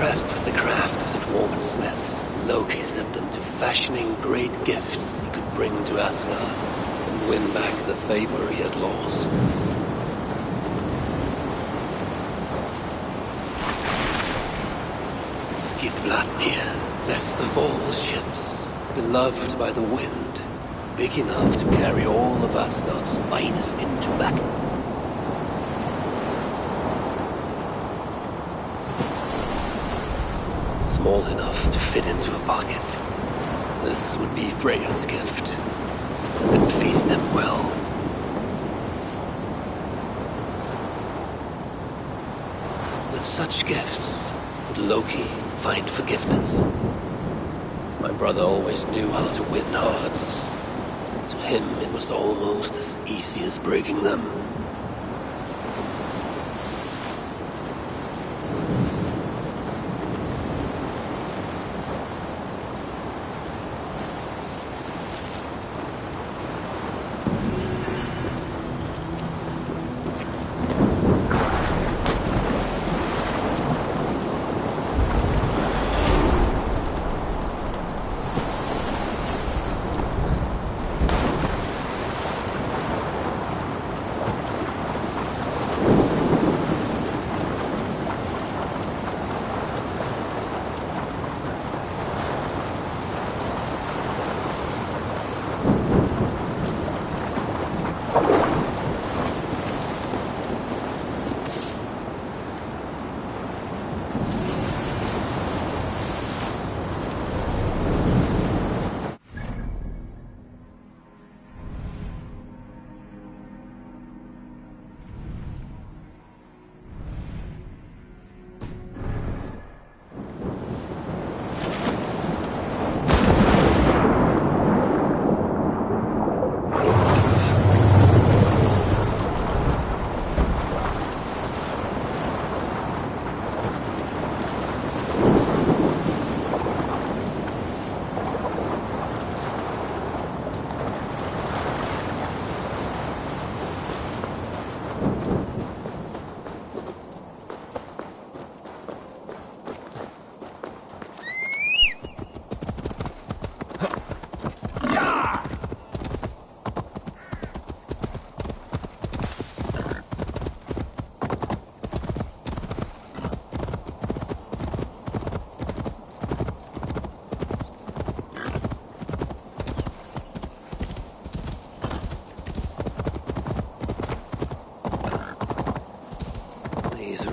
impressed with the craft of the dwarven smiths, Loki set them to fashioning great gifts he could bring to Asgard and win back the favor he had lost. Skidbladnir, best of all ships, beloved by the wind, big enough to carry all of Asgard's finest into battle. Small enough to fit into a pocket. This would be Freya's gift, and it pleased him well. With such gifts, would Loki find forgiveness? My brother always knew how to win hearts. To him, it was almost as easy as breaking them.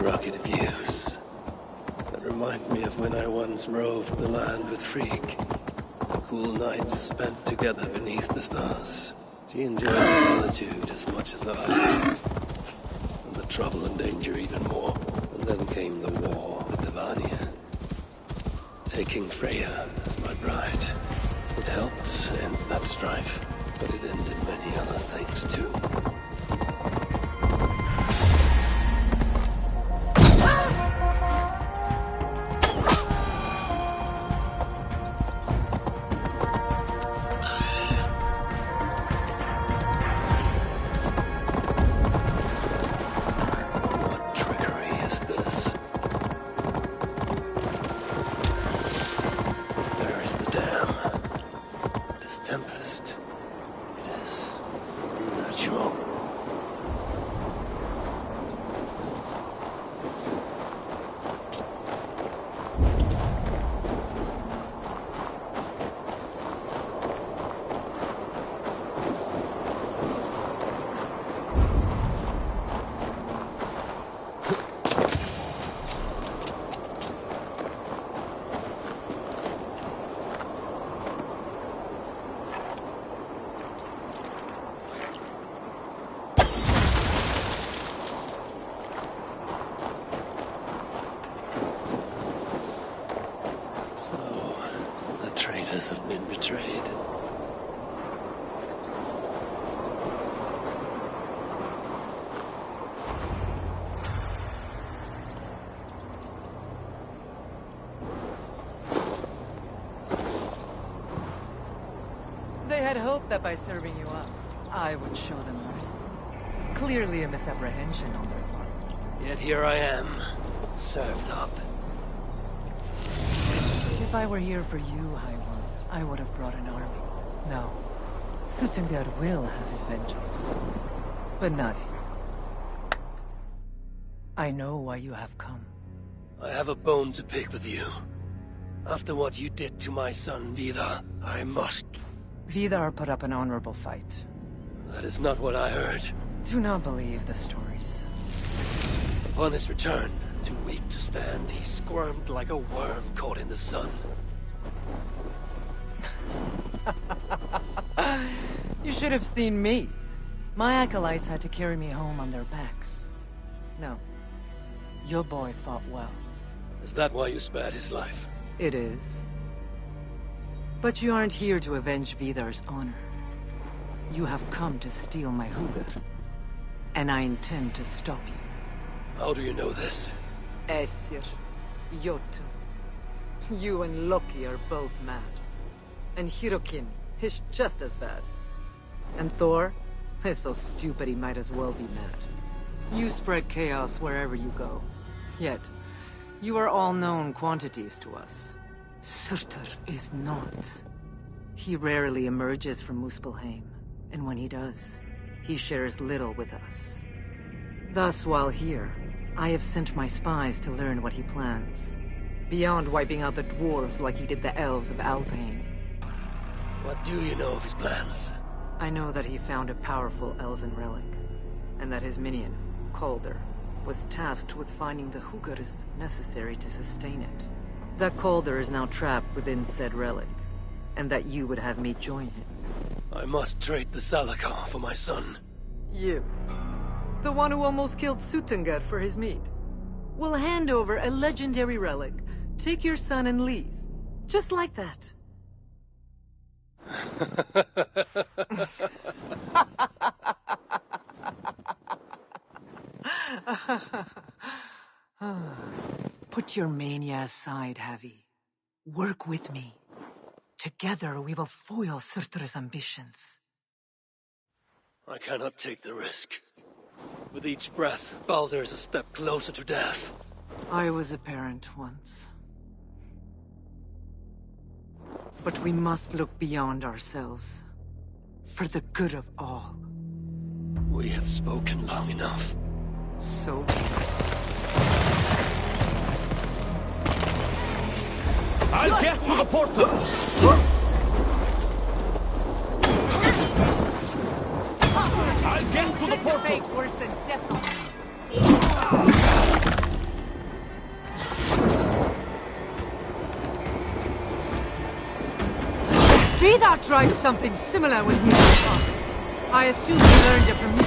Rugged views that remind me of when I once roved the land with Frigg. Cool nights spent together beneath the stars. She enjoyed the solitude as much as I, and the trouble and danger even more. And then came the war with the Vanir. Taking Freya as my bride, it helped end that strife, but it ended many other things too. Tempest. It is unnatural. Traitors have been betrayed. They had hoped that by serving you up, I would show them mercy. Clearly a misapprehension on their part. Yet here I am, served up. If I were here for you, High One, I would have brought an army. No. Suttungr will have his vengeance. But not here. I know why you have come. I have a bone to pick with you. After what you did to my son, Vidar, I must... Vidar put up an honorable fight. That is not what I heard. Do not believe the stories. Upon his return, too weak to stand, he squirmed like a worm caught in the sun. You should have seen me. My acolytes had to carry me home on their backs. No. Your boy fought well. Is that why you spared his life? It is. But you aren't here to avenge Vidar's honor. You have come to steal my Hugr. And I intend to stop you. How do you know this? Aesir, Jotun. You and Loki are both mad. And Hirokin is just as bad. And Thor is so stupid he might as well be mad. You spread chaos wherever you go. Yet, you are all known quantities to us. Surtur is not. He rarely emerges from Muspelheim, and when he does, he shares little with us. Thus, while here, I have sent my spies to learn what he plans. Beyond wiping out the dwarves like he did the elves of Alfheim. What do you know of his plans? I know that he found a powerful elven relic, and that his minion, Calder, was tasked with finding the Hugrs necessary to sustain it. That Calder is now trapped within said relic, and that you would have me join him. I must trade the Salakar for my son. You, the one who almost killed Suttungr for his meat, will hand over a legendary relic, take your son and leave. Just like that. Put your mania aside, Havi. Work with me. Together we will foil Surtur's ambitions. I cannot take the risk. With each breath, Baldur is a step closer to death. I was a parent once. But we must look beyond ourselves. For the good of all. We have spoken long enough. So... I'll get to the portal! I'll get to the portal! Fate worse than death. Vidar tried something similar with me. I assume he learned it from you.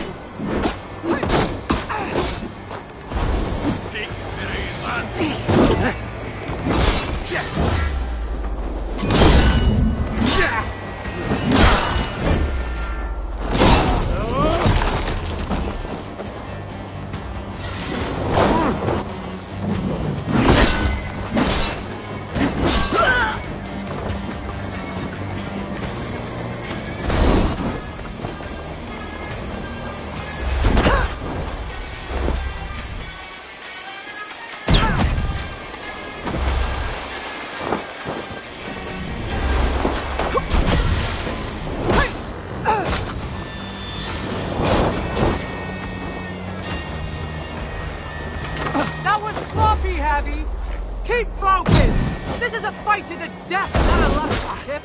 Keep focused! This is a fight to the death, not a lust ship!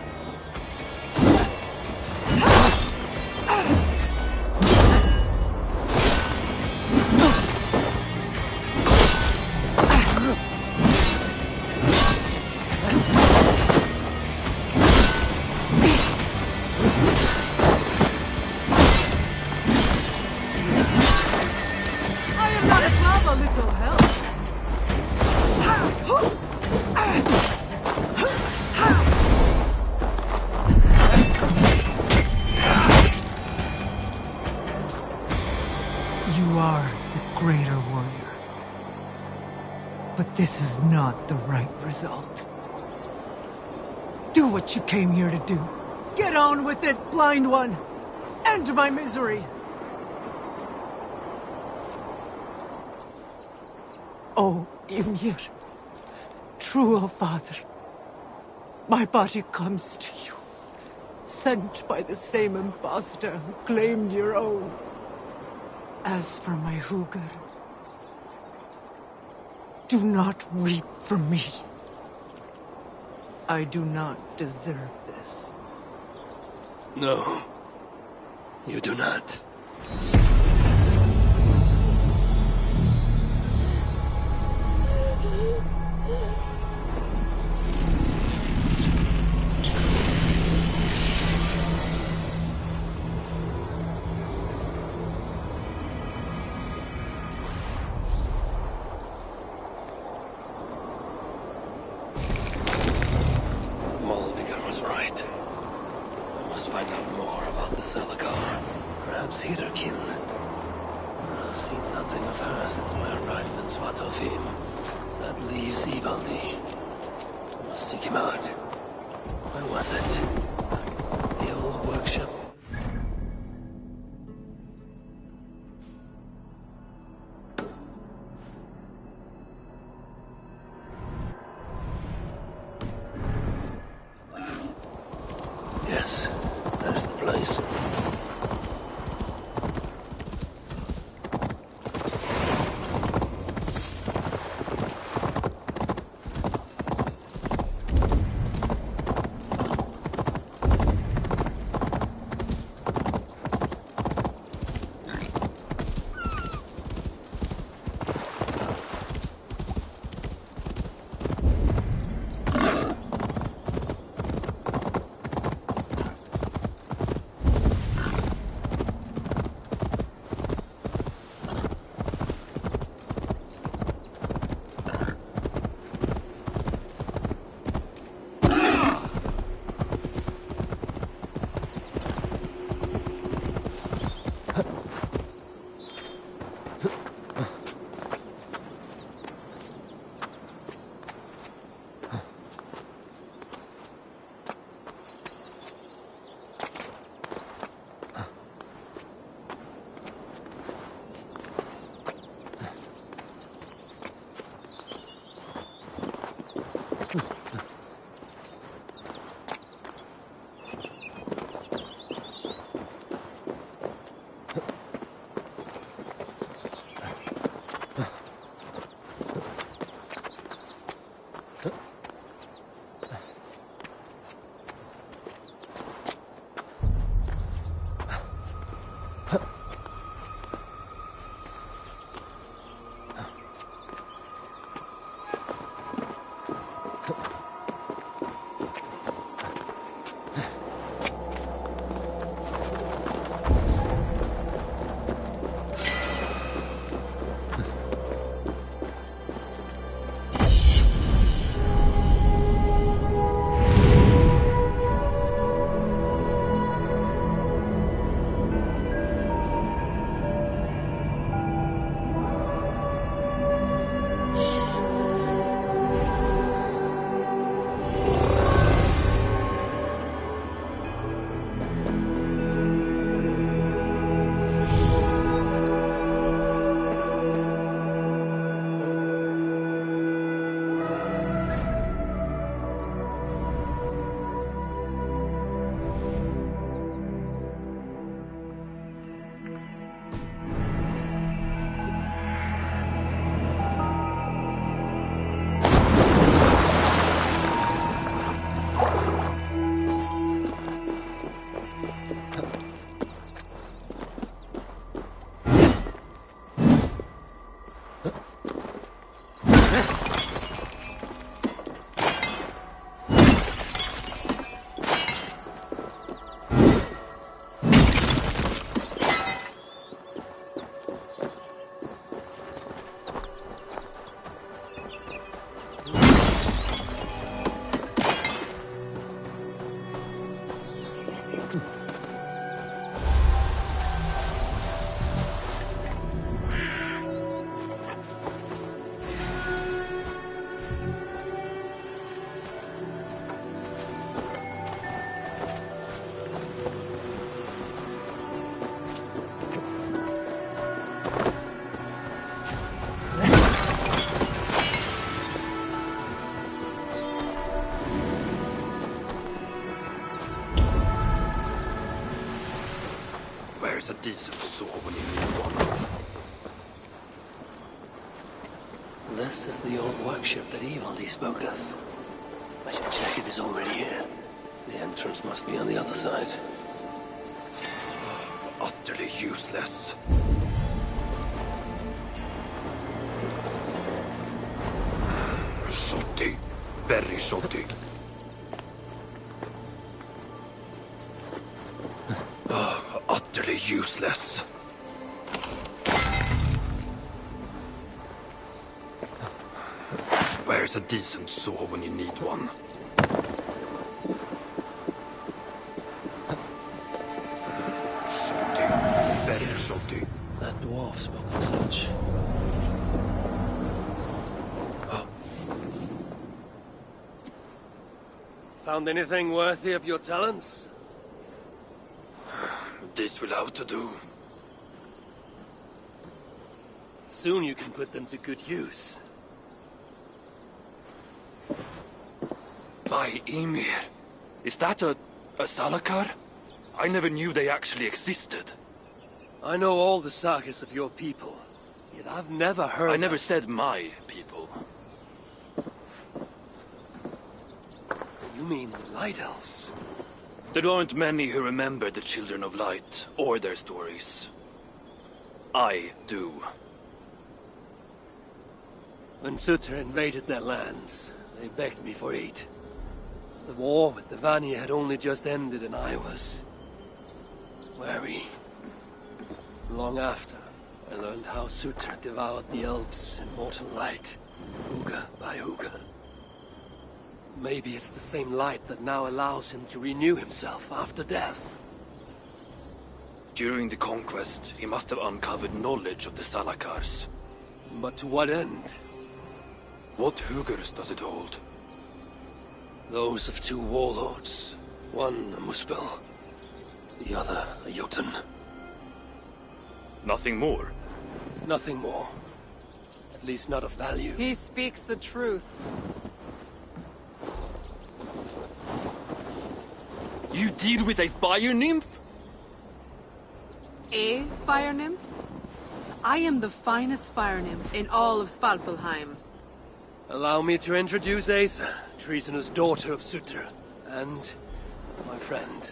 I am not above a little help! You are the greater warrior. But this is not the right result. Do what you came here to do. Get on with it, blind one! End my misery! Oh, Ymir. True, O Father. My body comes to you, sent by the same impostor who claimed your own. As for my Hugr, do not weep for me. I do not deserve this. No, you do not. Perhaps Hirokin. I've seen nothing of her since I arrived in Svartalfheim. That leaves Ivaldi. I must seek him out. Where was it? The old workshop? Yes, there's the place. decent saw when you need one. This is the old workshop that Ivaldi spoke of. I should check if he's already here. The entrance must be on the other side. Utterly useless. Shoddy. Very shoddy. Utterly useless. Where's a decent saw when you need one? Shoddy. Very shoddy. That dwarf spoke of such. Found anything worthy of your talents? This will have to do. Soon you can put them to good use. By Ymir. Is that a Salakar? I never knew they actually existed. I know all the sagas of your people, yet I've never heard I never said my people. You mean the Light Elves? There aren't many who remember the Children of Light, or their stories. I do. When Sutter invaded their lands, they begged me for aid. The war with the Vanir had only just ended and I was... wary. Long after, I learned how Sutter devoured the elves' immortal light, Uga by Uga. Maybe it's the same light that now allows him to renew himself after death. During the conquest, he must have uncovered knowledge of the Salakars. But to what end? What Hugers does it hold? Those of two warlords. One a Muspel, the other a Jotun. Nothing more? Nothing more. At least not of value. He speaks the truth. You deal with a fire nymph? A fire nymph? I am the finest fire nymph in all of Svartalheim. Allow me to introduce Asa, treasonous daughter of Sutter, and my friend.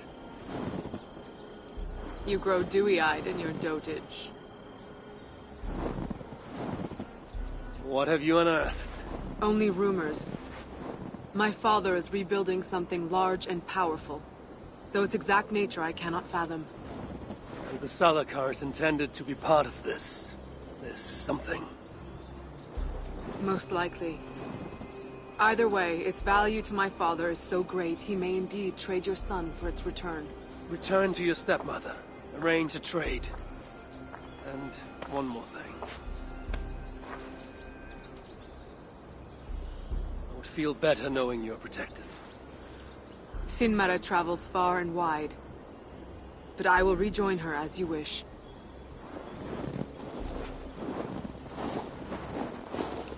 You grow dewy-eyed in your dotage. What have you unearthed? Only rumors. My father is rebuilding something large and powerful, though its exact nature I cannot fathom. And the Salakar is intended to be part of this something. Most likely. Either way, its value to my father is so great he may indeed trade your son for its return. Return to your stepmother. Arrange a trade. And one more thing. I would feel better knowing you're protected. Sinmara travels far and wide, but I will rejoin her as you wish.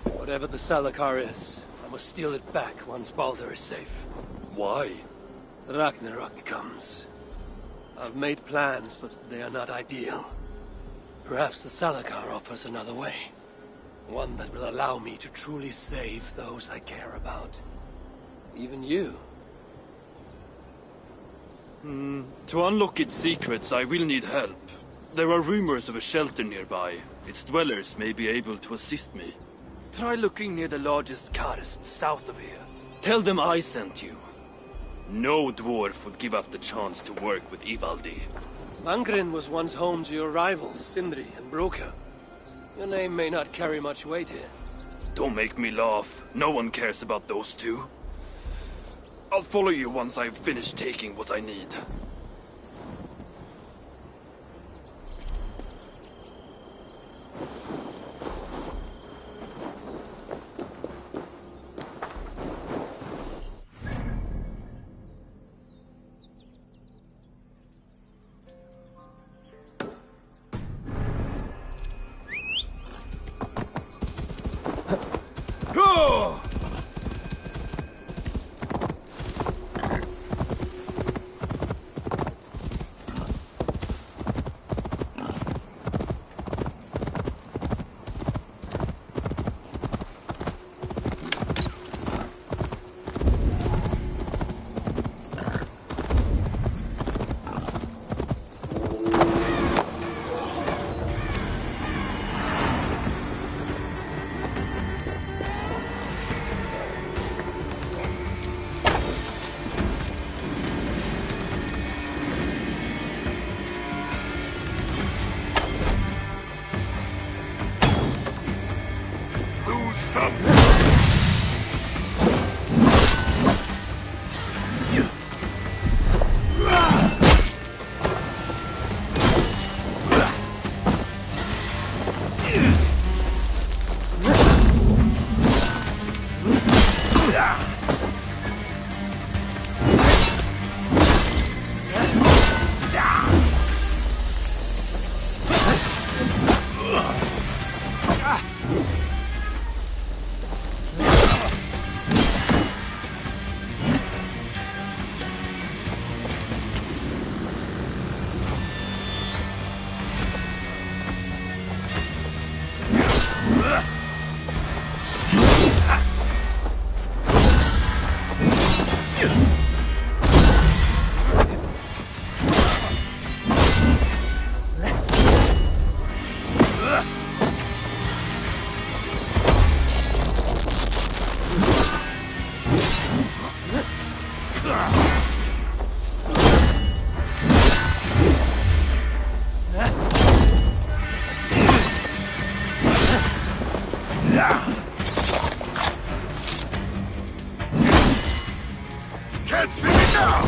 Whatever the Salakar is, I must steal it back once Baldur is safe. Why? Ragnarok comes. I've made plans, but they are not ideal. Perhaps the Salakar offers another way. One that will allow me to truly save those I care about. Even you. To unlock its secrets, I will need help. There are rumors of a shelter nearby. Its dwellers may be able to assist me. Try looking near the largest karst south of here. Tell them I sent you. No dwarf would give up the chance to work with Ivaldi. Langren was once home to your rivals, Sindri and Broka. Your name may not carry much weight here. Don't make me laugh. No one cares about those two. I'll follow you once I've finished taking what I need. Can't see me now!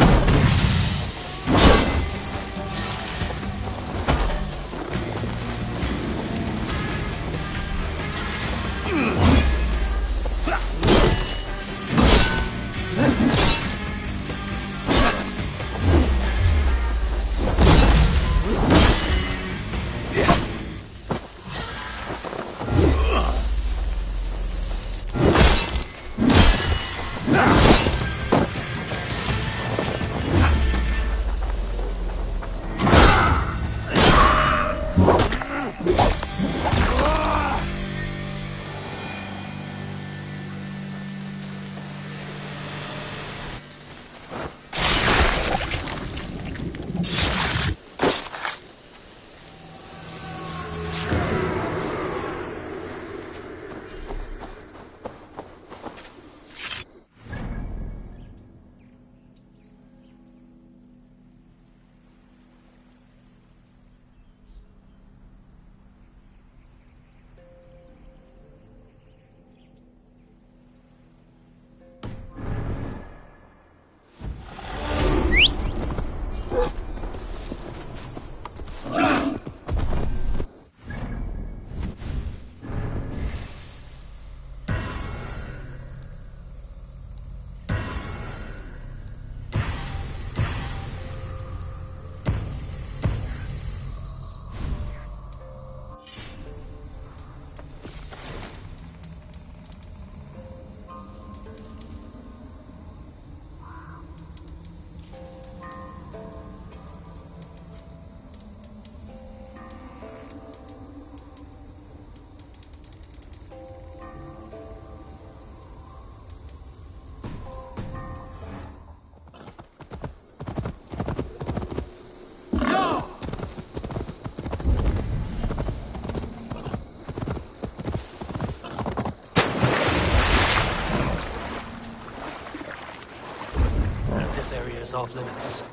This area is off limits.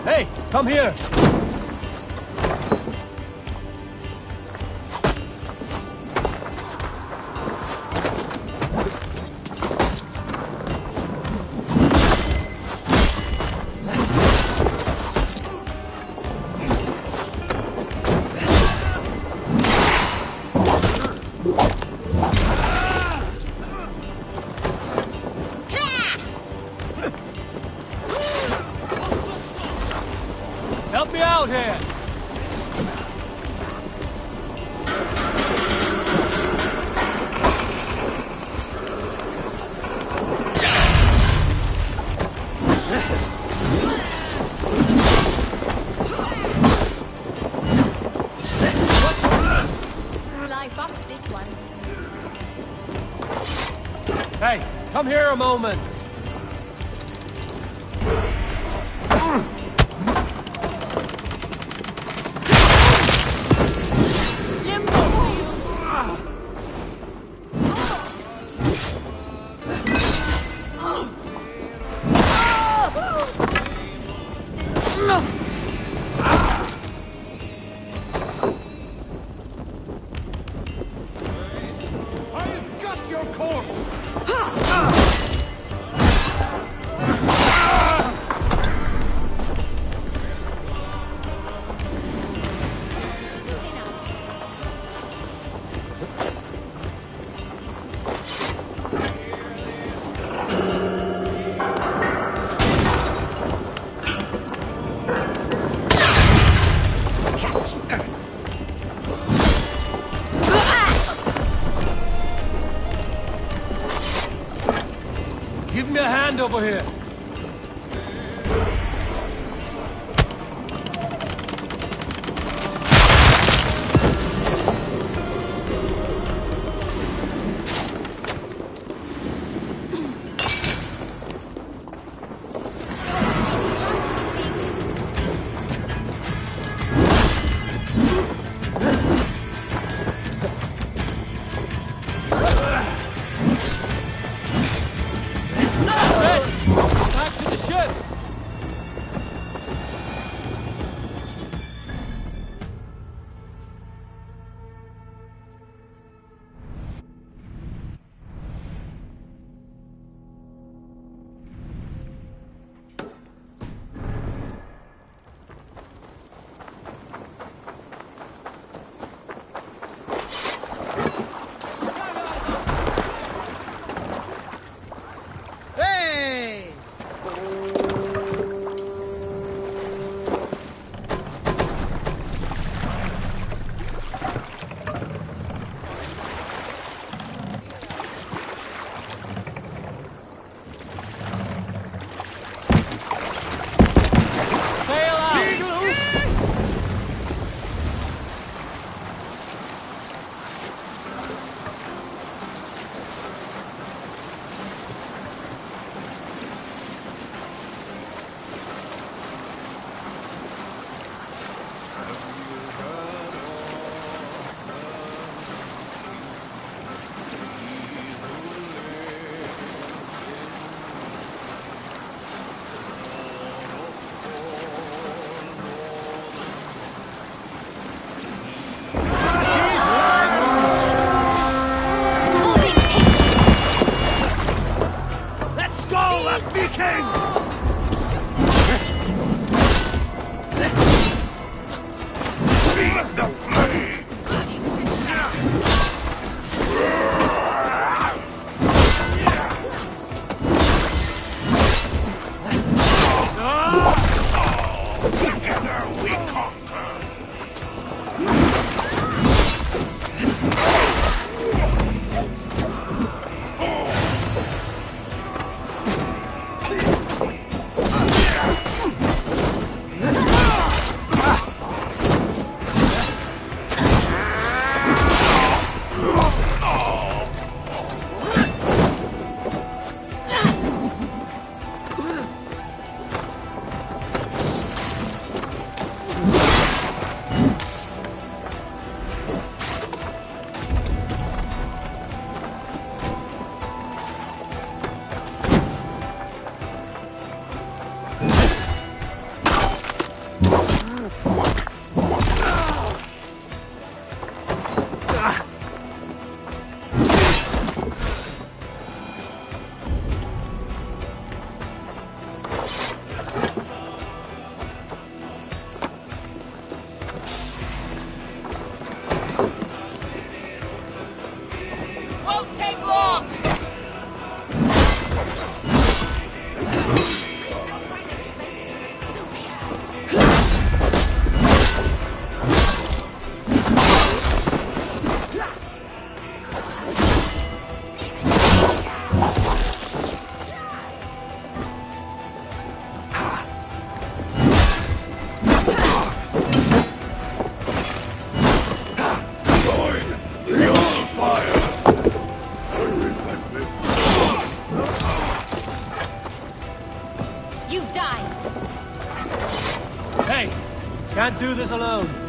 Hey, come here! Help me out here! Hey, come here a moment. I've got your corpse! Give me a hand over here. Back to the ship! Hey! Sail out! Let's go, left Viking! Feed the flame! Together we conquer! Can't do this alone.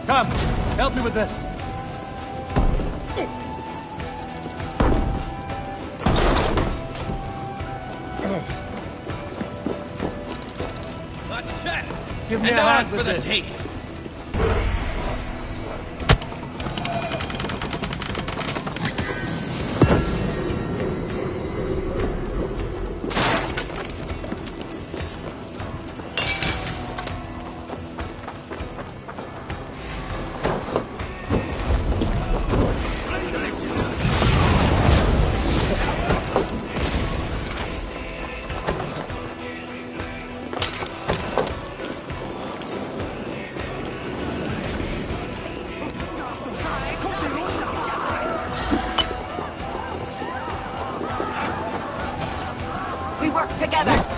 Come, help me with this. Give me a hand with this. Take. We work together!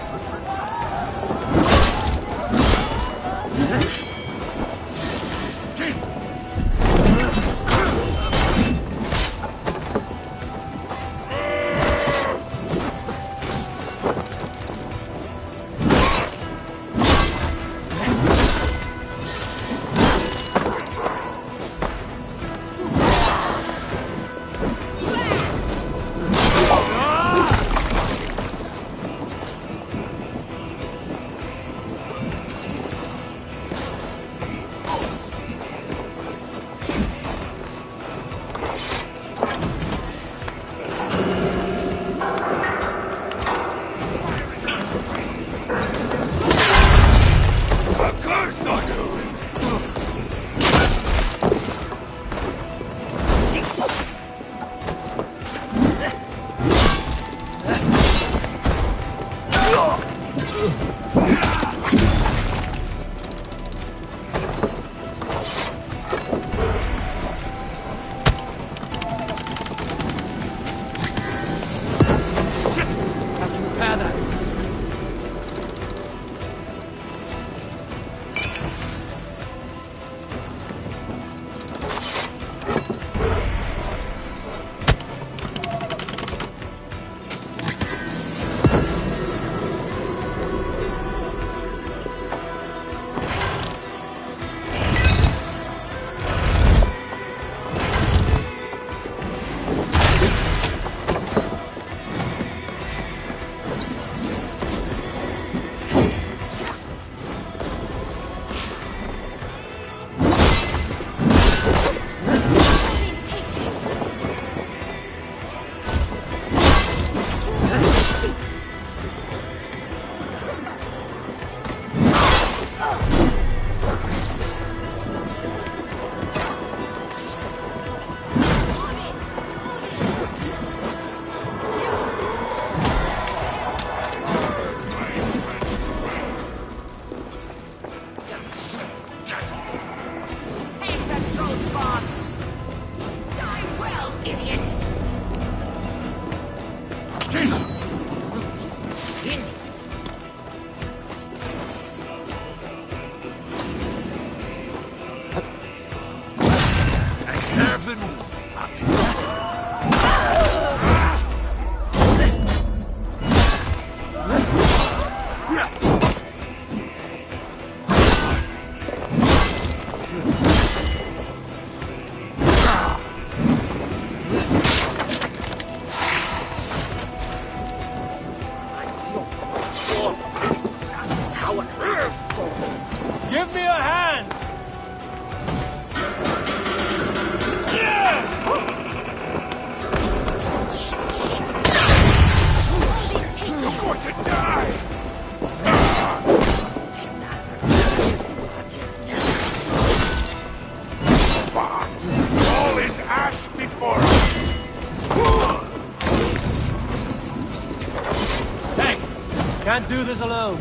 Can't do this alone.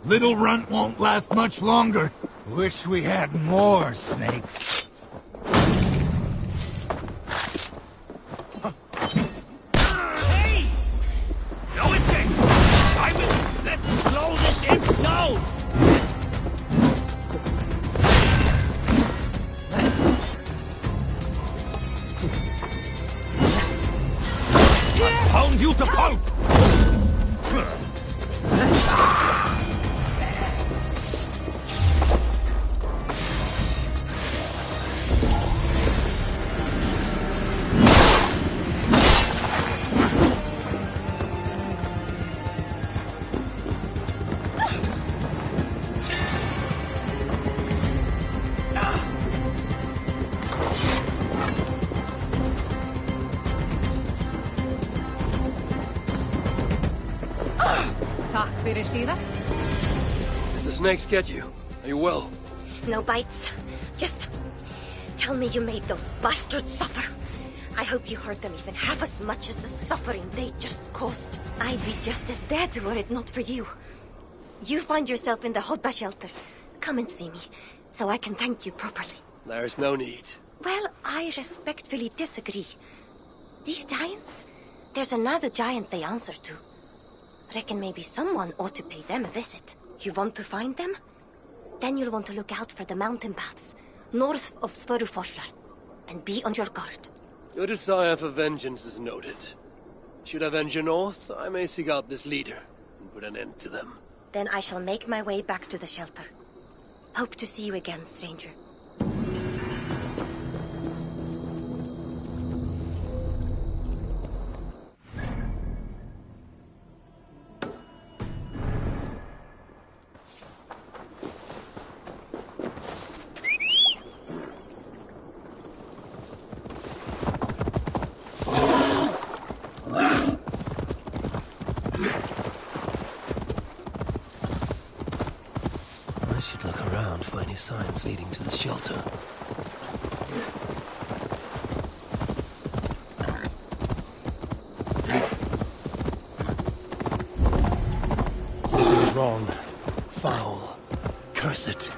Little runt won't last much longer. Wish we had more snakes. Hey! No escape! I will let slow this imp down! I'll pound you to pulp! Fyrir síðast? Did the snakes get you? Are you well? No bites. Just tell me you made those bastards suffer. I hope you hurt them even half as much as the suffering they just caused. I'd be just as dead were it not for you. You find yourself in the Hodda shelter. Come and see me, so I can thank you properly. There's no need. Well, I respectfully disagree. These giants? There's another giant they answer to. Reckon maybe someone ought to pay them a visit. You want to find them? Then you'll want to look out for the mountain paths, north of Svörufossar, and be on your guard. Your desire for vengeance is noted. Should I venture north, I may seek out this leader and put an end to them. Then I shall make my way back to the shelter. Hope to see you again, stranger. Signs leading to the shelter. Something's wrong. Foul. Curse it.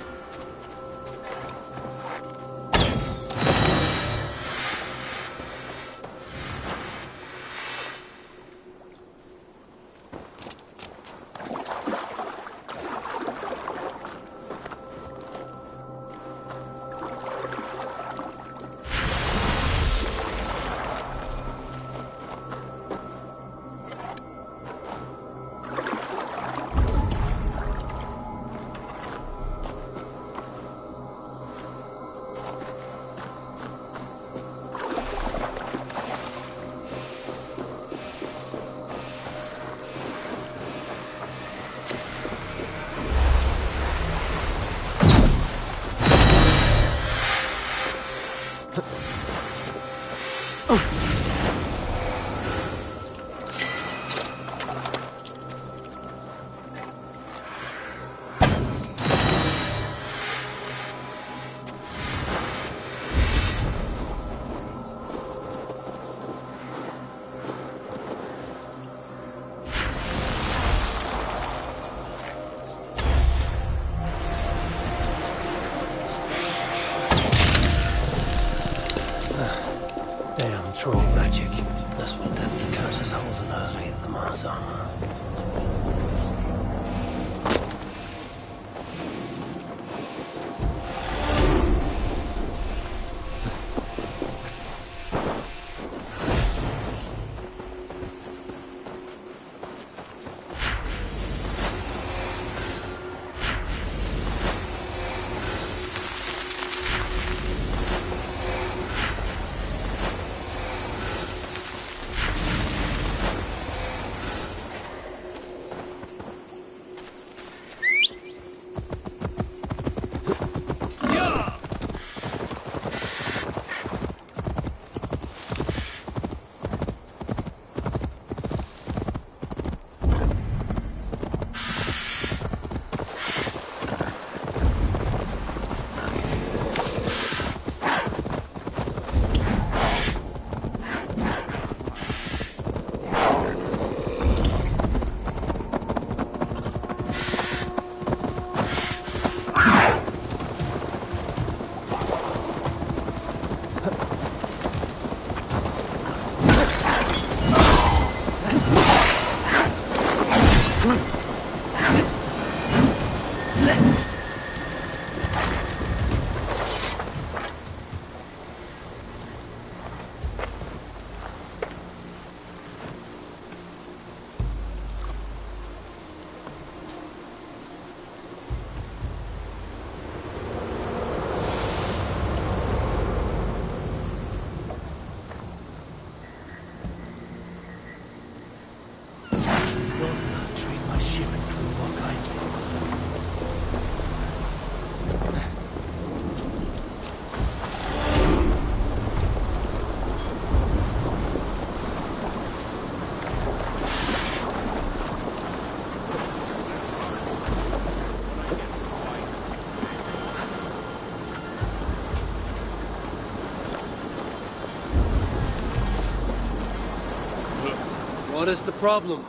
What is the problem?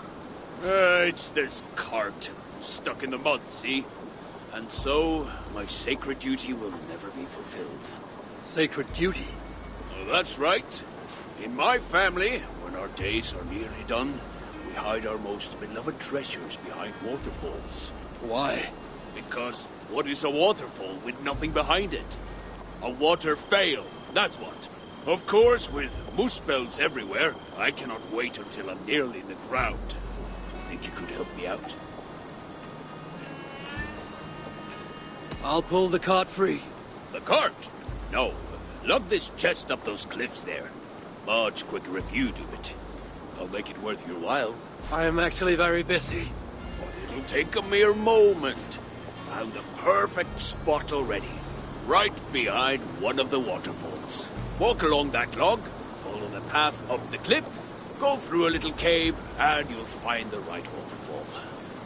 It's this cart. Stuck in the mud, see? And so, my sacred duty will never be fulfilled. Sacred duty? Oh, that's right. In my family, when our days are nearly done, we hide our most beloved treasures behind waterfalls. Why? Because what is a waterfall with nothing behind it? A water fail, that's what. Of course, with moose bells everywhere, I cannot wait until I'm nearly in the ground. Think you could help me out? I'll pull the cart free. The cart? No. Lug this chest up those cliffs there. Much quicker if you do it. I'll make it worth your while. I am actually very busy. It'll take a mere moment. Found the perfect spot already. Right behind one of the waterfalls. Walk along that log, follow the path up the cliff, go through a little cave, and you'll find the right waterfall.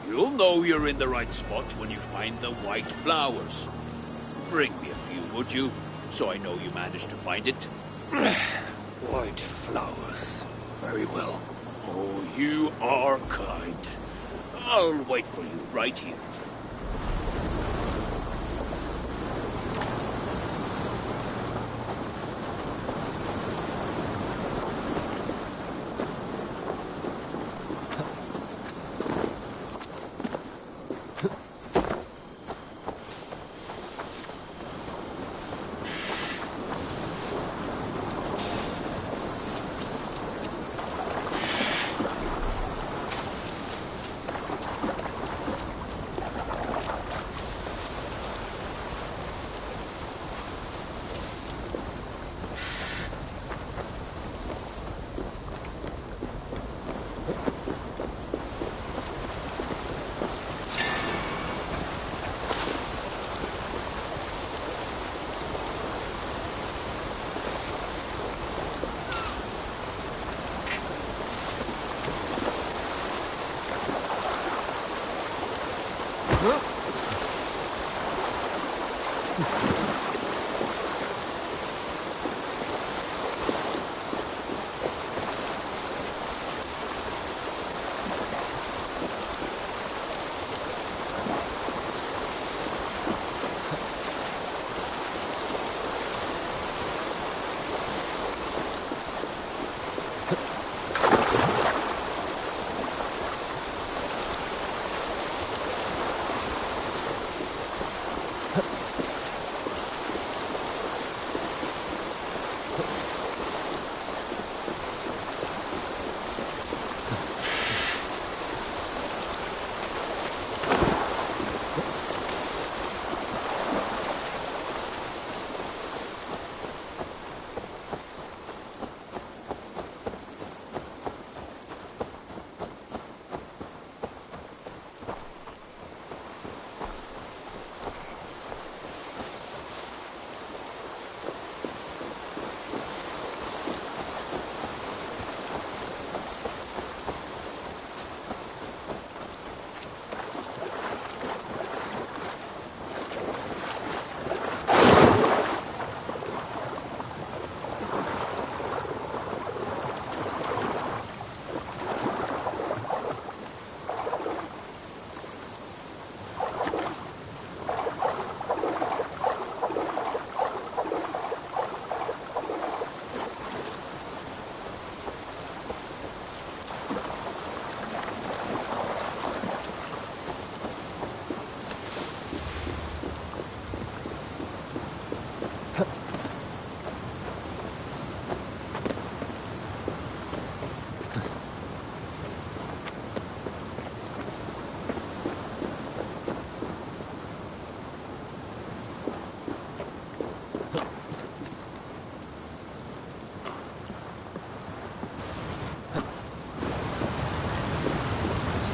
You'll know you're in the right spot when you find the white flowers. Bring me a few, would you? So I know you managed to find it. White flowers. Very well. Oh, you are kind. I'll wait for you right here.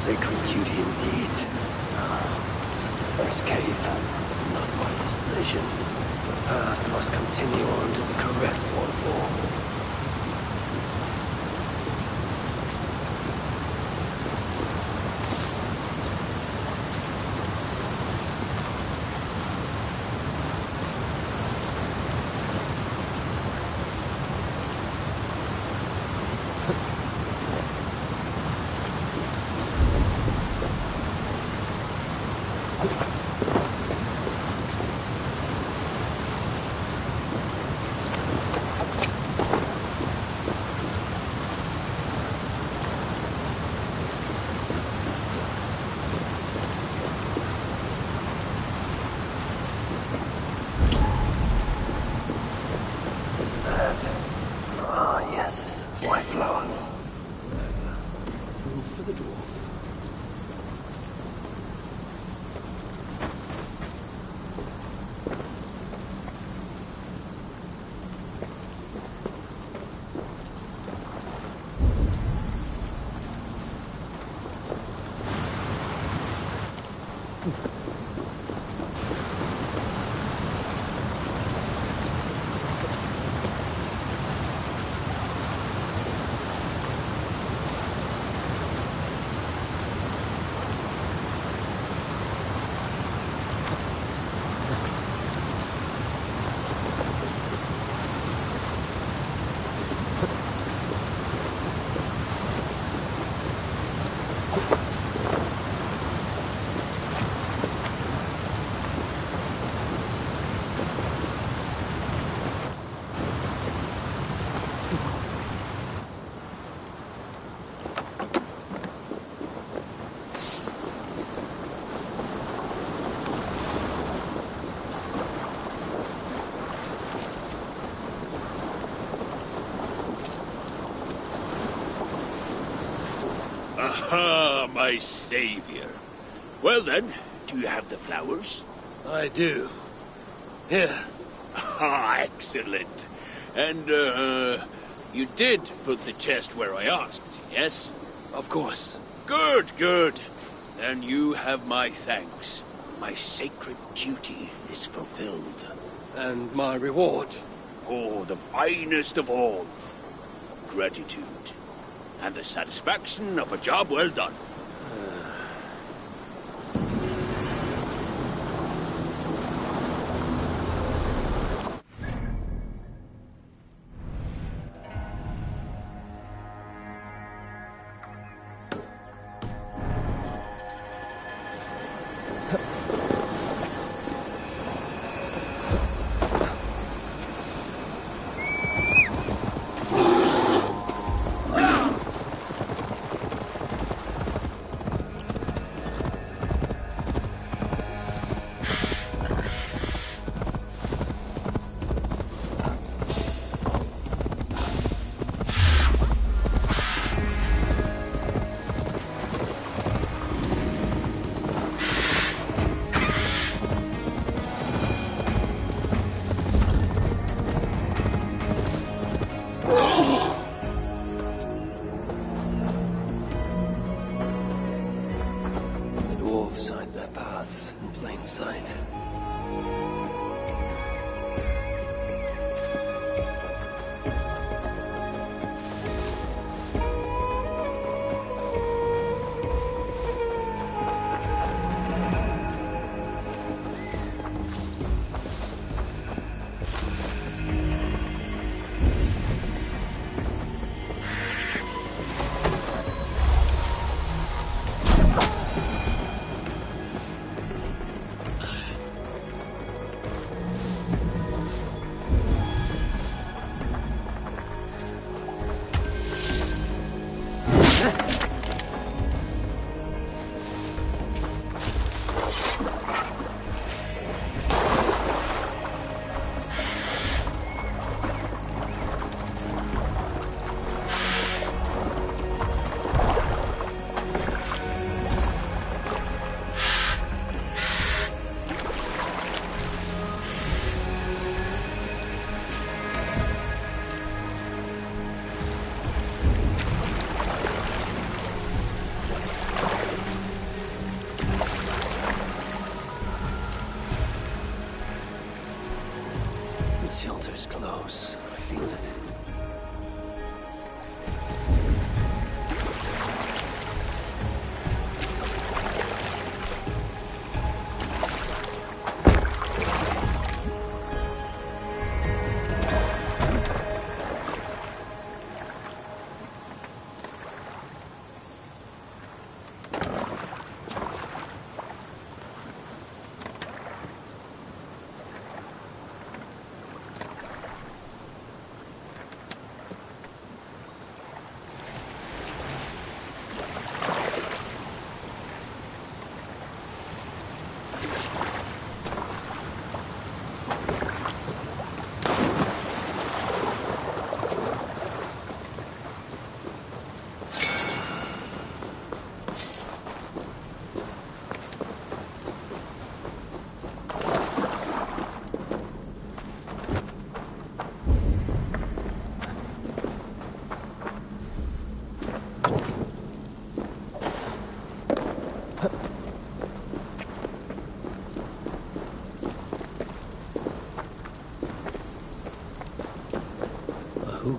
Sacred duty indeed. This is the first cave. Not my destination. The path must continue on to the correct waterfall. Aha, my savior. Well then, do you have the flowers? I do. Here. Ah, excellent. And, you did put the chest where I asked, yes? Of course. Good, good. Then you have my thanks. My sacred duty is fulfilled. And my reward? Oh, the finest of all. Gratitude. And the satisfaction of a job well done. Sight.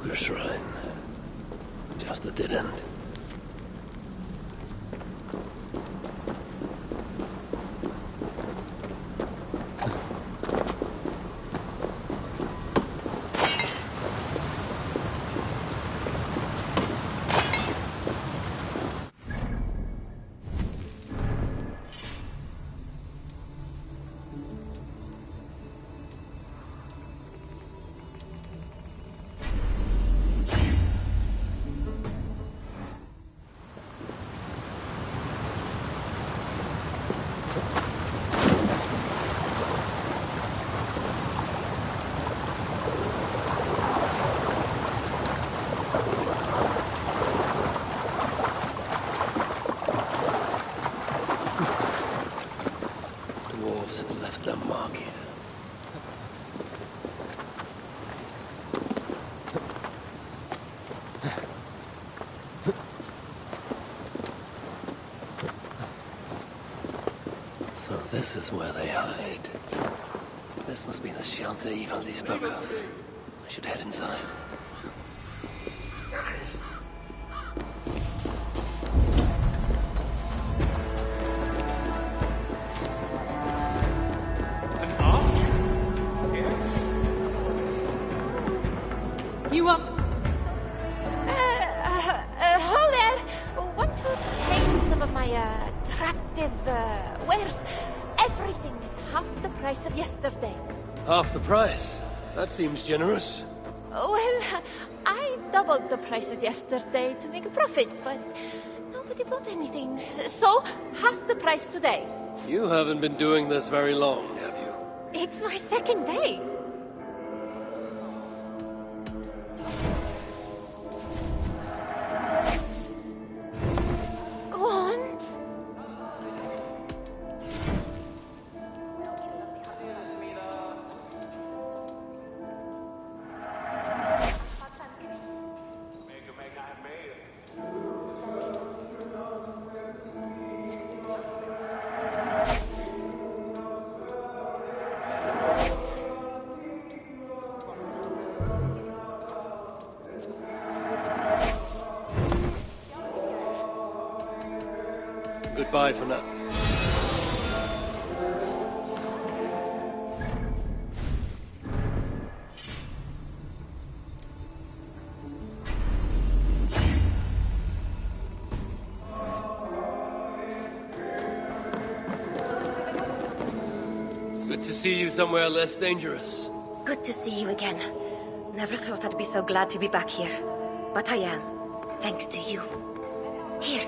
ogre shrine. Just a dead end. Dwarves have left their mark here. So this is where they hide. This must be the shelter Ivaldi spoke of. I should head inside. You up? Ho there! Want to obtain some of my attractive wares? Everything is half the price of yesterday. Half the price? That seems generous. Well, I doubled the prices yesterday to make a profit, but nobody bought anything. So, half the price today. You haven't been doing this very long, have you? It's my second day. Go on. Goodbye for now. Good to see you somewhere less dangerous. Good to see you again. Never thought I'd be so glad to be back here. But I am, thanks to you. Here,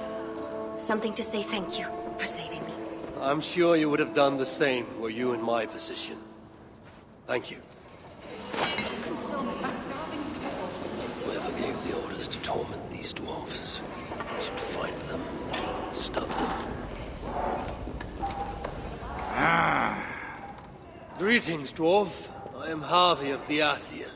something to say thank you for saving me. I'm sure you would have done the same were you in my position. Thank you. Whoever gave the orders to torment these dwarfs should find them, stop them. Greetings, dwarf. I am Harvey of the Asia.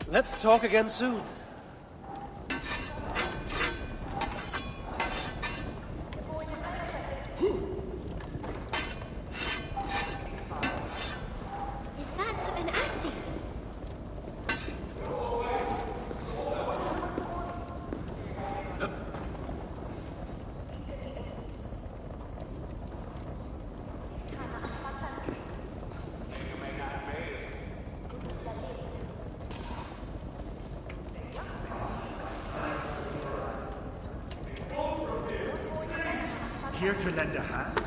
Let's talk again soon. Is that an assy? Here to lend a hand?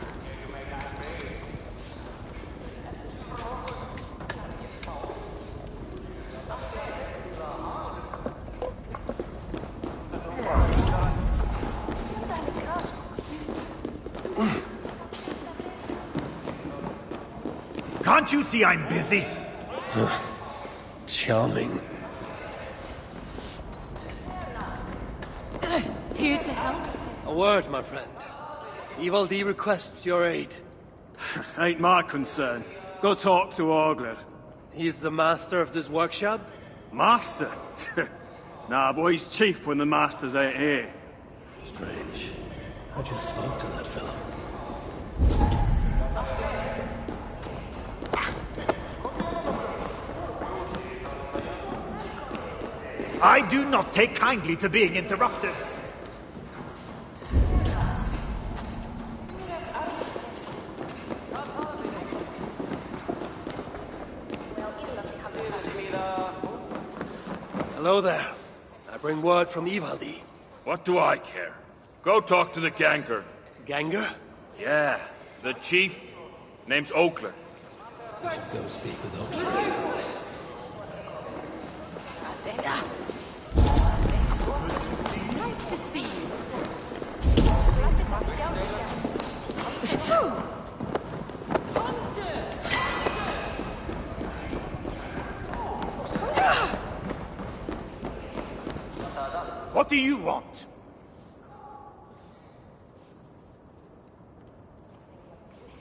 Can't you see I'm busy? Charming. Here to help? A word, my friend. Ivaldi requests your aid. Ain't my concern. Go talk to Ogler. He's the master of this workshop? Master? Nah, boy, he's chief when the masters ain't here. Strange. I just spoke to that fellow. I do not take kindly to being interrupted. Hello there. I bring word from Ivaldi. What do I care? Go talk to the Ganger. Ganger? Yeah, the chief. Name's Oakler. Go speak with Oakler. Nice to see you. What do you want?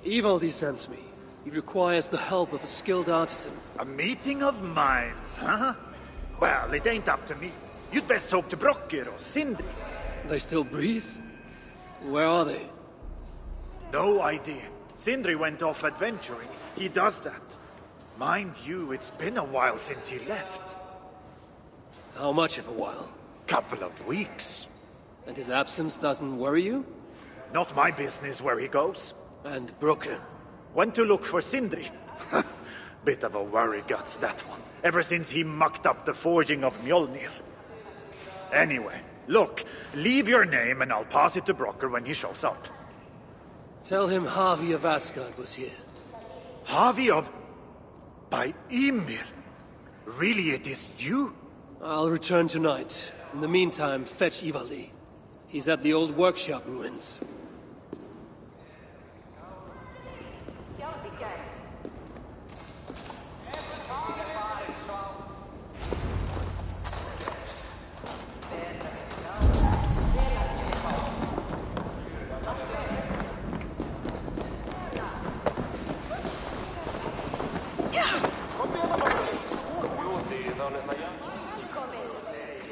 Ivaldi sends me. He requires the help of a skilled artisan. A meeting of minds, huh? Well, it ain't up to me. You'd best talk to Brocker or Sindri. They still breathe? Where are they? No idea. Sindri went off adventuring. He does that. Mind you, it's been a while since he left. How much of a while? Couple of weeks. And his absence doesn't worry you? Not my business where he goes. And Brooke? Went to look for Sindri. Bit of a worry guts, that one. Ever since he mucked up the forging of Mjolnir. Anyway, look, leave your name and I'll pass it to Brocker when he shows up. Tell him Harvey of Asgard was here. Harvey of... by Ymir? Really, it is you? I'll return tonight. In the meantime, fetch Ivaldi. He's at the old workshop ruins.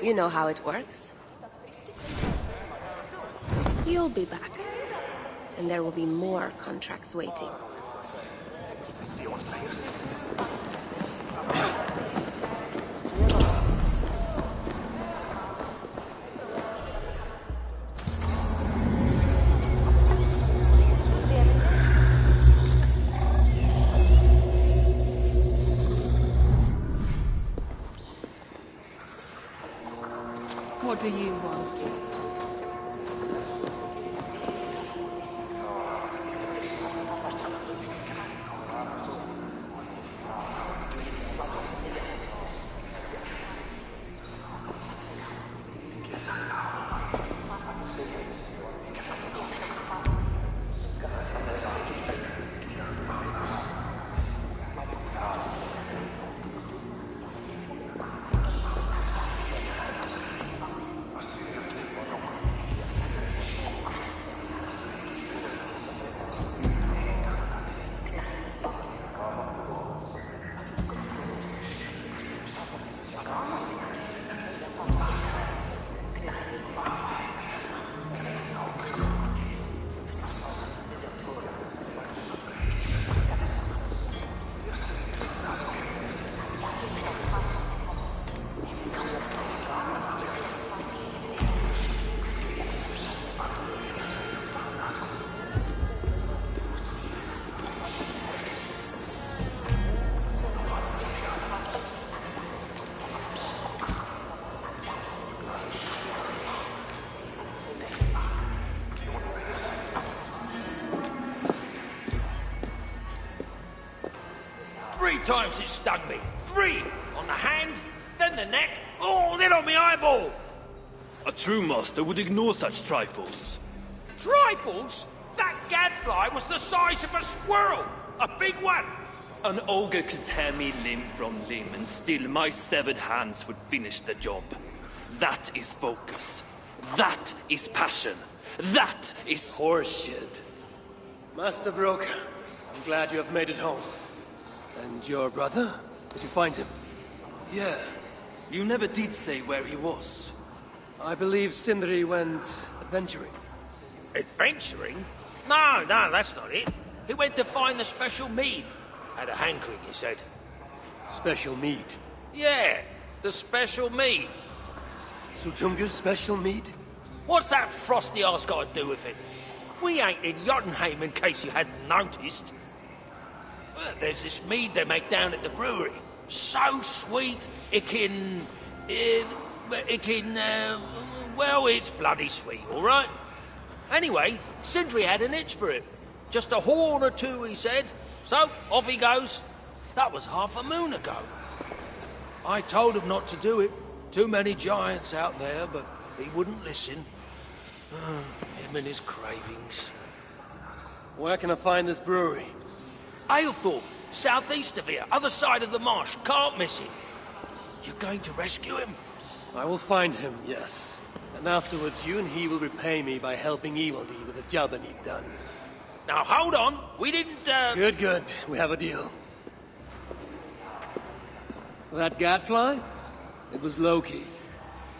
You know how it works. You'll be back. And there will be more contracts waiting. What do you want? times it stung me. 3! On the hand, then the neck, oh, then on my eyeball! A true master would ignore such trifles. Trifles? That gadfly was the size of a squirrel! A big one! An ogre could tear me limb from limb, and still my severed hands would finish the job. That is focus. That is passion. That is horseshit. Master Broker, I'm glad you have made it home. And your brother? Did you find him? Yeah. You never did say where he was. I believe Sindri went adventuring. Adventuring? No, that's not it. He went to find the special mead. Had a hankering, he said. Special mead? Yeah, the special mead. Sutunga's special mead? What's that frosty arse got to do with it? We ain't in Jotunheim, in case you hadn't noticed. Well, there's this mead they make down at the brewery. So sweet, well, it's bloody sweet, all right? Anyway, Sindri had an itch for it. Just a horn or two, he said. So, off he goes. That was half a moon ago. I told him not to do it. Too many giants out there, but he wouldn't listen. Him and his cravings. Where can I find this brewery? Aylthorpe, southeast of here, other side of the marsh. Can't miss it. You're going to rescue him? I will find him, yes. And afterwards, you and he will repay me by helping Evildee with the job I need done. Now, hold on. We didn't, Good. We have a deal. That gadfly? It was Loki.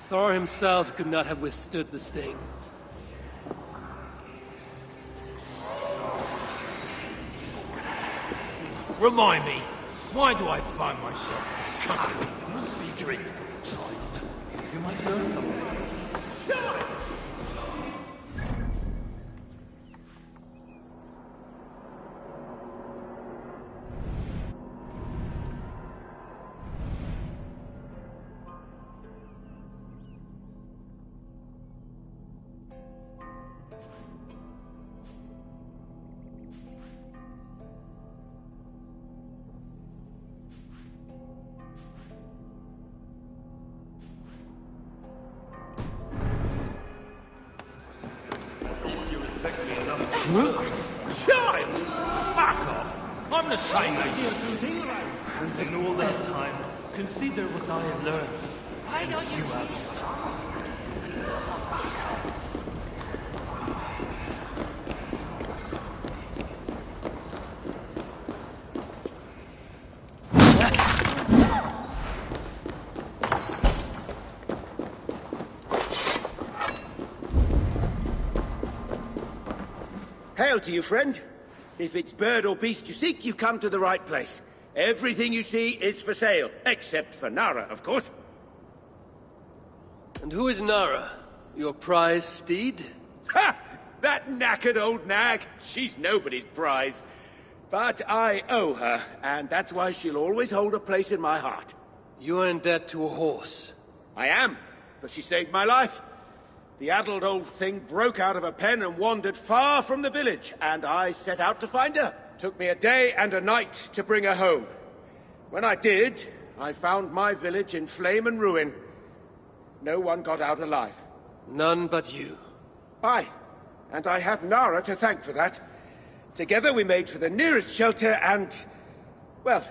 Thor himself could not have withstood the sting. Remind me, why do I find myself company? Be drink, child. You might learn something. Child! Fuck off! I'm the same age. And in all that time, consider what I have learned. Why don't you Hail to you, friend. If it's bird or beast you seek, you've come to the right place. Everything you see is for sale, except for Nara, of course. And who is Nara? Your prize steed? Ha! That knackered old nag. She's nobody's prize. But I owe her, and that's why she'll always hold a place in my heart. You are in debt to a horse. I am, for she saved my life. The addled old thing broke out of her pen and wandered far from the village, and I set out to find her. Took me a day and a night to bring her home. When I did, I found my village in flame and ruin. No one got out alive. None but you. Aye, and I have Nara to thank for that. Together we made for the nearest shelter and... well,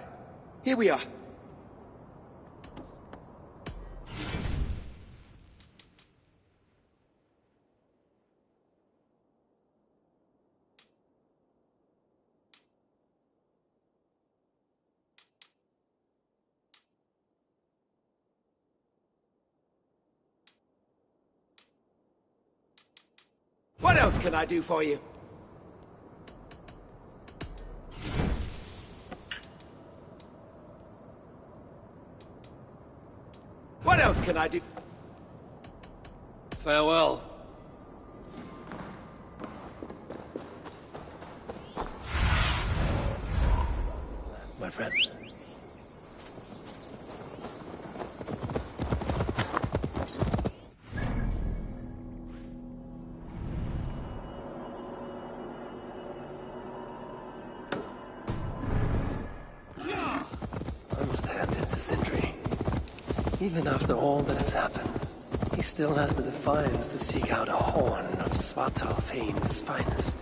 here we are. What else can I do for you? What else can I do? Farewell. My friend. Even after all that has happened, he still has the defiance to seek out a horn of Svartalfheim's finest.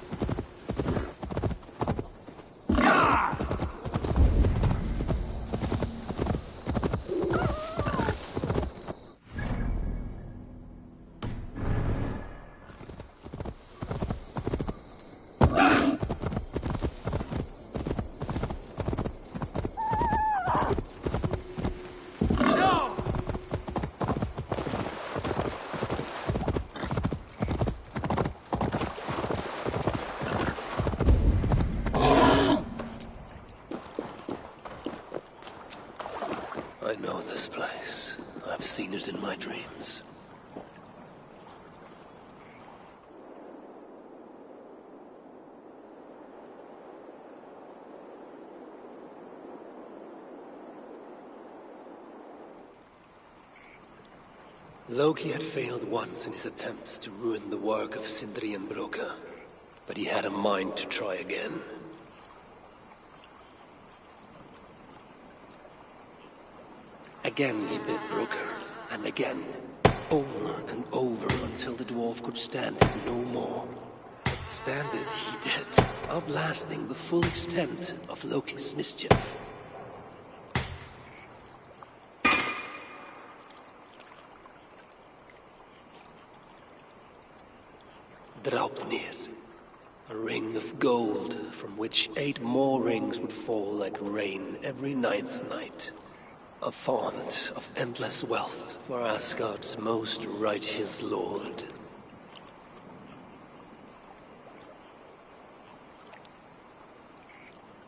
I know this place. I've seen it in my dreams. Loki had failed once in his attempts to ruin the work of Sindri and Broka, but he had a mind to try again. Again he bit Broka, and again, over and over until the dwarf could stand it no more. But stand it he did, outlasting the full extent of Loki's mischief. Draupnir, a ring of gold from which 8 more rings would fall like rain every 9th night. A font of endless wealth for Asgard's most righteous lord.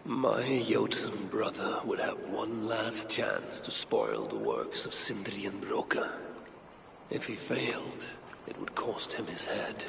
My Jotun brother would have one last chance to spoil the works of Sindri and Broka. If he failed, it would cost him his head.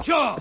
Sure!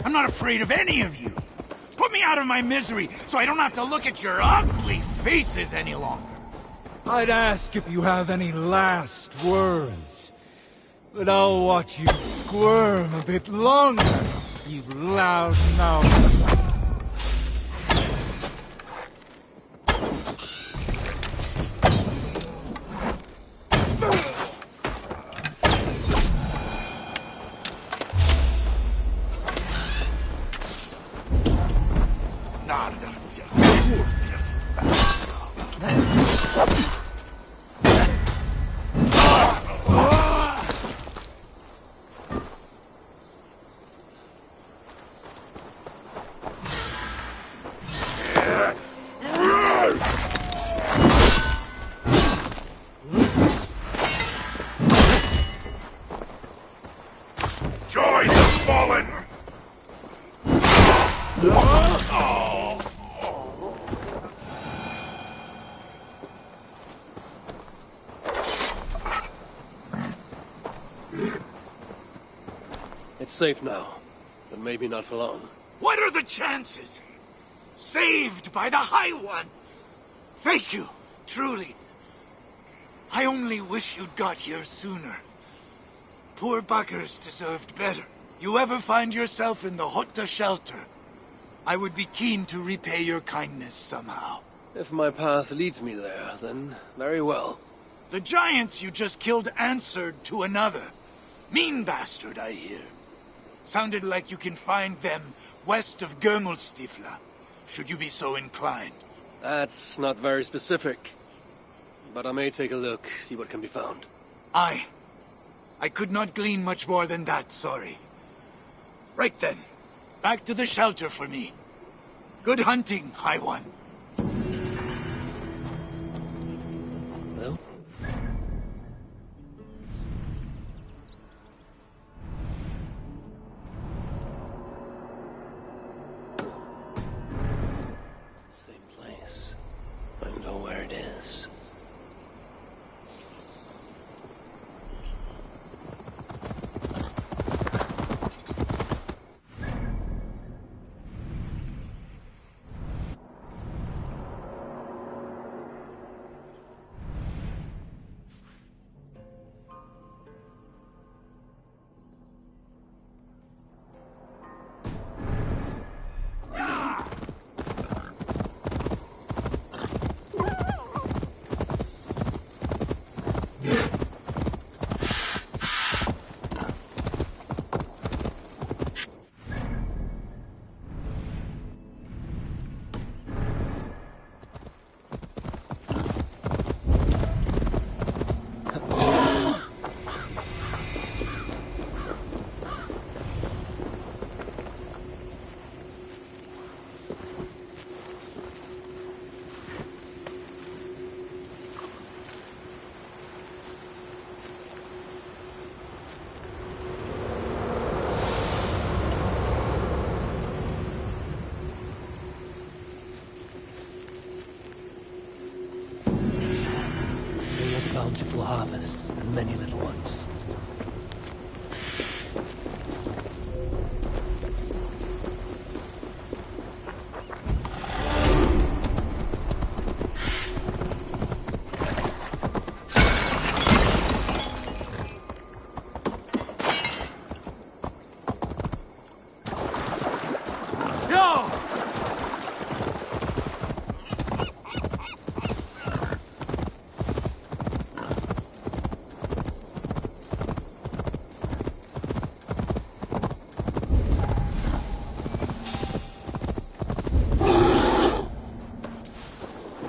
I'm not afraid of any of you. Put me out of my misery so I don't have to look at your ugly faces any longer. I'd ask if you have any last words, but I'll watch you squirm a bit longer, you loud-mouthed. Join the fallen! It's safe now, but maybe not for long. What are the chances? Saved by the High One! Thank you, truly. I only wish you'd got here sooner. Poor buggers deserved better. You ever find yourself in the Hotta shelter, I would be keen to repay your kindness somehow. If my path leads me there, then very well. The giants you just killed answered to another. Mean bastard, I hear. Sounded like you can find them west of Gömulstifla, should you be so inclined. That's not very specific. But I may take a look, see what can be found. I could not glean much more than that, sorry. Right then, back to the shelter for me. Good hunting, High One. Hello? It's the same bountiful harvests and many little ones.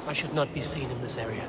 I should not be seen in this area.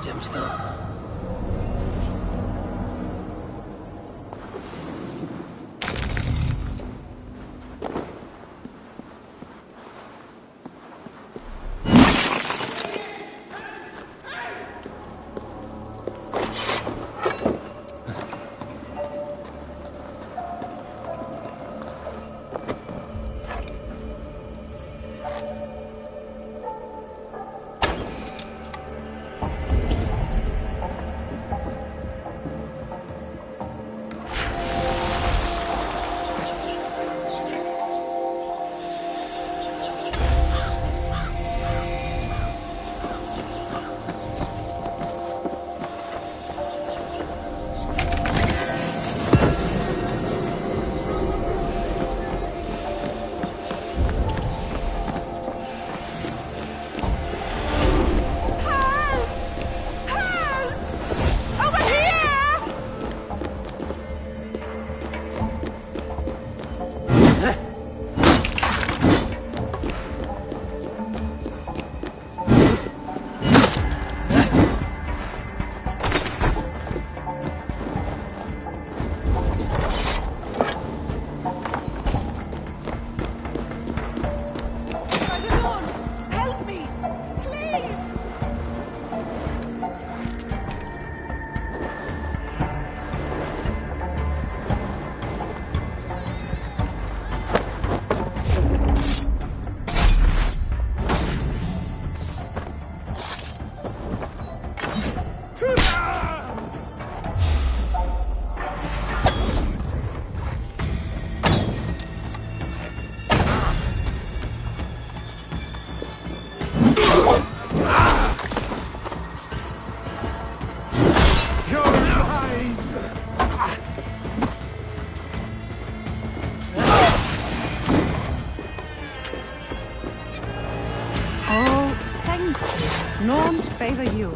Gemstone. Norms favor you.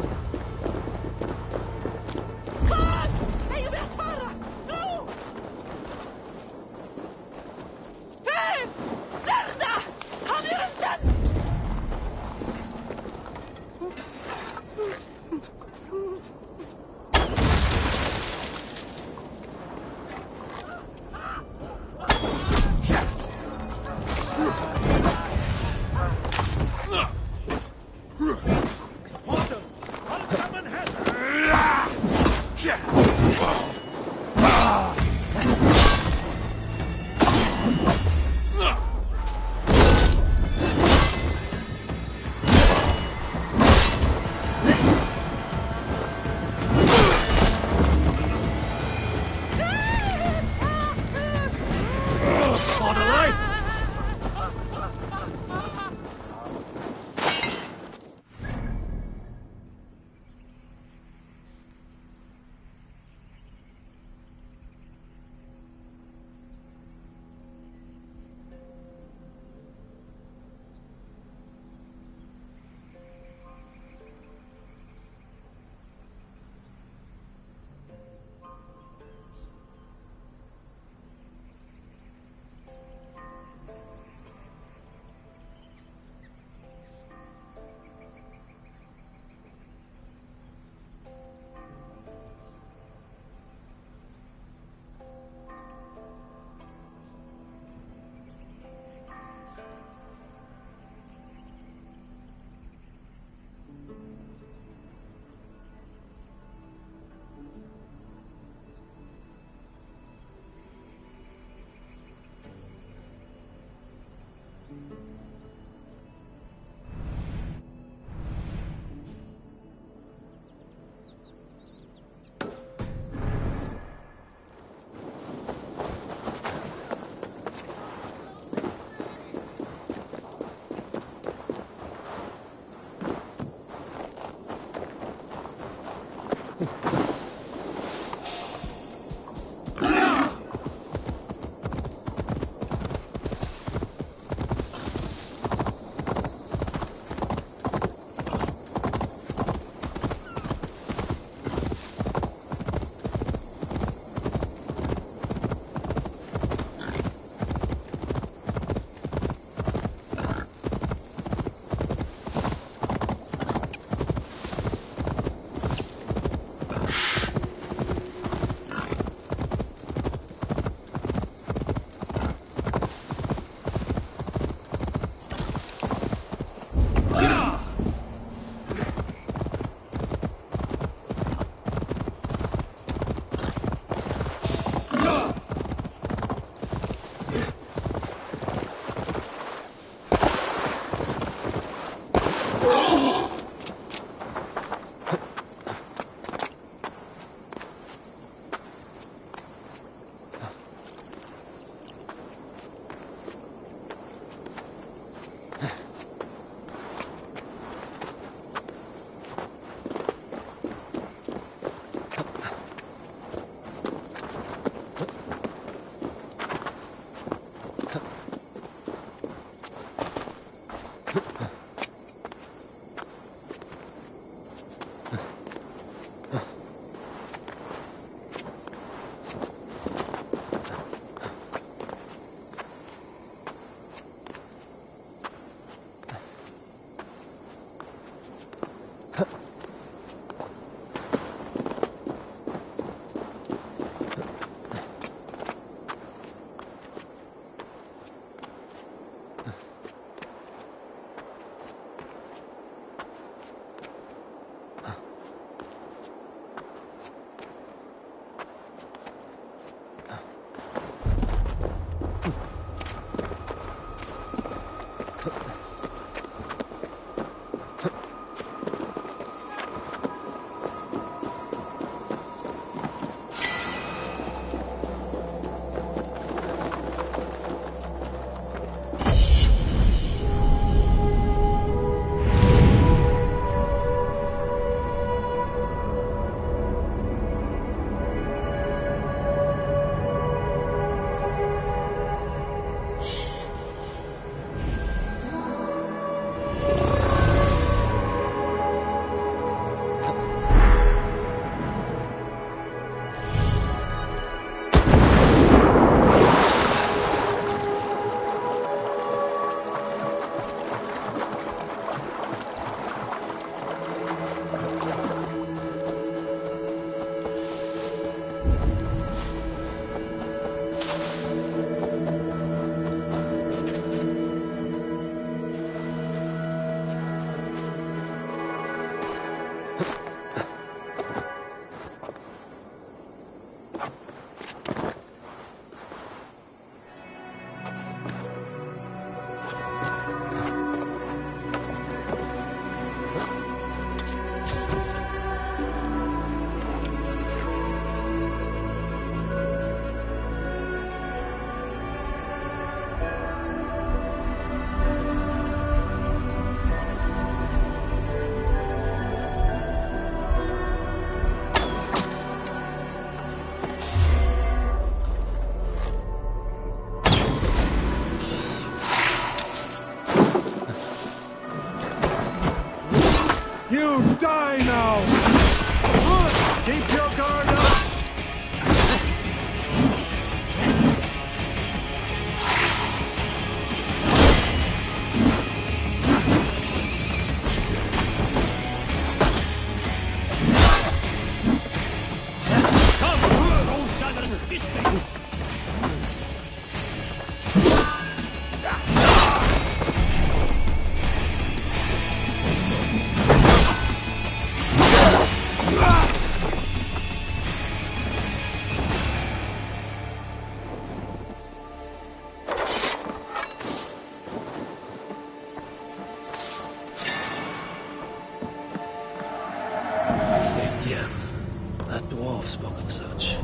dwarf spoke of such.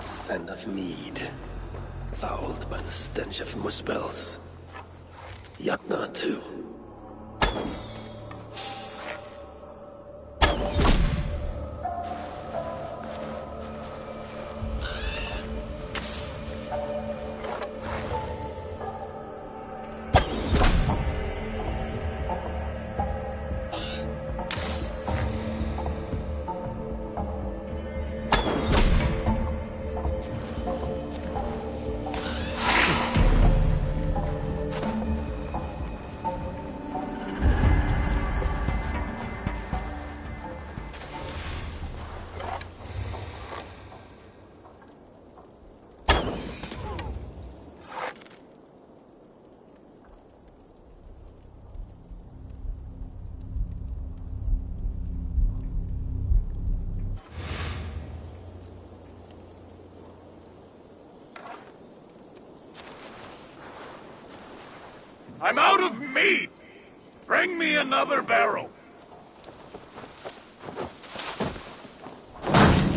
Scent of mead, fouled by the stench of muspels. Yatna, too. I'm out of meat! Bring me another barrel!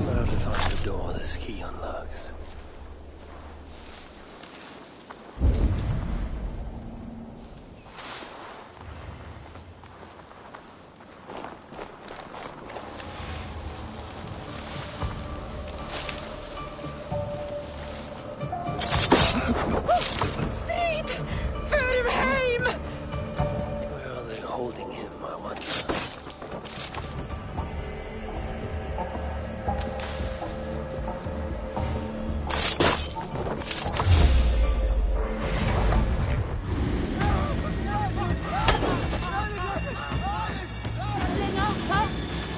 Where to find the door this key unlocks?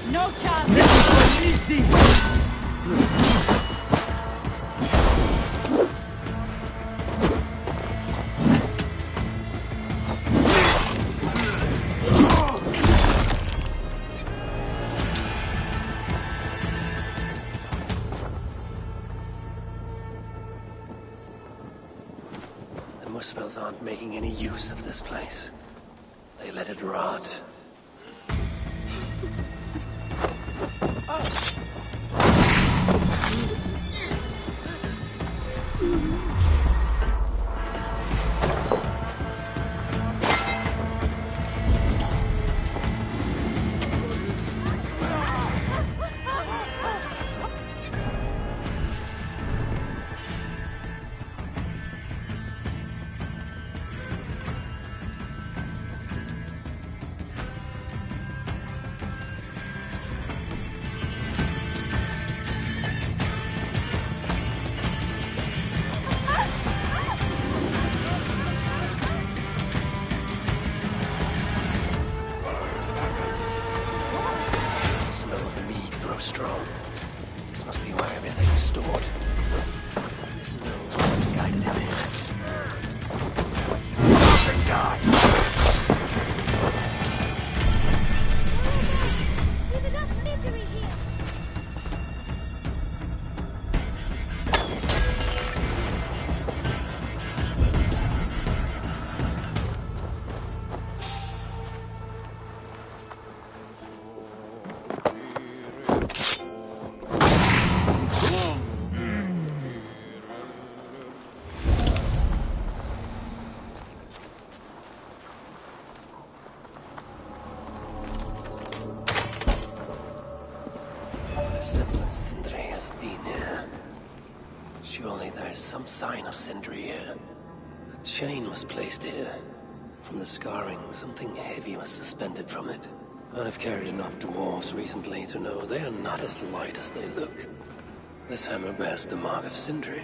No chance. The muspels aren't making any use of this place. They let it rot. Strong. This must be where everything is stored. This knows what guided him in. Fucking die! We've enough misery here. Surely there is some sign of Sindri here. A chain was placed here. From the scarring, something heavy was suspended from it. I've carried enough dwarves recently to know they are not as light as they look. This hammer bears the mark of Sindri.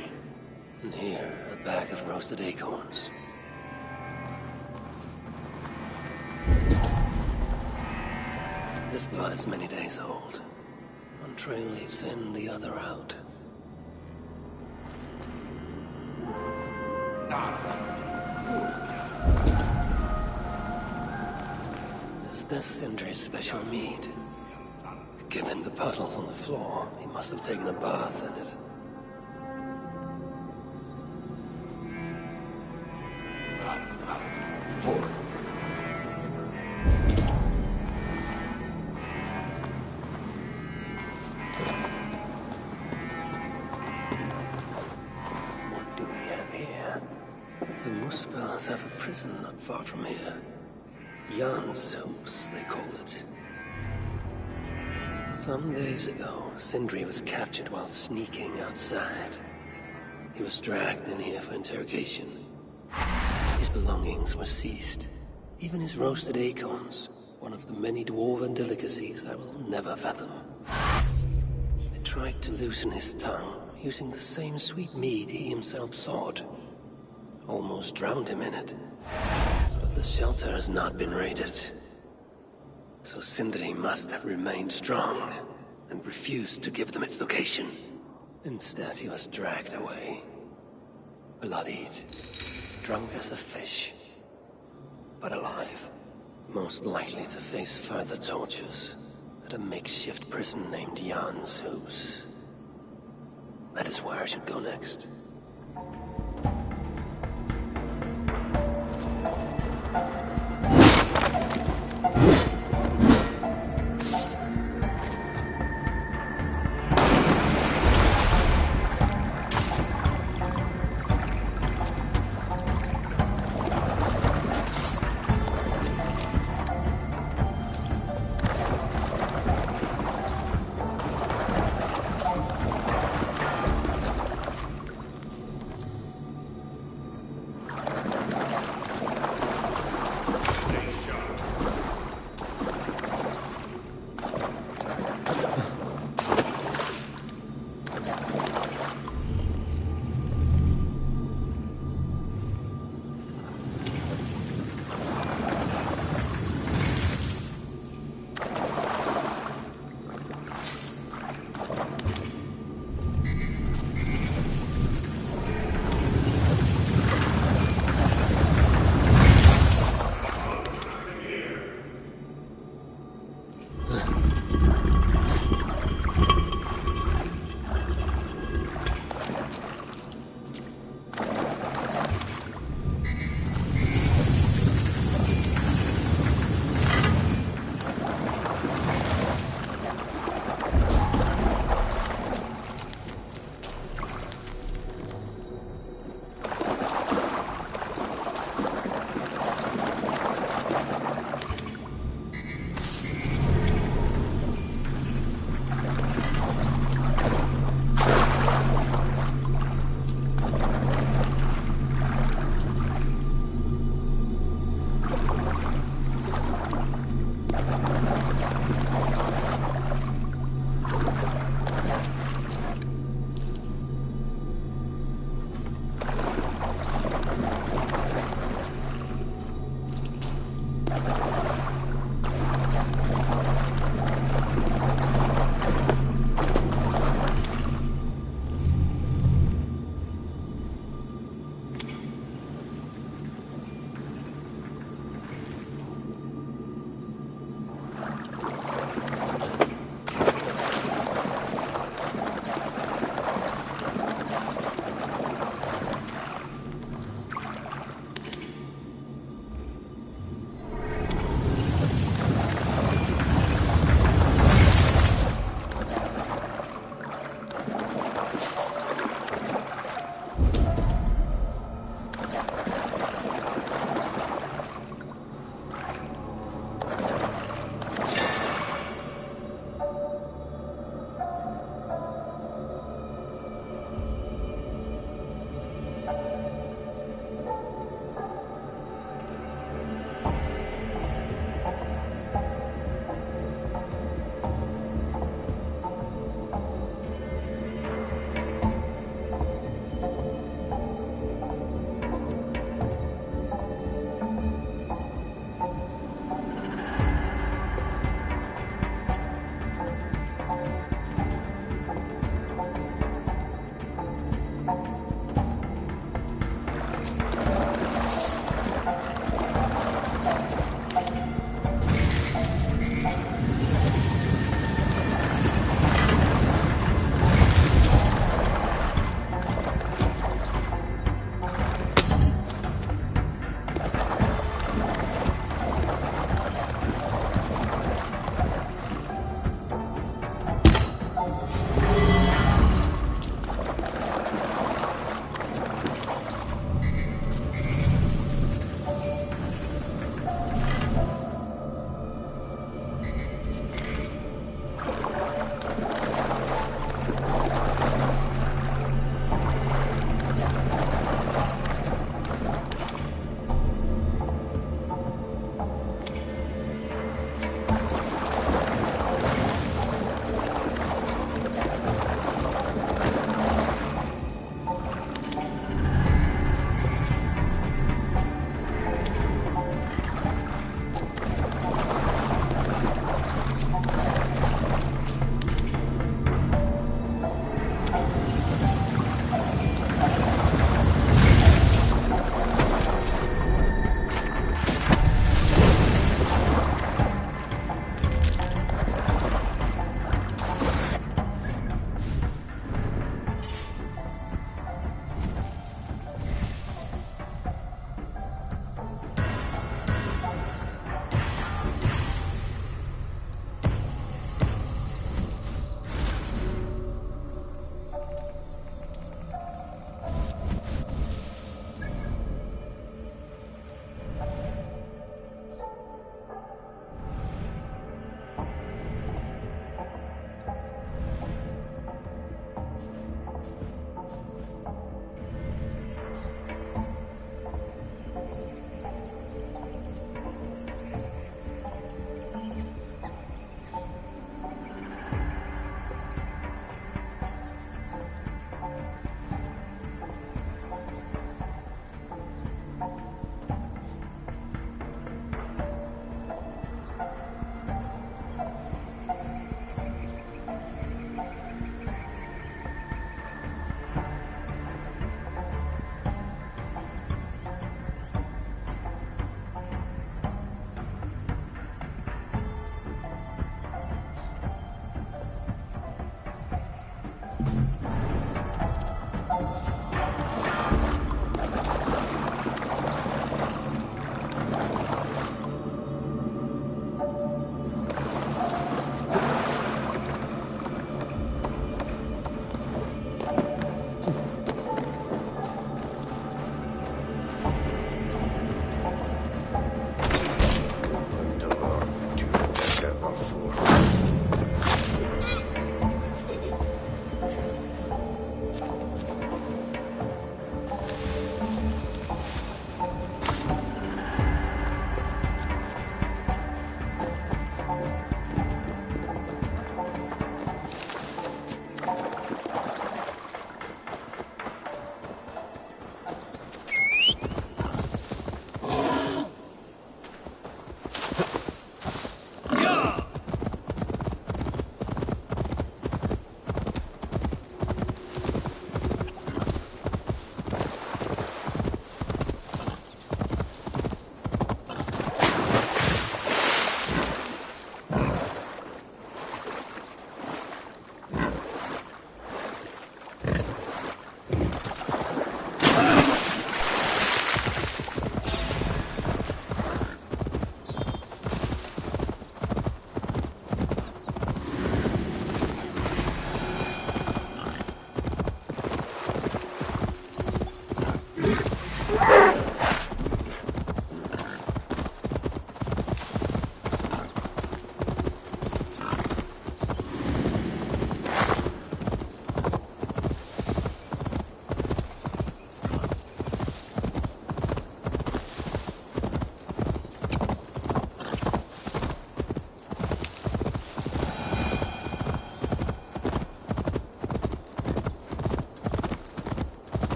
And here, a bag of roasted acorns. This blood is many days old. One trail leads in, the other out. Is this Sindri's special mead? Given the puddles on the floor, he must have taken a bath in it. What do we have here? The Muspels have a prison not far from here. Jan's house, they call it. Some days ago, Sindri was captured while sneaking outside. He was dragged in here for interrogation. His belongings were seized. Even his roasted acorns, one of the many dwarven delicacies I will never fathom. They tried to loosen his tongue, using the same sweet mead he himself sought. Almost drowned him in it. But the shelter has not been raided. So Sindri must have remained strong and refused to give them its location. Instead, he was dragged away. Bloodied. Drunk as a fish. But alive. Most likely to face further tortures at a makeshift prison named Jan's house. That is where I should go next.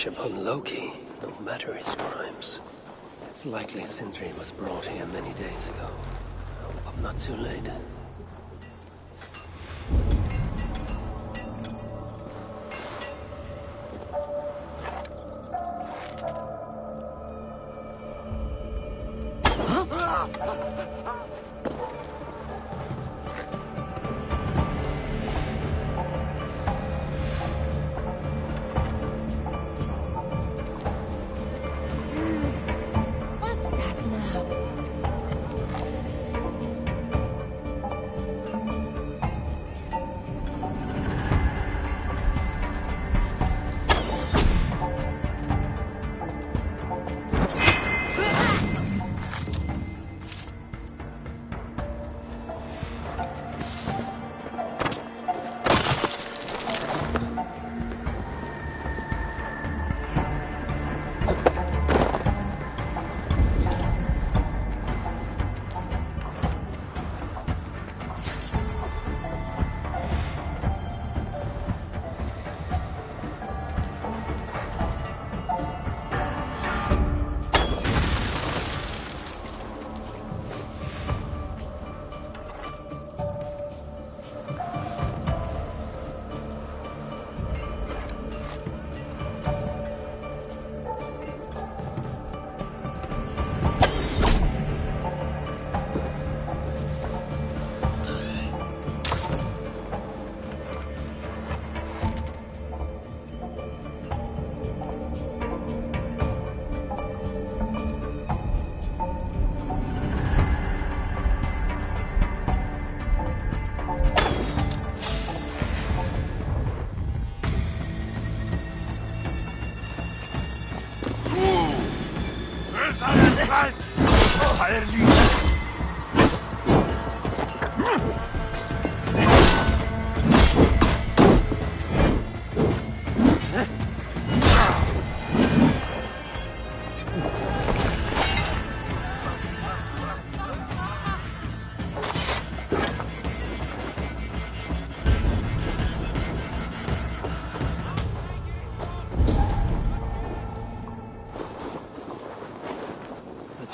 Upon Loki, no matter his crimes. It's likely Sindri was brought here many days ago. I hope I'm not too late.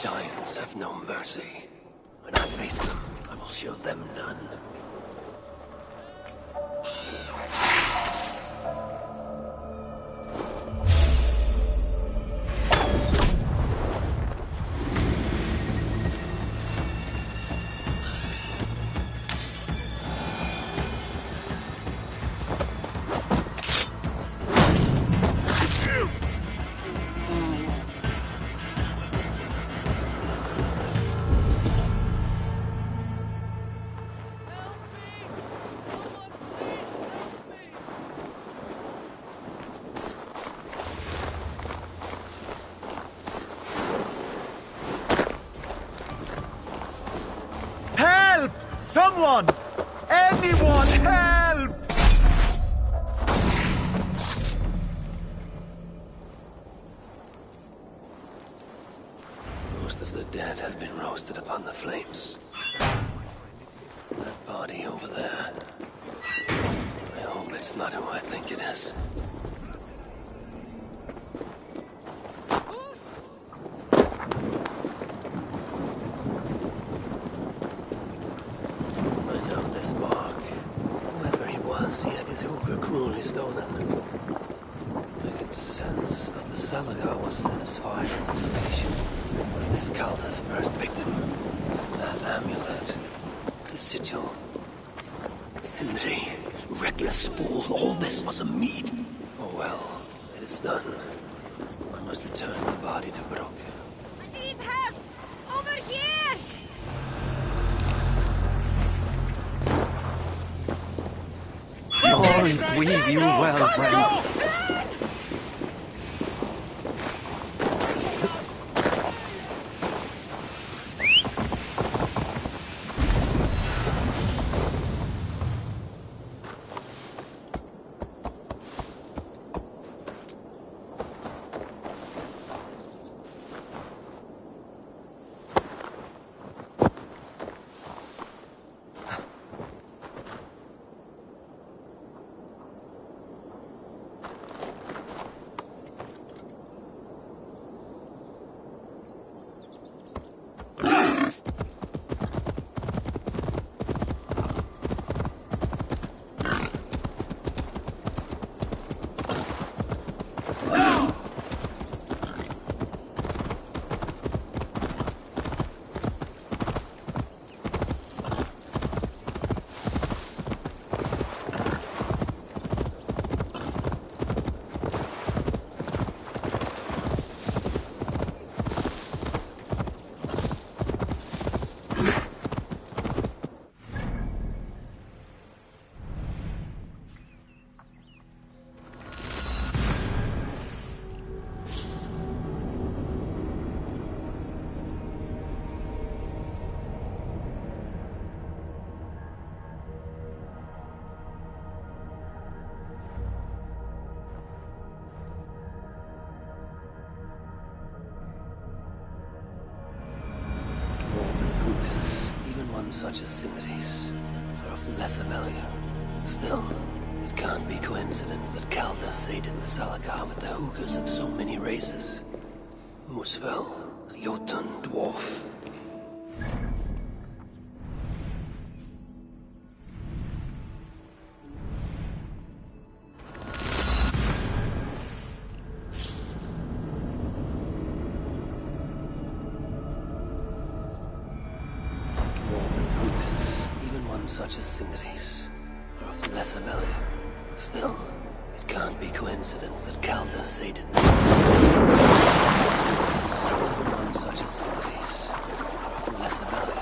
Giants have no mercy. When I face them, I will show them none. Someone! Anyone, help! Most of the dead have been roasted upon the flames. That body over there. I hope it's not who I think it is. I know this mark. Whoever he was, he had his hooker cruelly stolen. I can sense that the Salagar was satisfied with his patient. Was this Calder's first victim? That amulet. The sigil. Sindri. Reckless fool. All this was a meat. Oh well. It is done. I must return the body to Brok. I need help! Over here! Glories weave you well, friend. Such as Sindri's are of lesser value. Still, it can't be coincidence that Calder sated the Salagar with the Hoogers of so many races. Muspel, Jotun, Dwarf. Such as Sindri's are of lesser value. Still, it can't be coincidence that Calder sated the even one such as Sindri's are of lesser value.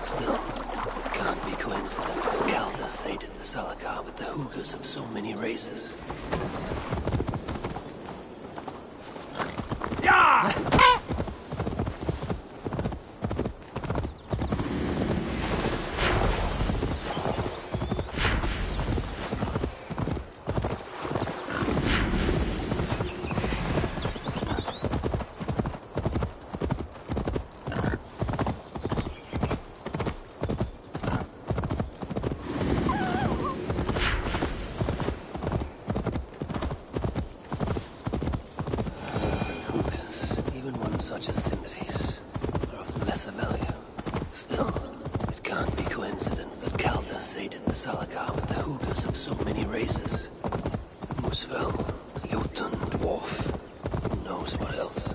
Still, it can't be coincidence that Calder sated the Salagar with the Hoogers of so many races. Such as Sindri's are of lesser value. Still, it can't be coincidence that Calder sated the Salagar with the Hoogers of so many races. Muspel, Jotun, Dwarf, who knows what else.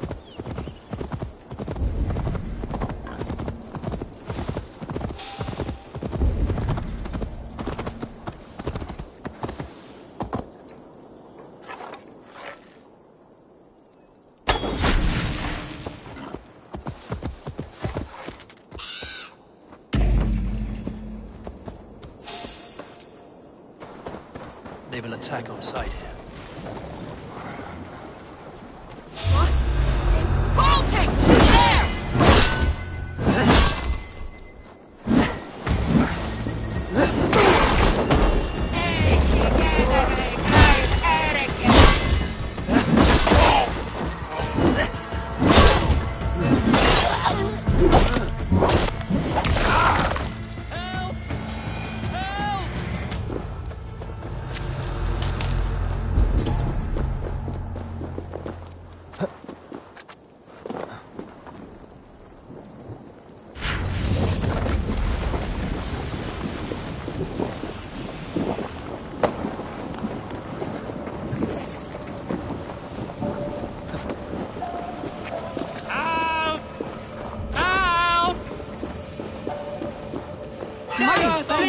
They will attack on sight here. Bolting! She's there!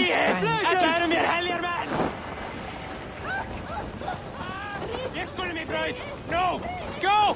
friend. Jag bär mer helger, man! Jag skulle mig bröd! No! Go!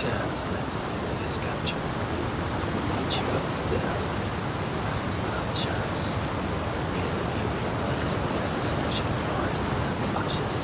chance led to Sindri's capture. Each of his death, that was not a chance. Even if you realized he had such a prize in their clutches.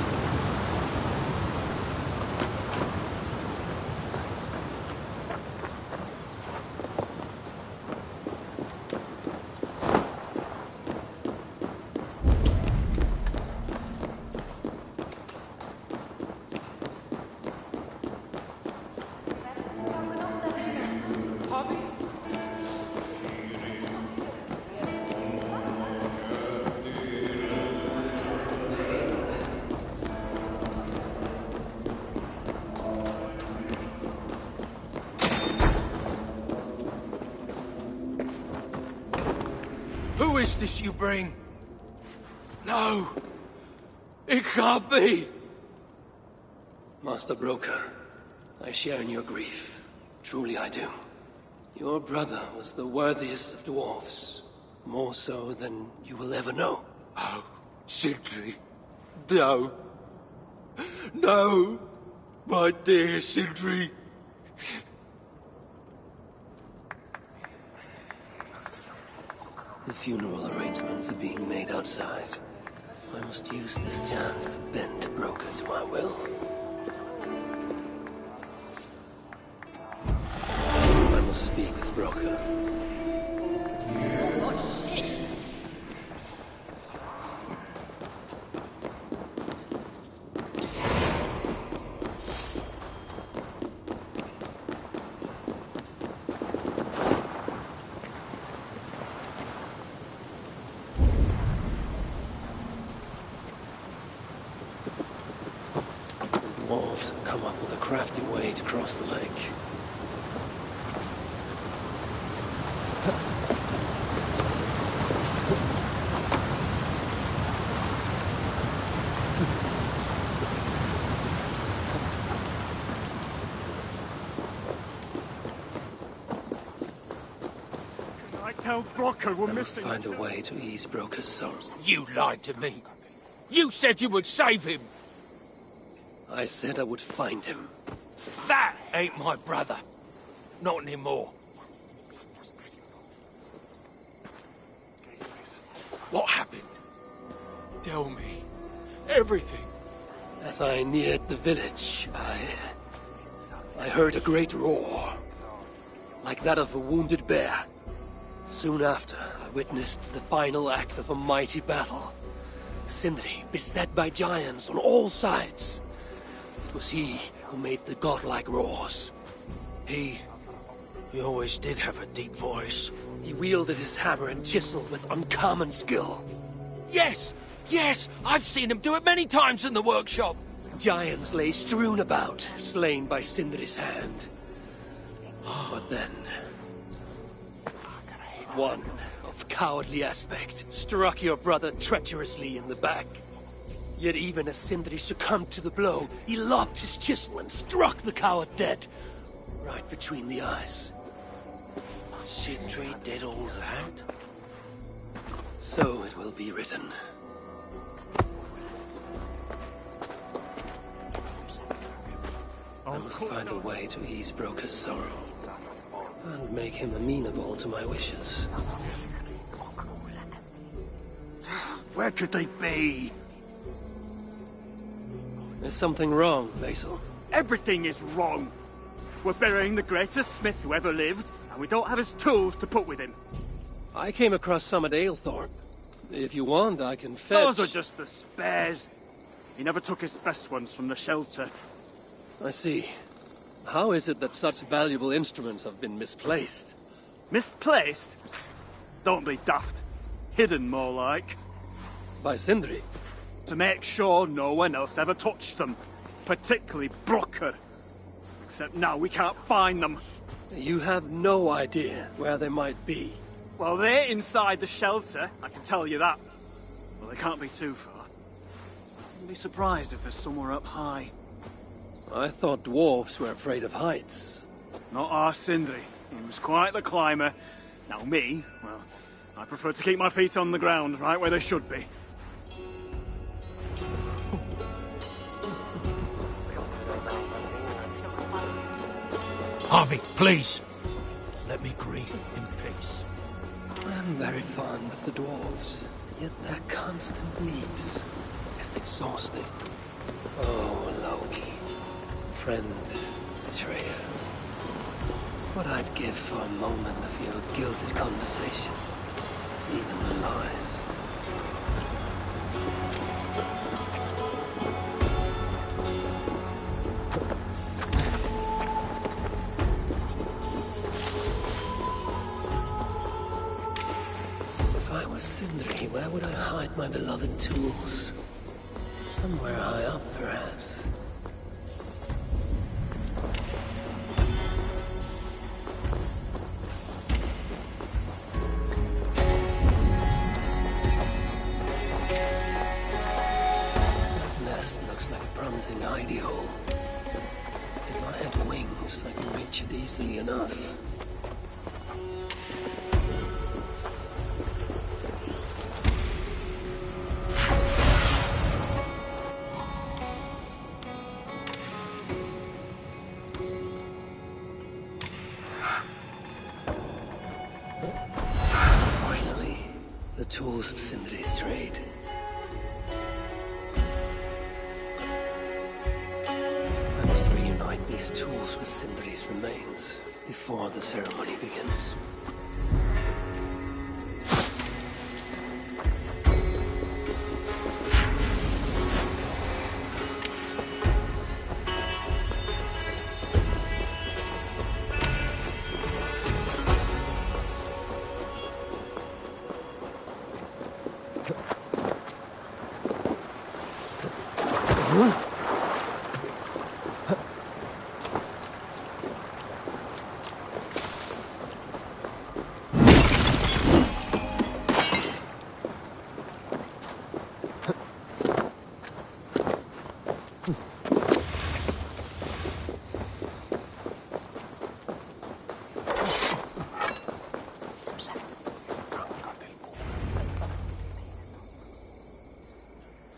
Who is this you bring? No! It can't be! Master Broker, I share in your grief. Truly I do. Your brother was the worthiest of dwarves. More so than you will ever know. Oh, Sindri. No. No! My dear Sindri. The funeral arrangements are being made outside. I must use this chance to bend Broker to my will. I must speak with Broker. Oh, shit! Dwarves have come up with a crafty way to cross the lake. I tell Broker we're I must missing. find a way to ease Broker's sorrow. You lied to me. You said you would save him. I said I would find him. That ain't my brother. Not anymore. What happened? Tell me. Everything. As I neared the village, I heard a great roar. Like that of a wounded bear. Soon after, I witnessed the final act of a mighty battle. Sindri beset by giants on all sides. It was he who made the godlike roars. He always did have a deep voice. He wielded his hammer and chisel with uncommon skill. Yes! Yes! I've seen him do it many times in the workshop. Giants lay strewn about, slain by Sindri's hand. But then, one of cowardly aspect struck your brother treacherously in the back. Yet even as Sindri succumbed to the blow, he lobbed his chisel and struck the coward dead, right between the eyes. Sindri did all that? So it will be written. I must find a way to ease Broker's sorrow, and make him amenable to my wishes. Where could they be? There's something wrong, Basil. Everything is wrong. We're burying the greatest smith who ever lived, and we don't have his tools to put with him. I came across some at Aylthorpe. If you want, I can fetch... Those are just the spares. He never took his best ones from the shelter. I see. How is it that such valuable instruments have been misplaced? Misplaced? Don't be daft. Hidden, more like. By Sindri? To make sure no one else ever touched them. Particularly Broker. Except now we can't find them. You have no idea where they might be. Well, they're inside the shelter, I can tell you that. Well, they can't be too far. I'd be surprised if they're somewhere up high. I thought dwarves were afraid of heights. Not our Sindri. He was quite the climber. Now me, well, I prefer to keep my feet on the ground, right where they should be. Harvey, please. Let me grieve in peace. I am very fond of the dwarves, yet their constant needs is exhausting. Oh, Loki. Friend, betrayer. What I'd give for a moment of your gilded conversation. Even the lies. If I were Sindri, where would I hide my beloved tools? Somewhere high up, perhaps. Promising hidey hole. If I had wings, I could reach it easily enough. Finally, the tools of Sindri's trade. These tools with Sindri's remains before the ceremony begins.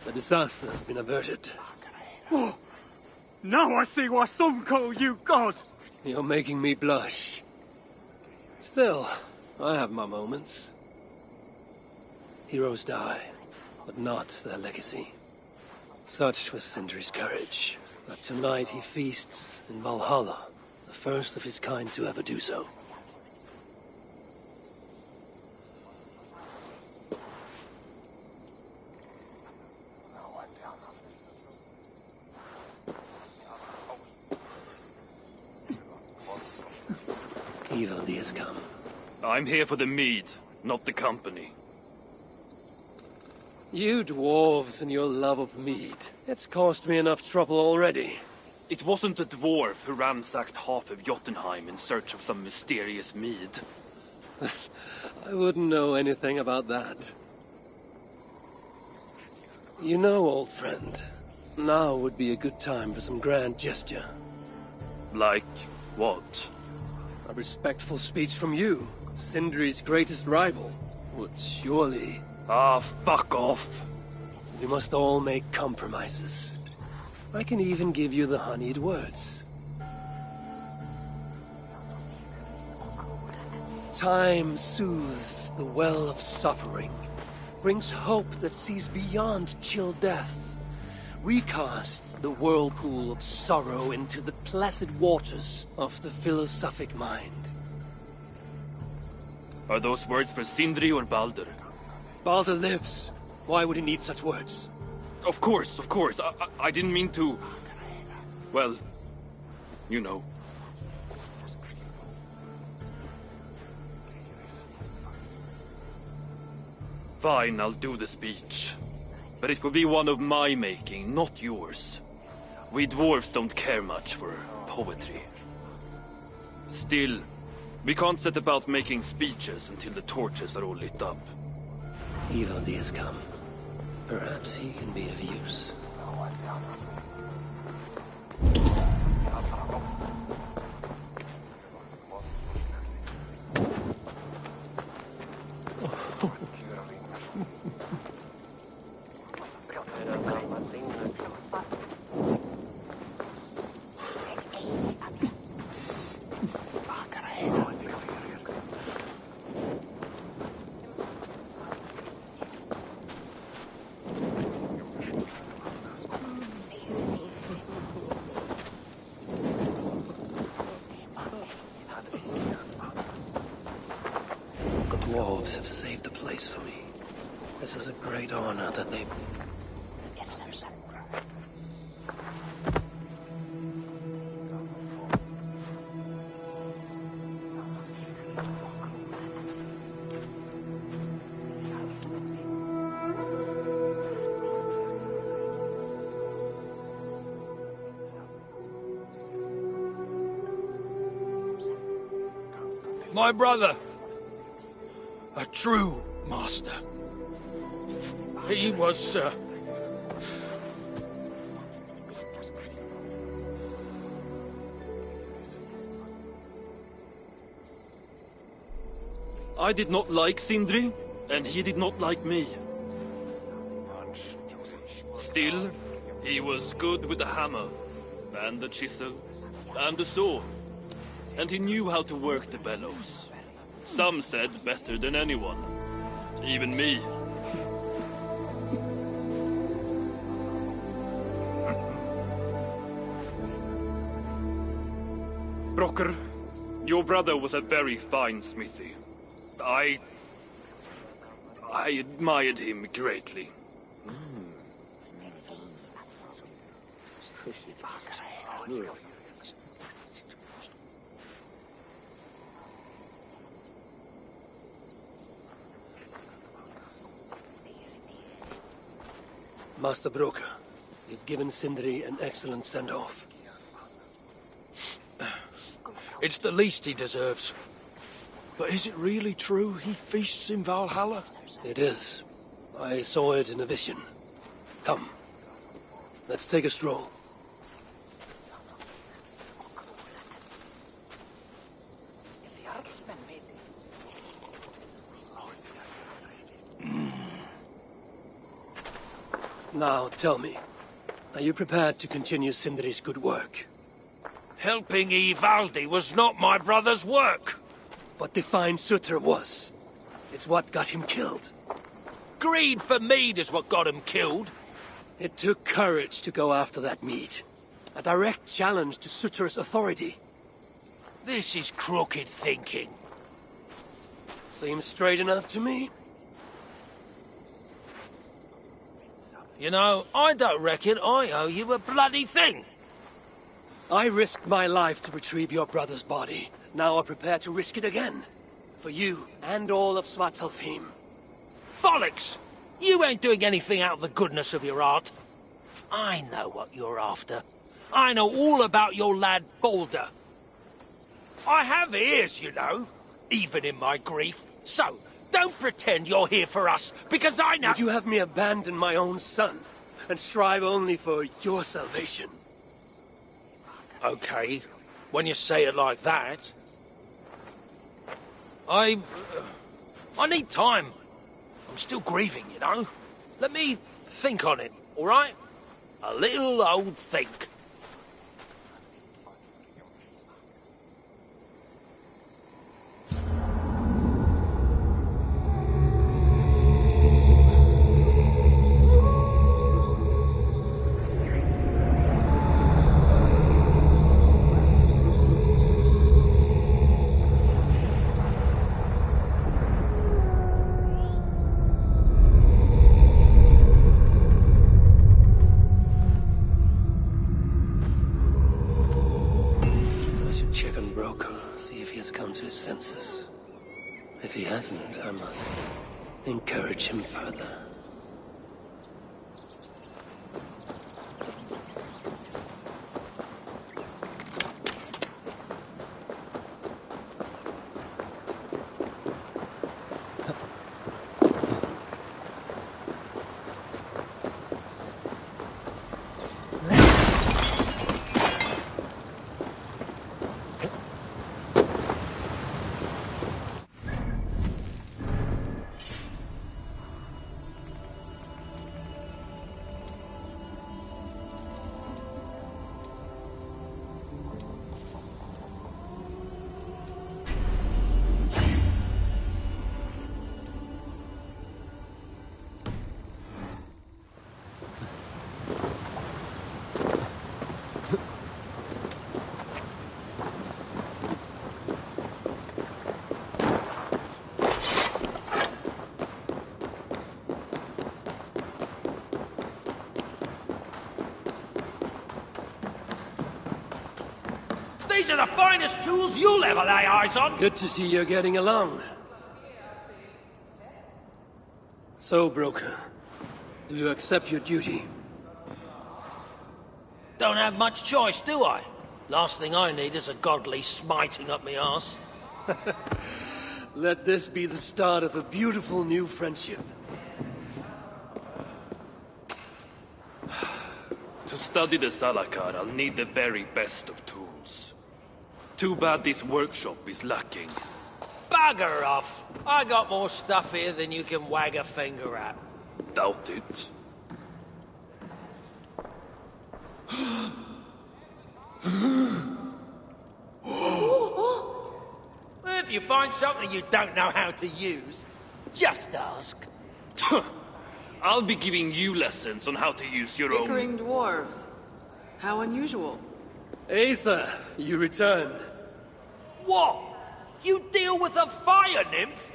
The disaster has been averted. Oh, now I see why some call you God! You're making me blush. Still, I have my moments. Heroes die, but not their legacy. Such was Sindri's courage, that tonight he feasts in Valhalla, the first of his kind to ever do so. Evil has come. I'm here for the mead, not the company. You dwarves and your love of mead. It's caused me enough trouble already. It wasn't a dwarf who ransacked half of Jotunheim in search of some mysterious mead. I wouldn't know anything about that. You know, old friend, now would be a good time for some grand gesture. Like what? A respectful speech from you, Sindri's greatest rival, would surely... Ah, fuck off. We must all make compromises. I can even give you the honeyed words. Time soothes the well of suffering, brings hope that sees beyond chill death, recasts the whirlpool of sorrow into the placid waters of the philosophic mind. Are those words for Sindri or Baldur? Baldur lives. Why would he need such words? Of course, of course. I didn't mean to... Well, you know. Fine, I'll do the speech. But it will be one of my making, not yours. We dwarves don't care much for poetry. Still, we can't set about making speeches until the torches are all lit up. Evil has come. Perhaps he can be of use. dwarves have saved the place for me. This is a great honor that they... My brother. A true master. He was, I did not like Sindri, and he did not like me. Still, he was good with the hammer, and the chisel, and the saw. And he knew how to work the bellows. Some said better than anyone. Even me. Brocker, your brother was a very fine smithy. I admired him greatly. Master Broker, you've given Sindri an excellent send-off. It's the least he deserves. But is it really true he feasts in Valhalla? It is. I saw it in a vision. Come. Let's take a stroll. Now, tell me, are you prepared to continue Sindri's good work? Helping Ivaldi was not my brother's work. But the fine Sutter was. It's what got him killed. Greed for mead is what got him killed. It took courage to go after that mead. A direct challenge to Sutter's authority. This is crooked thinking. Seems straight enough to me. You know, I don't reckon I owe you a bloody thing. I risked my life to retrieve your brother's body. Now I'm prepared to risk it again. For you and all of Svartalfheim. Bollocks! You ain't doing anything out of the goodness of your heart. I know what you're after. I know all about your lad Balder. I have ears, you know, even in my grief. So, don't pretend you're here for us, because I know— Would you have me abandon my own son, and strive only for your salvation? Okay, when you say it like that. I need time. I'm still grieving, you know. Let me think on it, all right? A little old think. Check on Broker, see if he has come to his senses. If he hasn't, I must encourage him further. These are the finest tools you'll ever lay eyes on! Good to see you're getting along. So, broker, do you accept your duty? Don't have much choice, do I? Last thing I need is a godly smiting up me arse. Let this be the start of a beautiful new friendship. To study the Salakar, I'll need the very best of tools. Too bad this workshop is lacking. Bugger off! I got more stuff here than you can wag a finger at. Doubt it. If you find something you don't know how to use, just ask. I'll be giving you lessons on how to use your own... Bickering dwarves. How unusual. Asa, you return. What? You deal with a fire nymph?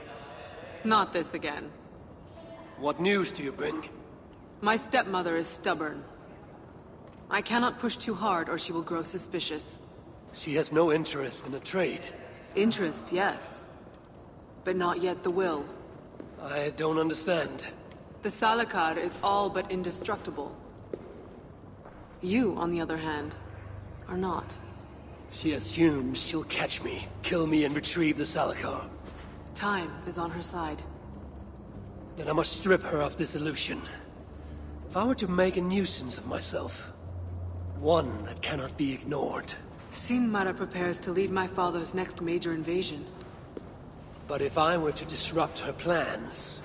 Not this again. What news do you bring? My stepmother is stubborn. I cannot push too hard or she will grow suspicious. She has no interest in a trade. Interest, yes. But not yet the will. I don't understand. The Salakar is all but indestructible. You, on the other hand, are not. She assumes she'll catch me, kill me, and retrieve the Salakar. Time is on her side. Then I must strip her of this illusion. If I were to make a nuisance of myself, one that cannot be ignored. Sinmara prepares to lead my father's next major invasion. But if I were to disrupt her plans,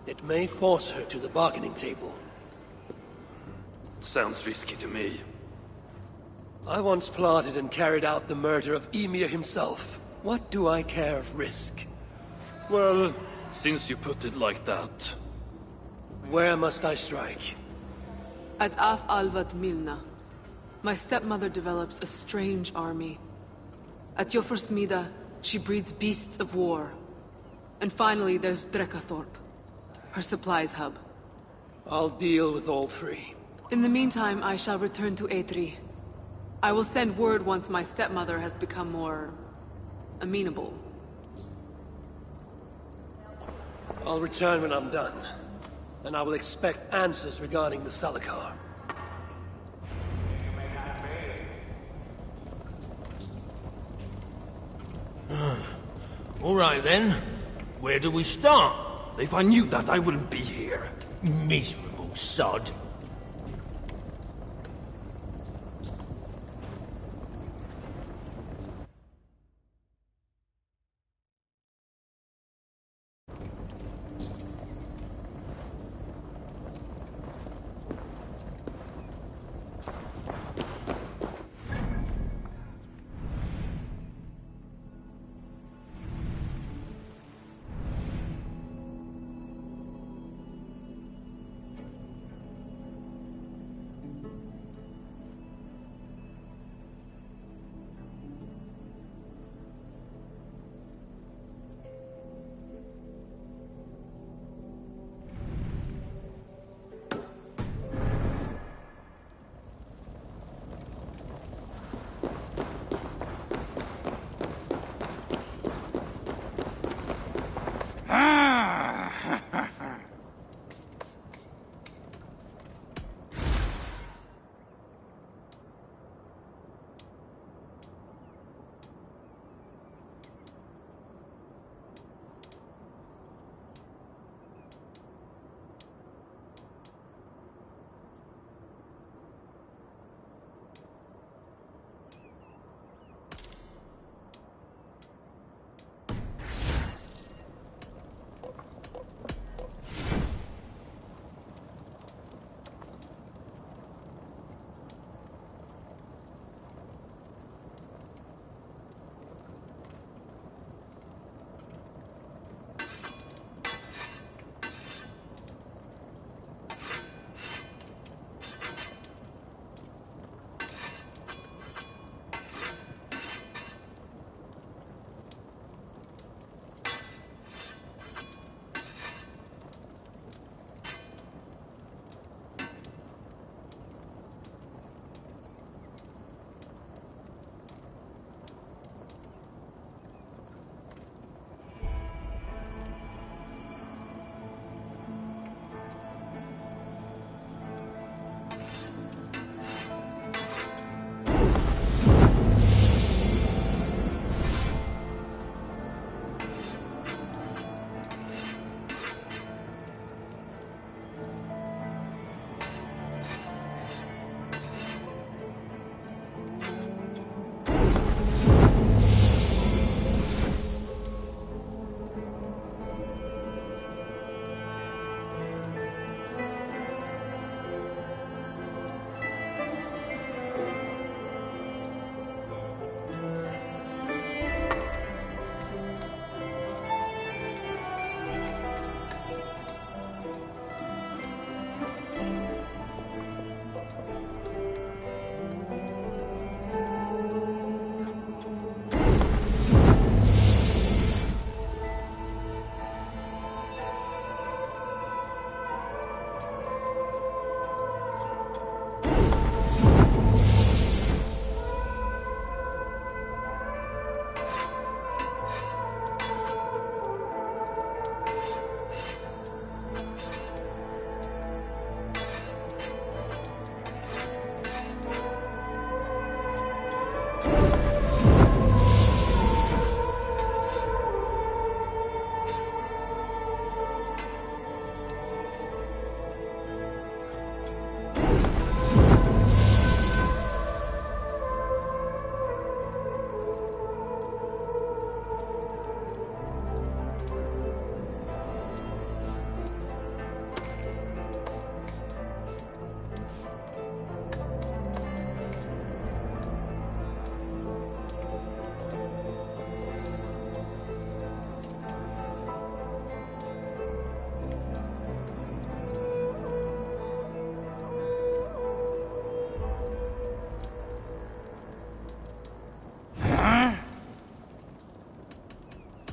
it may force her to the bargaining table. Sounds risky to me. I once plotted and carried out the murder of Emir himself. What do I care of risk? Well, since you put it like that... Where must I strike? At Af Alvat Milna, my stepmother develops a strange army. At Jofursmida, she breeds beasts of war. And finally, there's Drekathorp, her supplies hub. I'll deal with all three. In the meantime, I shall return to Aetri. I will send word once my stepmother has become more... amenable. I'll return when I'm done. And I will expect answers regarding the Salakar. All right then. Where do we start? If I knew that, I wouldn't be here. Miserable sod.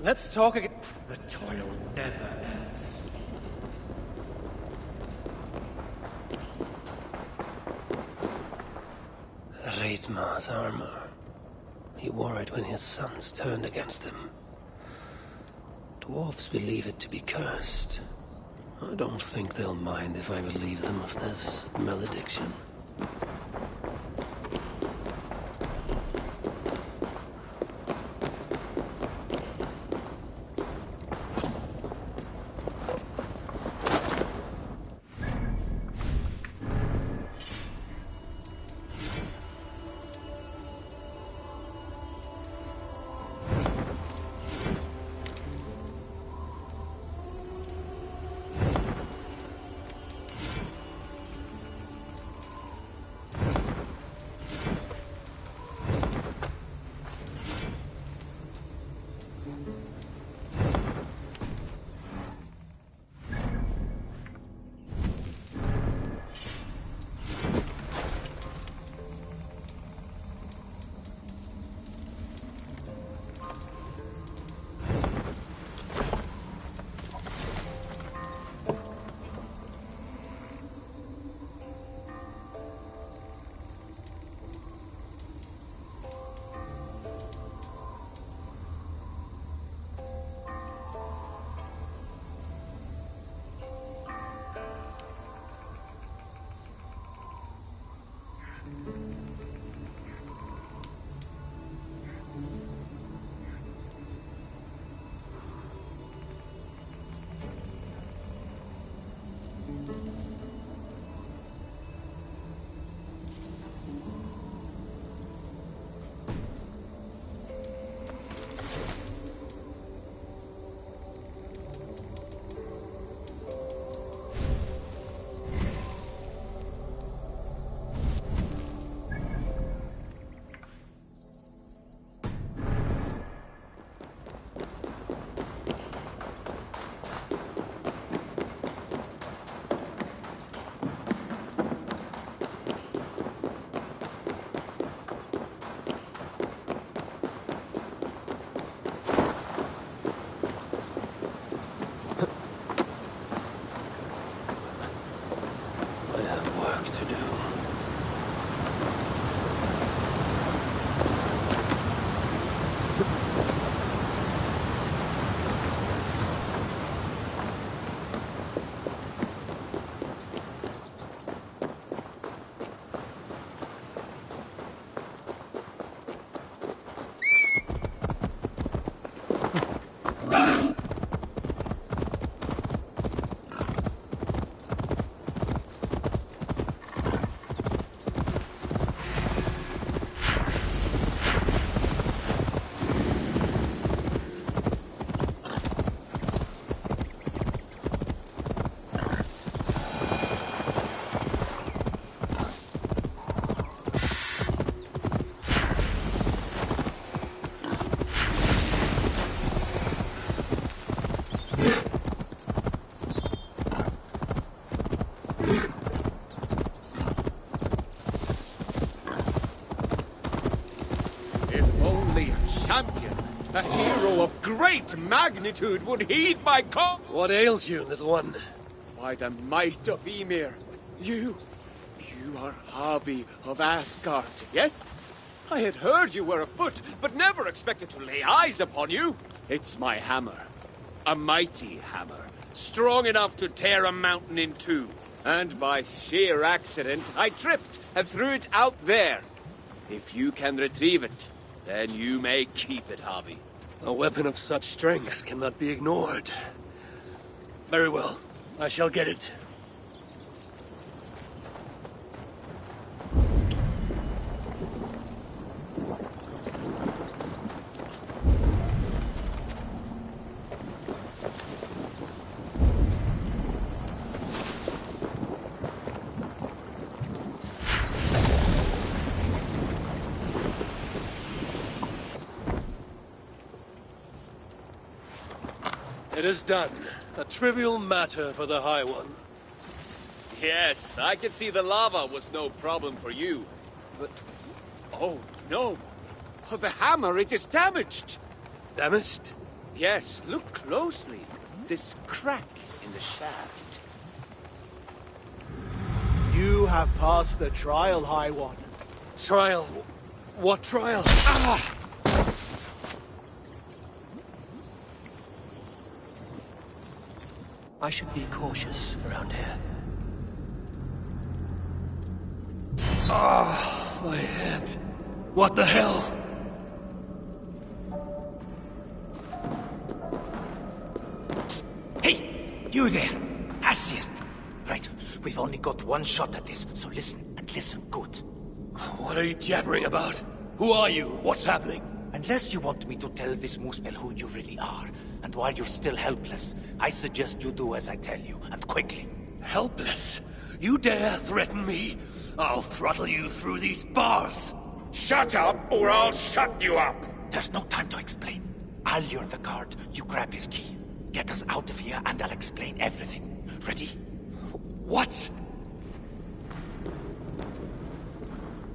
Let's talk again. The toil never ends. Reidmar's armor. He wore it when his sons turned against him. Dwarves believe it to be cursed. I don't think they'll mind if I relieve them of this malediction. A hero of great magnitude would heed my call. What ails you, little one? By the might of Ymir, you are Havi of Asgard, yes? I had heard you were afoot, but never expected to lay eyes upon you. It's my hammer. A mighty hammer, strong enough to tear a mountain in two. And by sheer accident, I tripped and threw it out there. If you can retrieve it, then you may keep it, Havi. A weapon of such strength cannot be ignored. Very well. I shall get it. It is done. A trivial matter for the High One. Yes, I can see the lava was no problem for you. But... oh, no. Oh, the hammer, it is damaged. Damaged? Yes, look closely. This crack in the shaft. You have passed the trial, High One. Trial? What trial? Ah! I should be cautious around here. Ah, my head. What the hell? Hey, you there! Asir! Right, we've only got one shot at this, so listen, and listen good. What are you jabbering about? Who are you? What's happening? Unless you want me to tell this Muspel who you really are, and while you're still helpless, I suggest you do as I tell you, and quickly. Helpless? You dare threaten me? I'll throttle you through these bars! Shut up, or I'll shut you up! There's no time to explain. I'll lure the guard, you grab his key. Get us out of here, and I'll explain everything. Ready? What?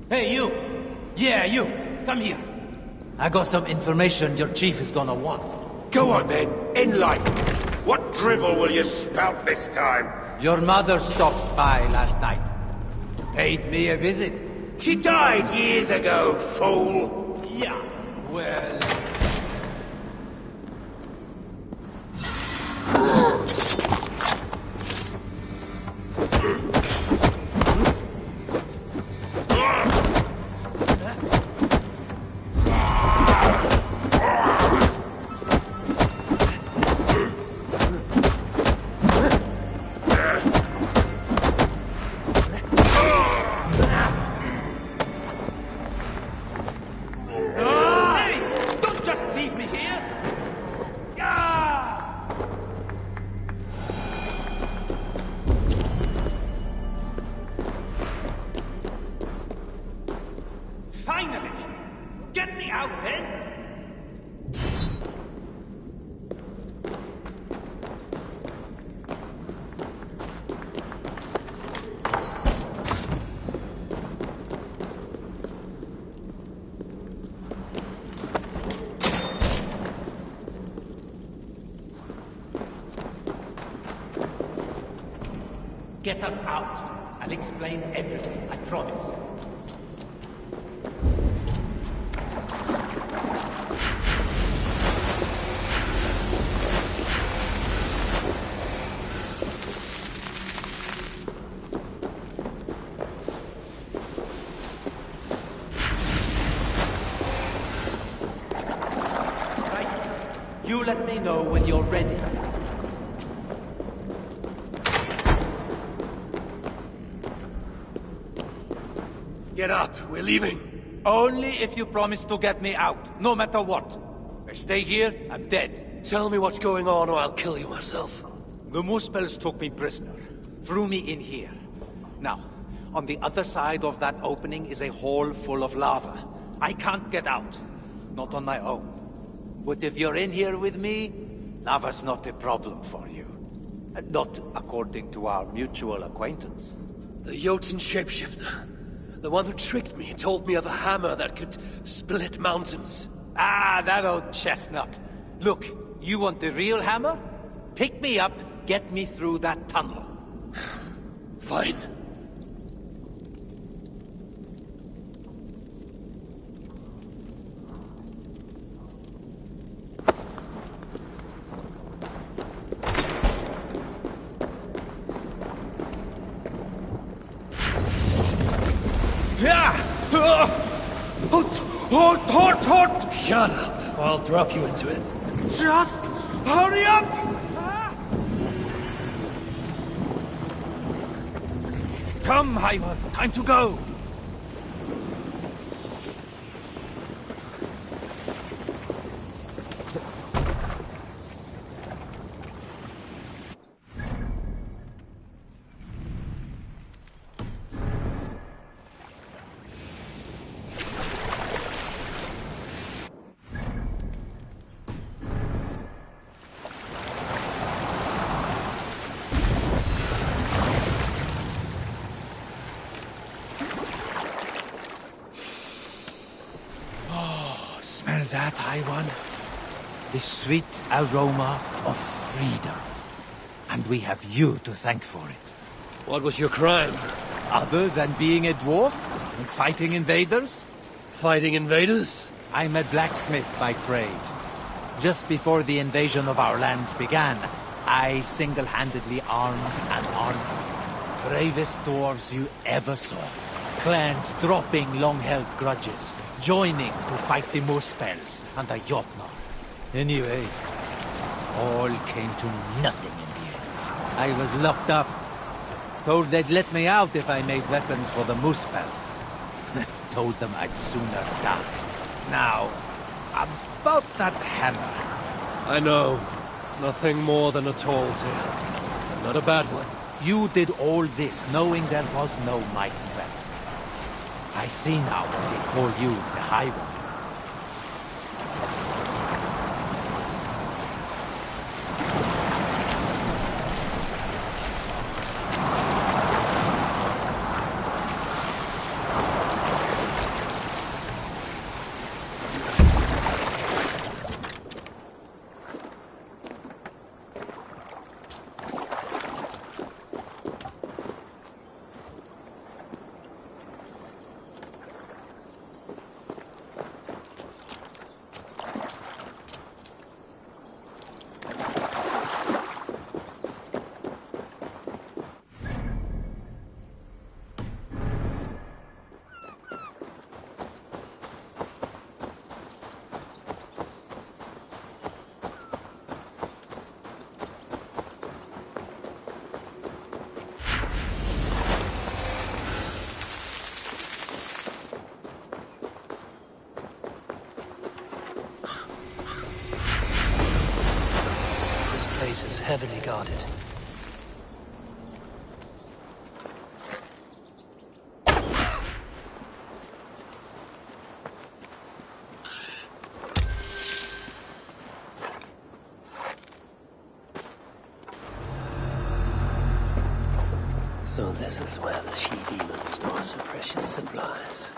Hey, you! Yeah, you! Come here. I got some information your chief is gonna want. Go on then, enlighten me. What drivel will you spout this time? Your mother stopped by last night. Paid me a visit. She died years ago, fool! Yeah, well... Finally! Get me out, then! Get us out. I'll explain everything, I promise. You let me know when you're ready. Get up, we're leaving. Only if you promise to get me out, no matter what. I stay here, I'm dead. Tell me what's going on or I'll kill you myself. The Muspels took me prisoner, threw me in here. Now, on the other side of that opening is a hole full of lava. I can't get out, not on my own. But if you're in here with me, lava's not a problem for you. Not according to our mutual acquaintance. The Jotun shapeshifter. The one who tricked me, told me of a hammer that could split mountains. Ah, that old chestnut. Look, you want the real hammer? Pick me up, get me through that tunnel. Fine. Hot! Shut up, or I'll drop you into it. Just hurry up! Come, Ivan, time to go! Smell that, Ivan? The sweet aroma of freedom. And we have you to thank for it. What was your crime? Other than being a dwarf and fighting invaders? Fighting invaders? I'm a blacksmith by trade. Just before the invasion of our lands began, I single-handedly armed an army. Bravest dwarves you ever saw. Clans dropping long-held grudges, joining to fight the Muspels and the Jotnar. Anyway, all came to nothing in the end. I was locked up. Told they'd let me out if I made weapons for the Muspels. Told them I'd sooner die. Now, about that hammer. I know. Nothing more than a tall tale. Not a bad one. You did all this knowing there was no mighty weapon. I see now why they call you the High One. Is heavily guarded. So this is where the she-demon stores her precious supplies.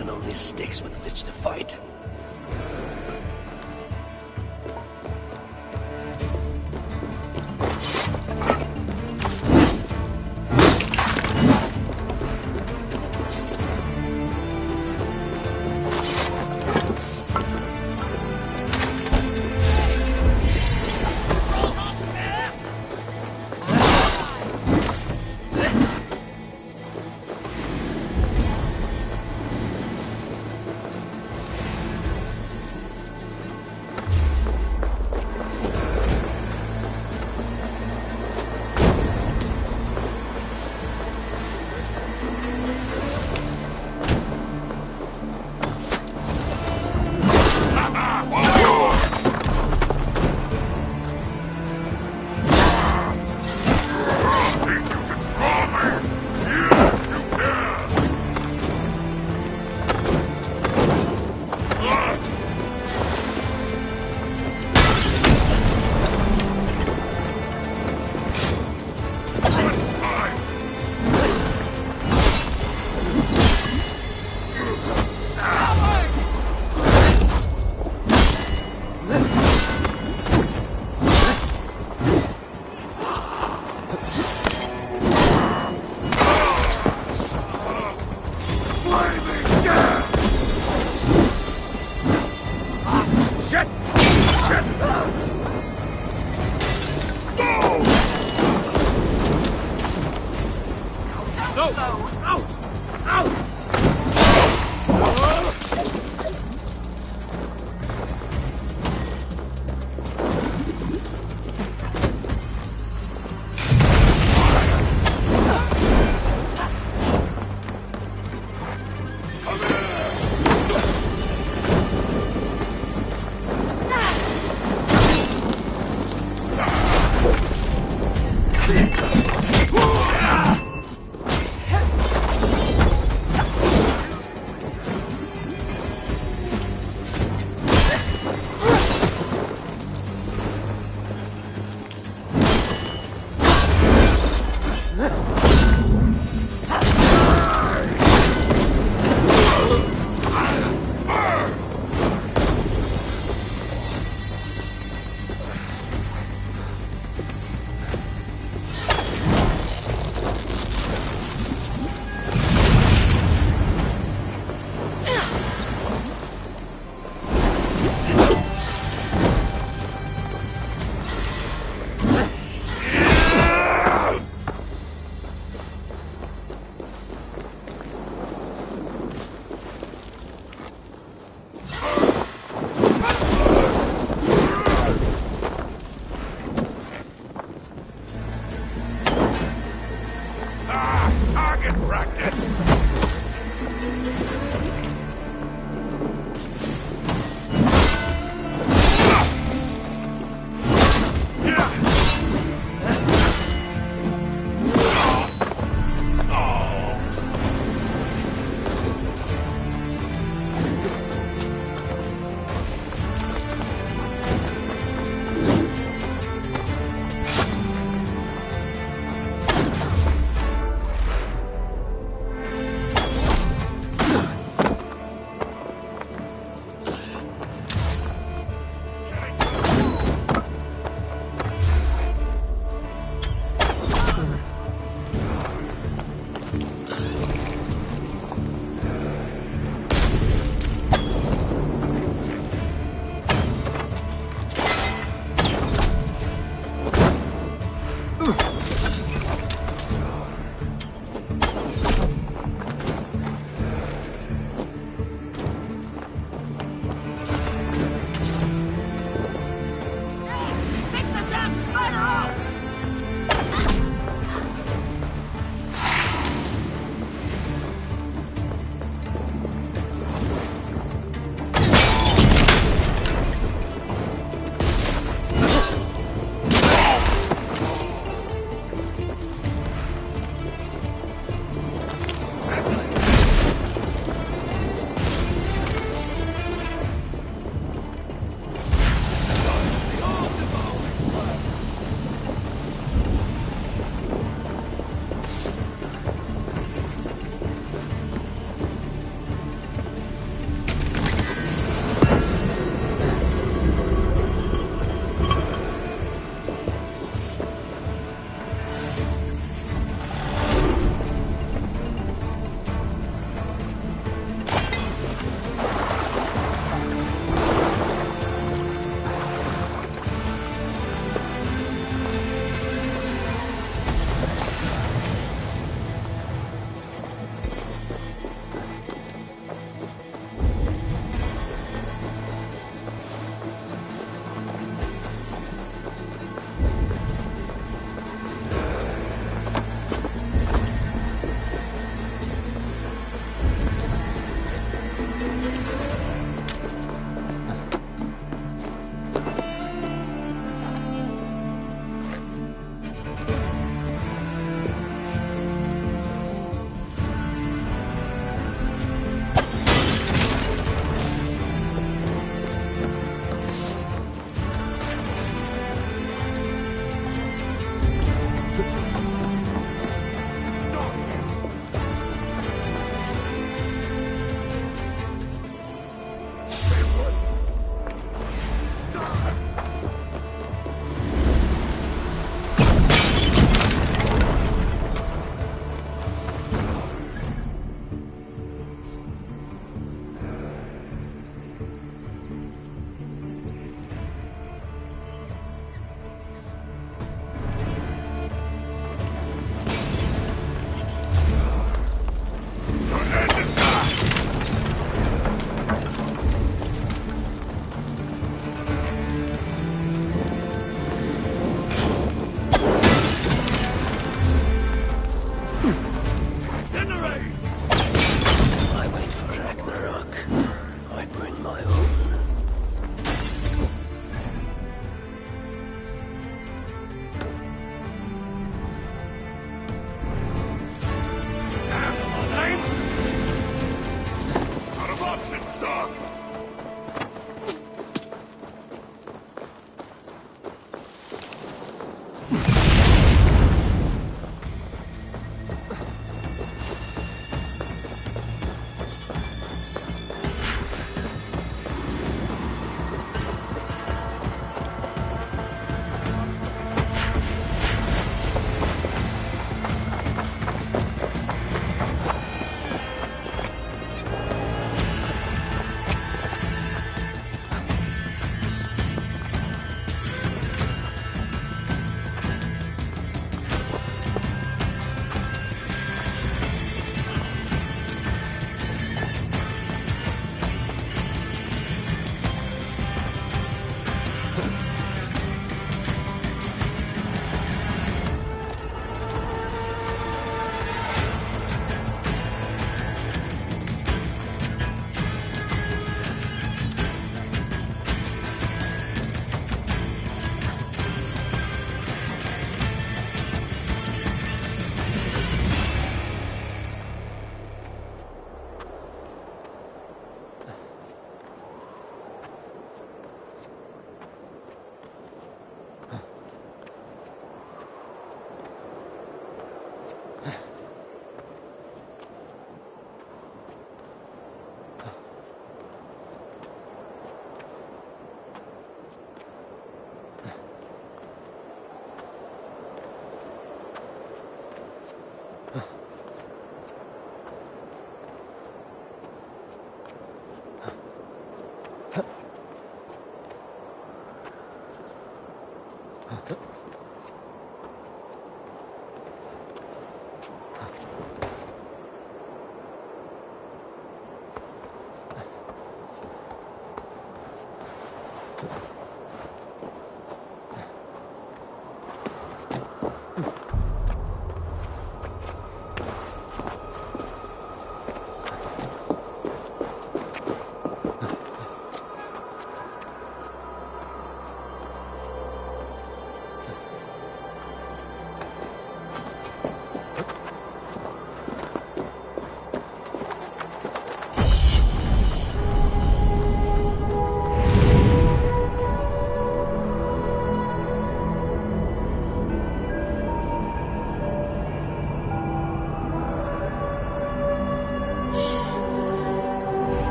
And only sticks with which to fight.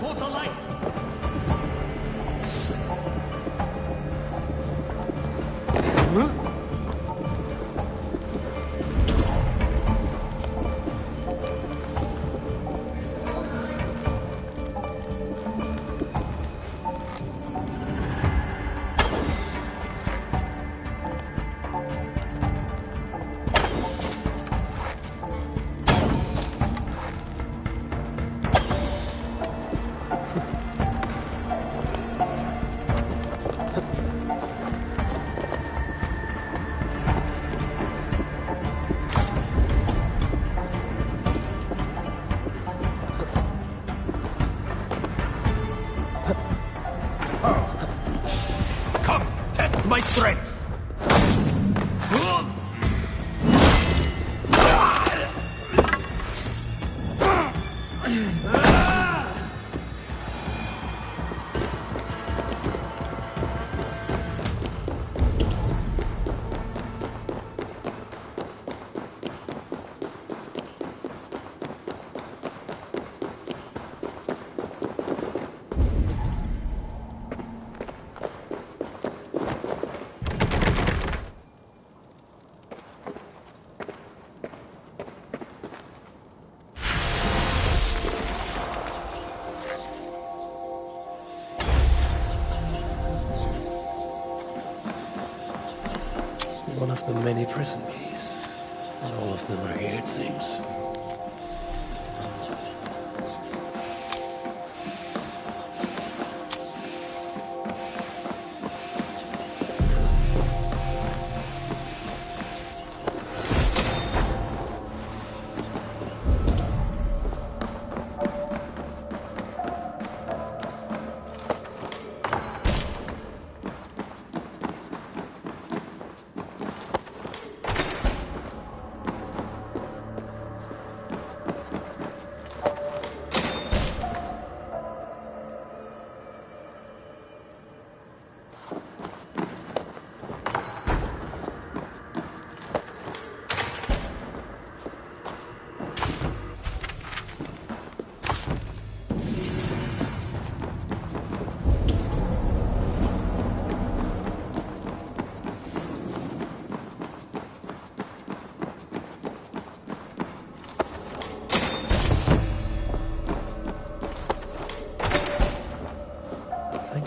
caught the light! My strength! One of the many prison keys. Not all of them are here, it seems.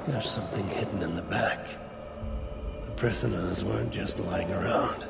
There's something hidden in the back. The prisoners weren't just lying around.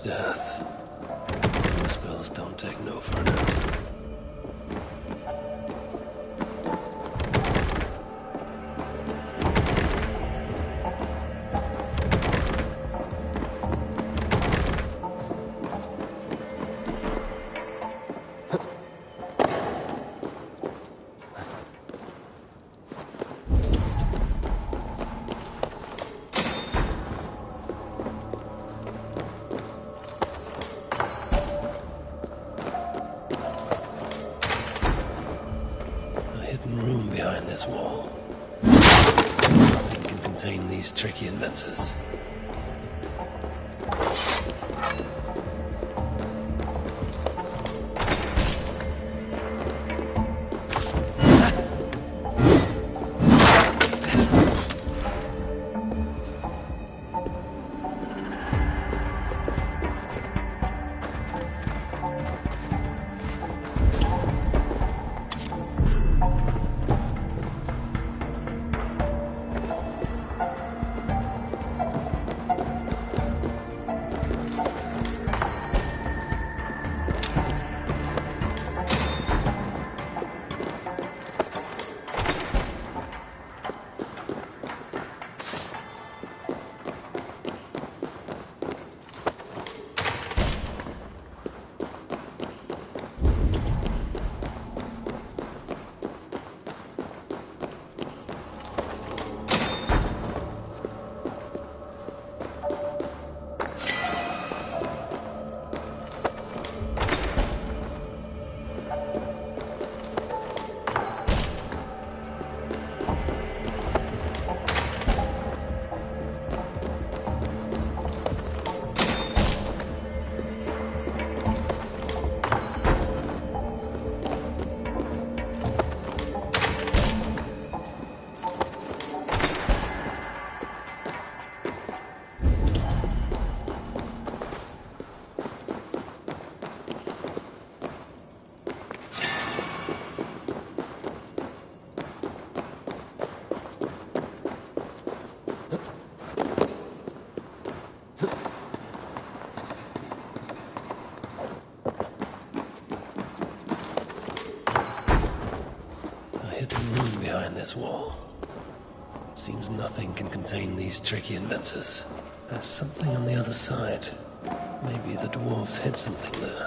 Death. Those spells don't take no for an answer. Room behind this wall. Nothing can contain these tricky inventions. behind this wall. Seems nothing can contain these tricky inventors. There's something on the other side. Maybe the dwarves hid something there.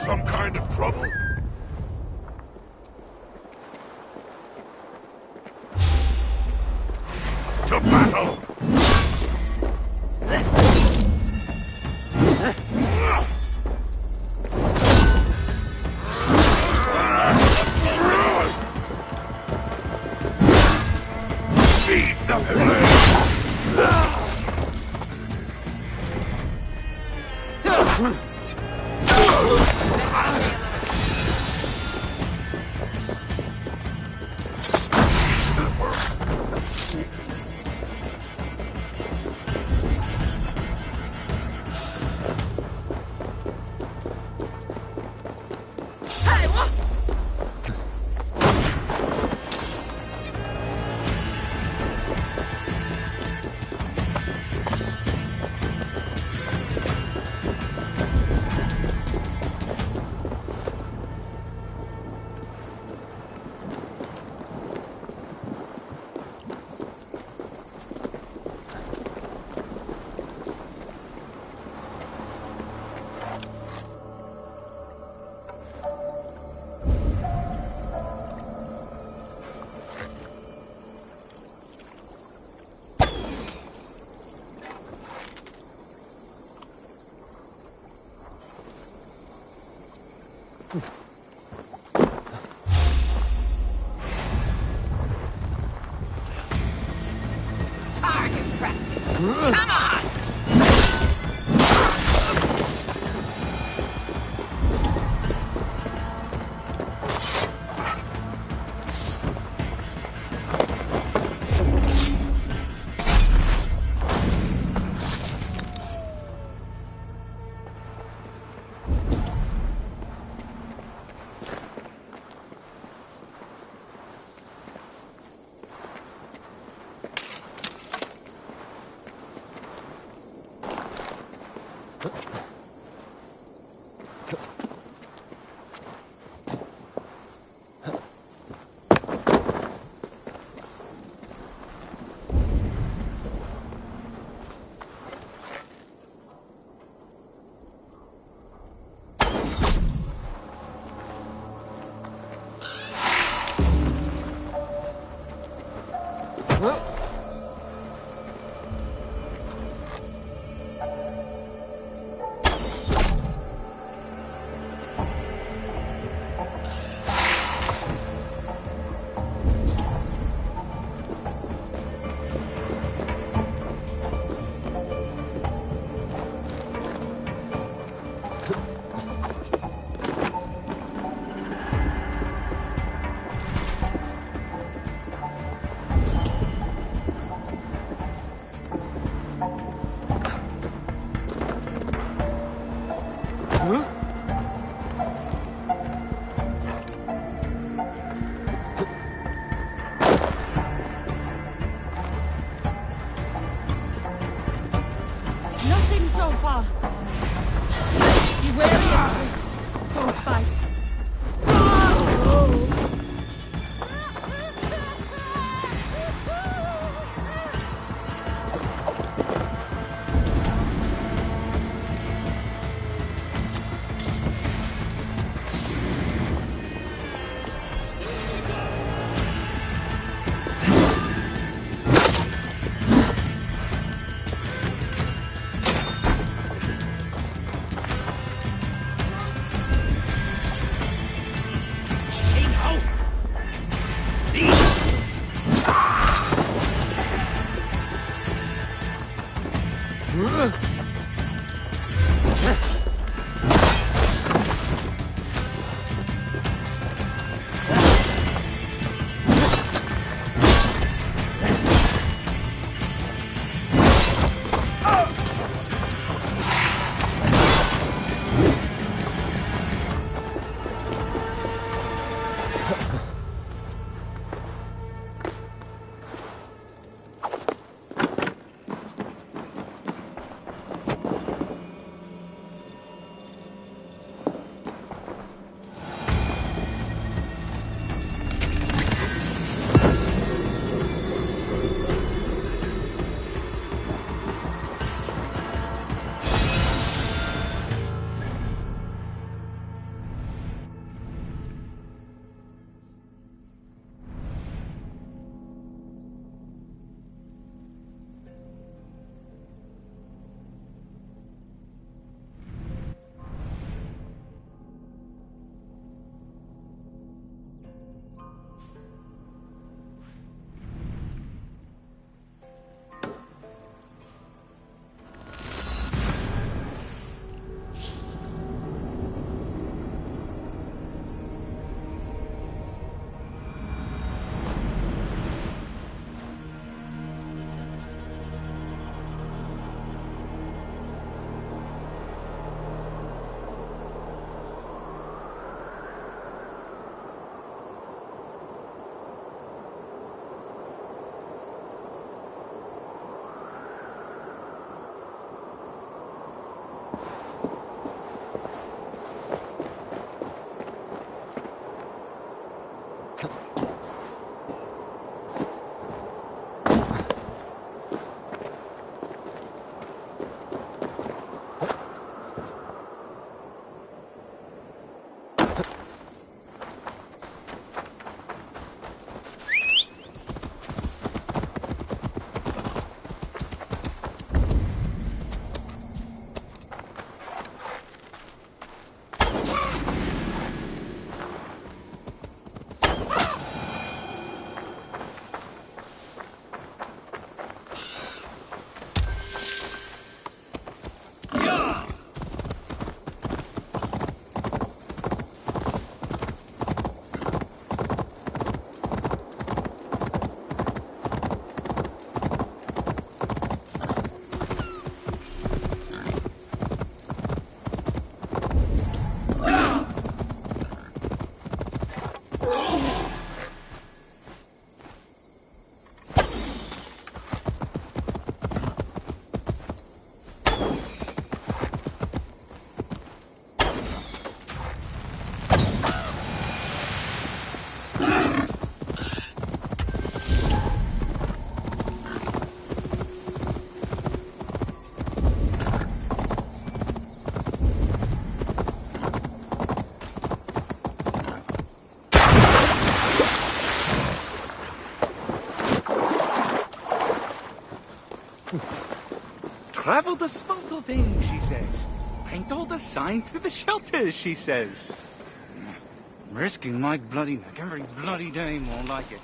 some kind of trouble? To battle! Feed the flame! Target practice. Come on! Travel the Svartalfheim, she says. Paint all the signs to the shelters, she says. I'm risking my bloody neck every bloody day more like it.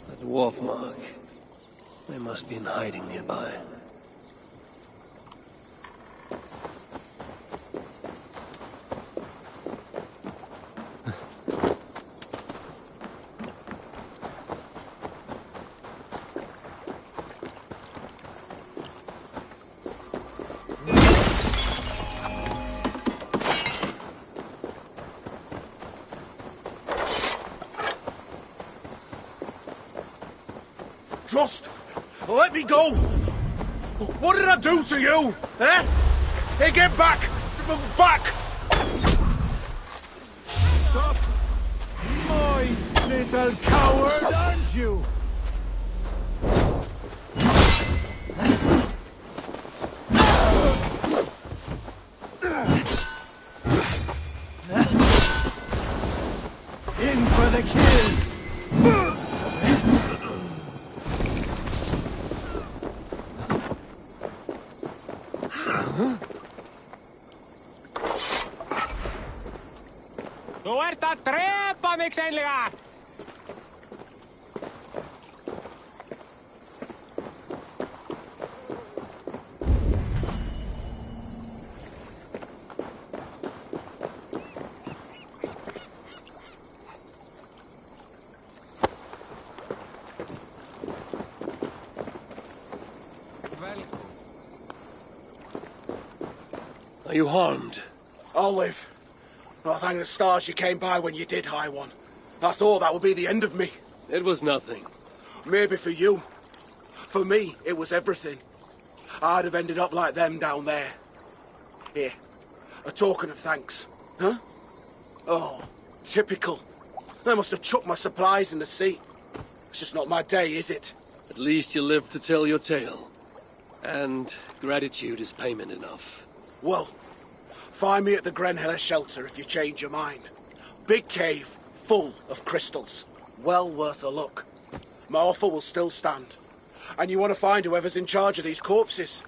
The dwarf mark. They must be in hiding nearby. Just let me go! What did I do to you? Eh? Hey, get back! Back! Stop! My little coward, aren't you? In for the kill! Tuerta trepa, mixenliga! Are you harmed? I'll live. Oh, thank the stars you came by when you did, High One. I thought that would be the end of me. It was nothing. Maybe for you. For me, it was everything. I'd have ended up like them down there. Here, a token of thanks. Huh? Oh, typical. I must have chucked my supplies in the sea. It's just not my day, is it? At least you lived to tell your tale. And gratitude is payment enough. Well, find me at the Grenhiller shelter if you change your mind. Big cave, full of crystals. Well worth a look. My offer will still stand. And you want to find whoever's in charge of these corpses.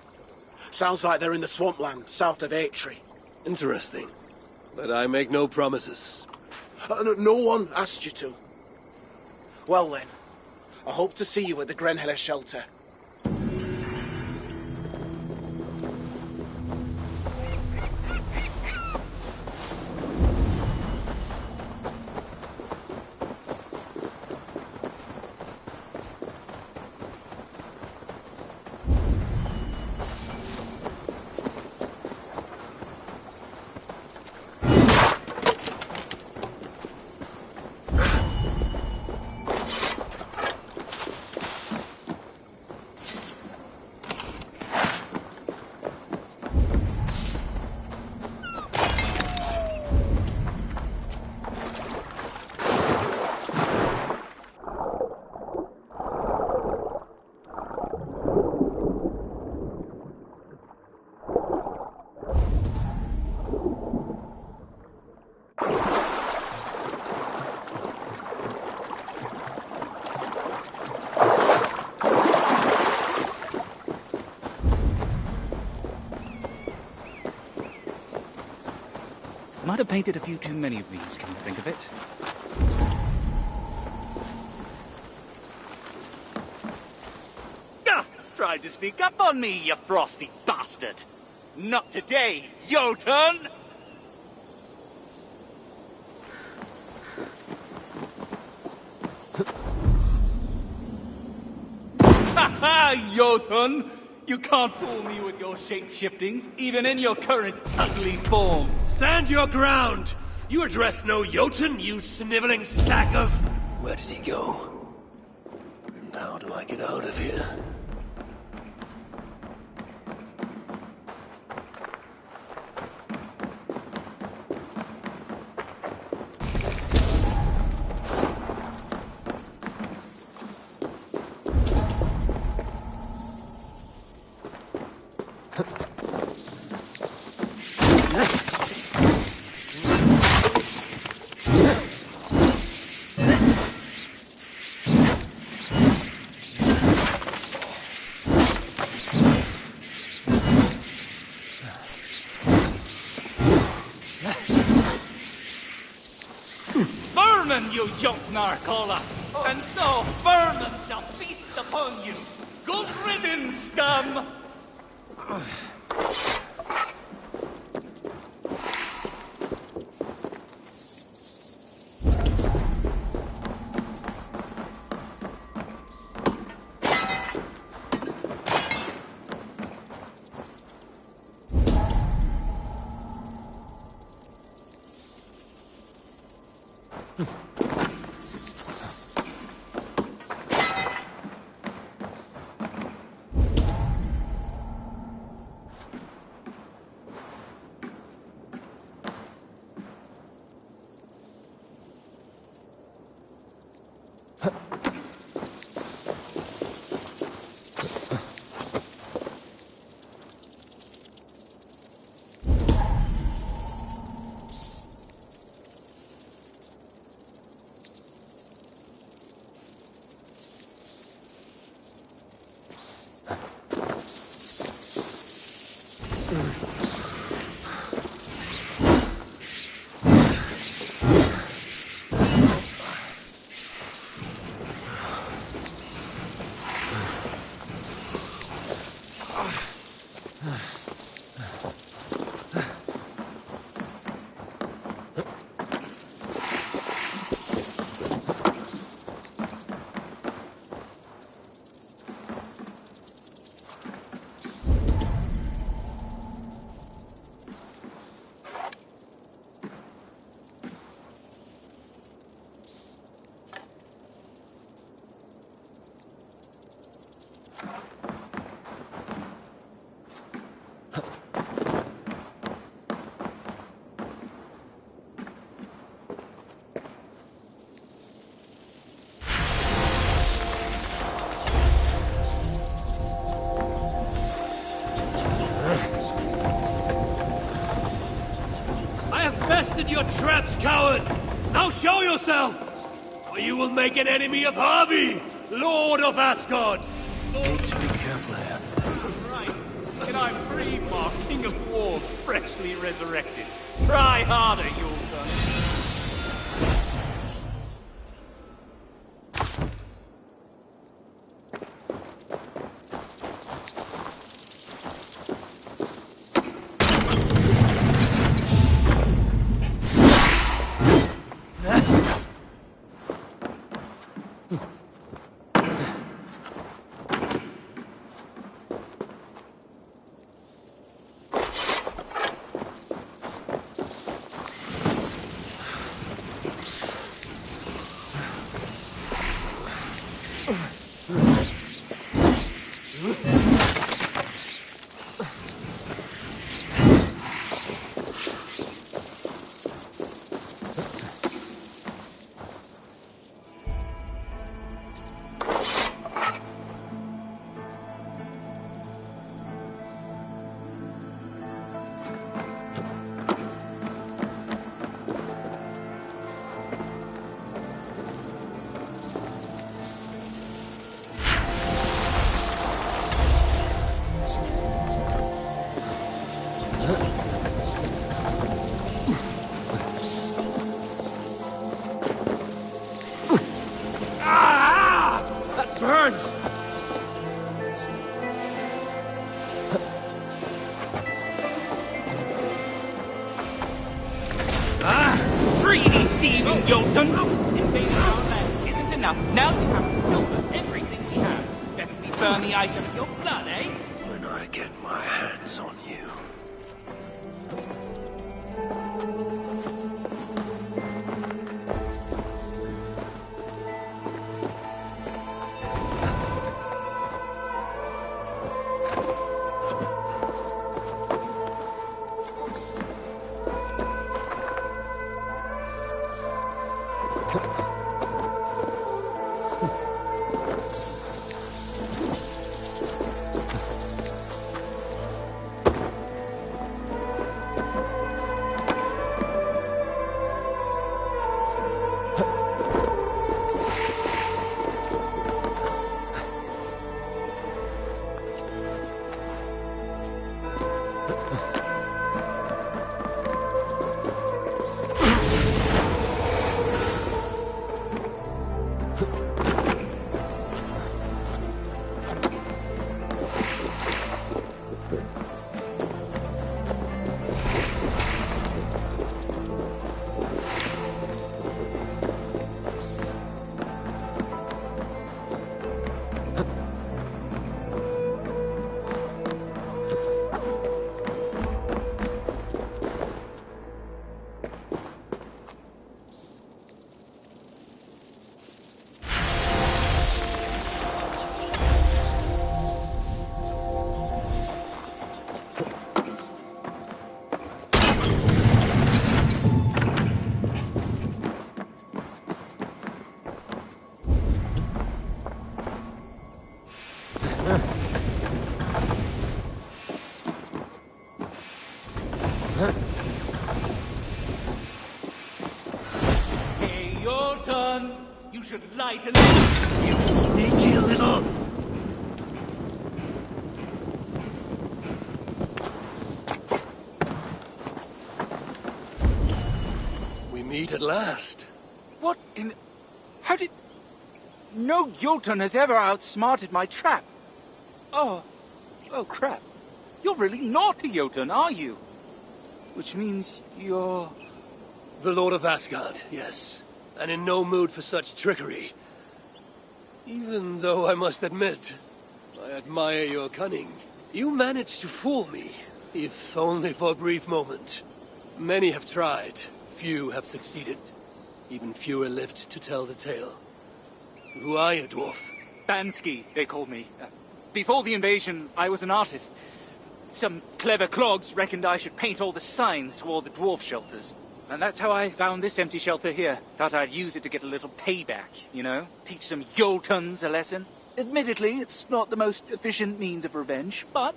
Sounds like they're in the swampland, south of Aitri. Interesting. But I make no promises. No one asked you to. Well then, I hope to see you at the Grenhiller shelter. Might have painted a few too many of these, come to think of it. Ah, tried to sneak up on me, you frosty bastard! Not today, Jotun! Ha ha, Jotun! You can't fool me with your shape-shifting, even in your current ugly form. Stand your ground! You address no Jotun, you sniveling sack of... Where did he go? And how do I get out of here? Vermin, you Jotnar call us, and so vermin shall feast upon you. Good riddance, scum! Your traps, coward! Now show yourself! Or you will make an enemy of Harvey, Lord of Asgard! Need to be careful here. Right. And I'm Freemar, King of Dwarves, freshly resurrected. Try harder, Yulton. Invading our lands isn't enough. Now you have to kill them. Everything we have. Best we burn the ice out of your blood, eh? When I get my hands on you. Hey, your turn. You should lighten You sneaky little... We meet at last. What in... How did... No Jotun has ever outsmarted my trap. Oh crap. You're really not a Jotun, are you? Which means you're... The Lord of Asgard, yes. And in no mood for such trickery. Even though I must admit, I admire your cunning. You managed to fool me, if only for a brief moment. Many have tried, few have succeeded. Even fewer lived to tell the tale. So who are you, dwarf? Bansky, they called me. Before the invasion, I was an artist. Some clever clogs reckoned I should paint all the signs to all the dwarf shelters. And that's how I found this empty shelter here. Thought I'd use it to get a little payback, you know? Teach some Jotuns a lesson. Admittedly, it's not the most efficient means of revenge, but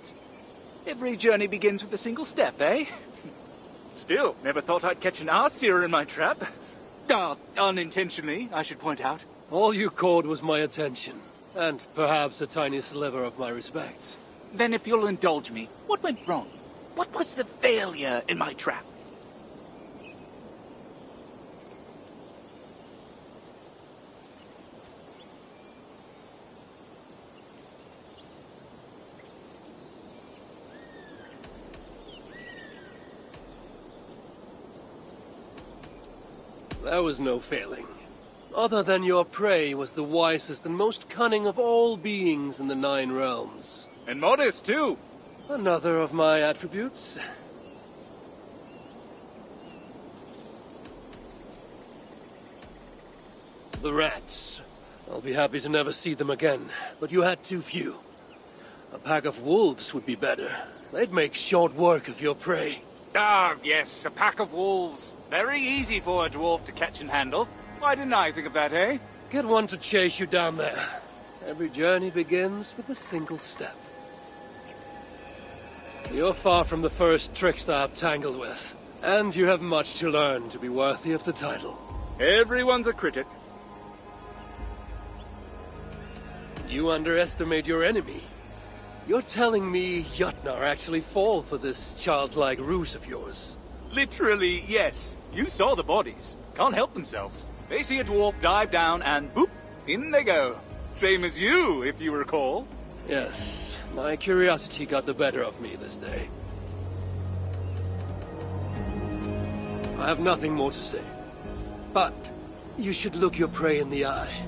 every journey begins with a single step, eh? Still, never thought I'd catch an Aesir in my trap. Unintentionally, I should point out. All you caught was my attention. And perhaps a tiny sliver of my respect. Then if you'll indulge me, what went wrong? What was the failure in my trap? There was no failing. Other than your prey was the wisest and most cunning of all beings in the 9 realms. And modest, too. Another of my attributes. The rats. I'll be happy to never see them again, but you had too few. A pack of wolves would be better. They'd make short work of your prey. Ah, yes, a pack of wolves. Very easy for a dwarf to catch and handle. Why didn't I think of that, eh? Get one to chase you down there. Every journey begins with a single step. You're far from the first trickster I've tangled with, and you have much to learn to be worthy of the title. Everyone's a critic. You underestimate your enemy. You're telling me Jotnar actually fall for this childlike ruse of yours? Literally, yes. You saw the bodies. Can't help themselves. They see a dwarf dive down and boop, in they go. Same as you, if you recall. Yes, my curiosity got the better of me this day. I have nothing more to say. But you should look your prey in the eye.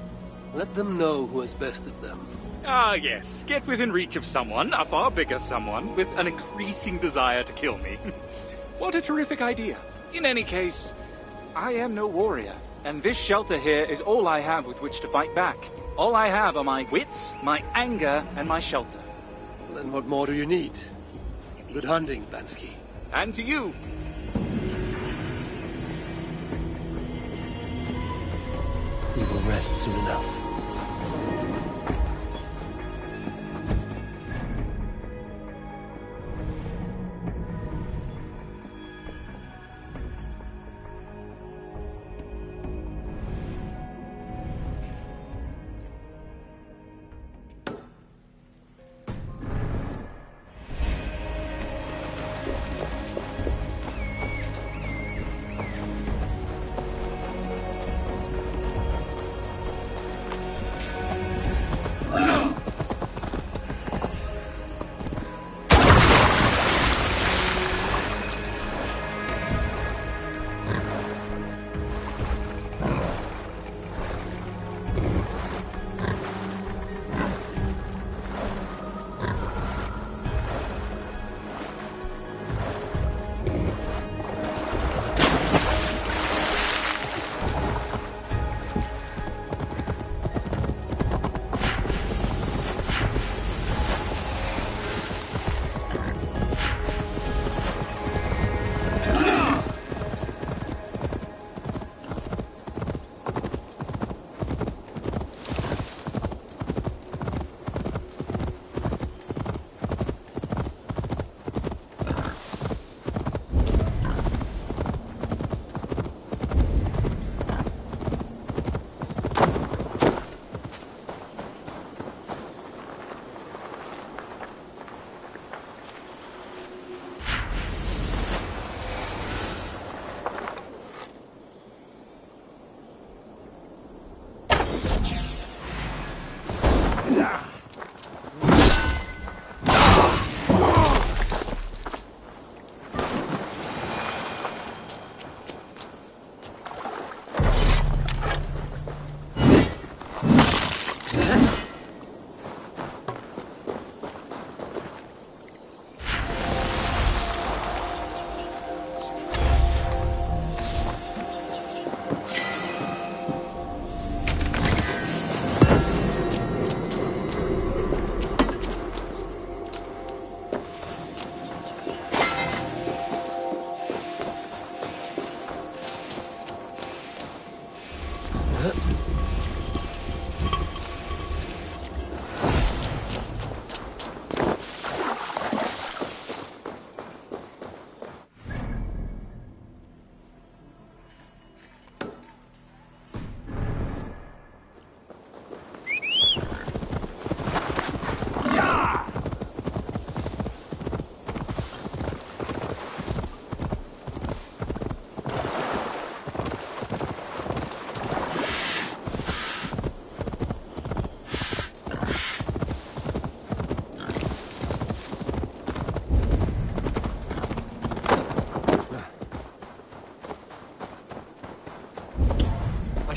Let them know who has bested them. Ah, yes. Get within reach of someone, a far bigger someone, with an increasing desire to kill me. What a terrific idea. In any case, I am no warrior. And this shelter here is all I have with which to fight back. All I have are my wits, my anger, and my shelter. Then what more do you need? Good hunting, Bansky. And to you. We will rest soon enough.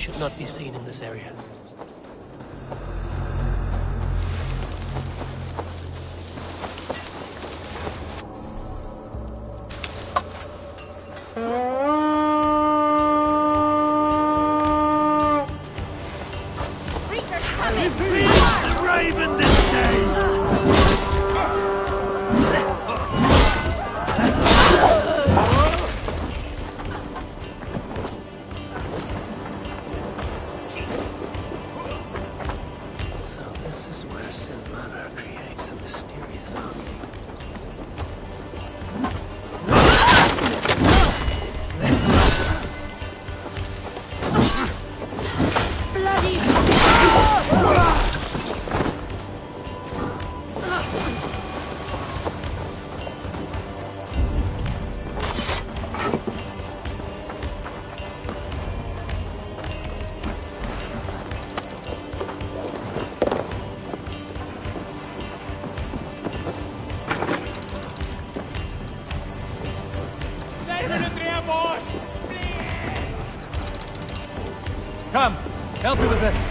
should not be seen in this area. Raven this day! So this is where Sin Manor creates a mysterious army. Come, help me with this.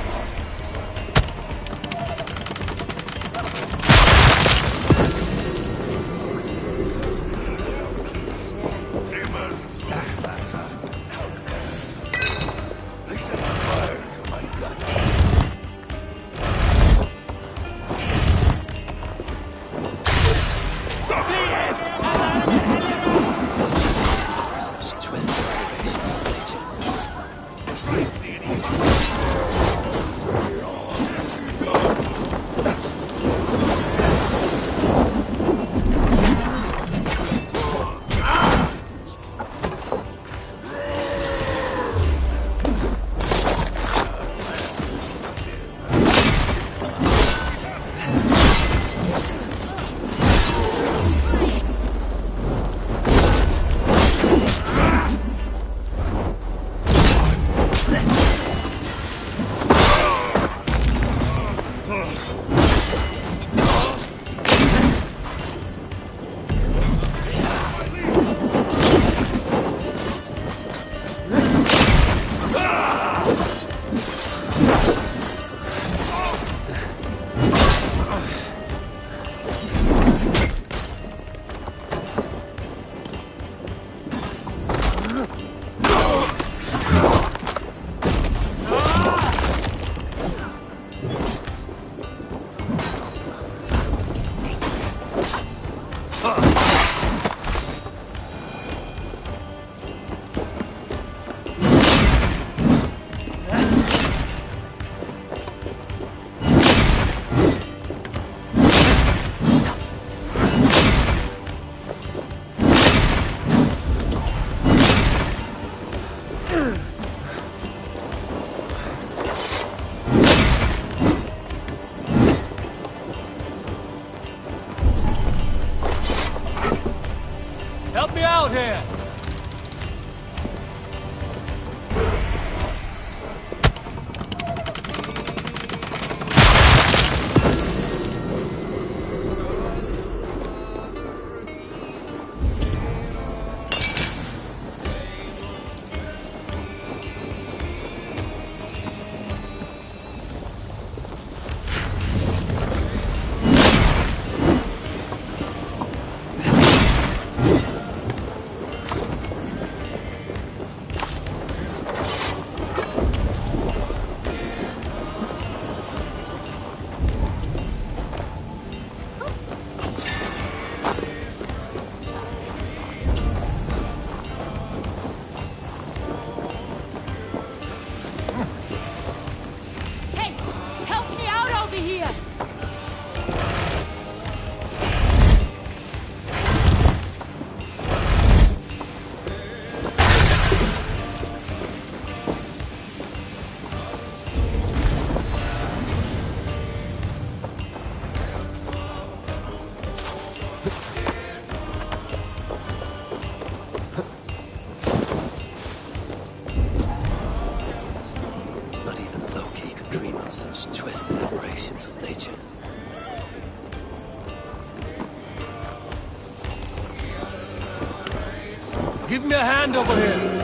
Help me out here! Give me a hand over here.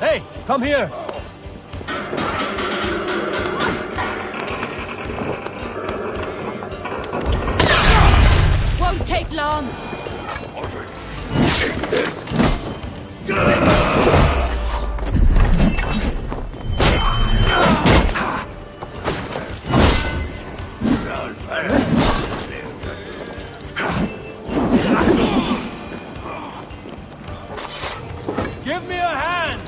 Hey, come here! Won't take long. Give me a hand!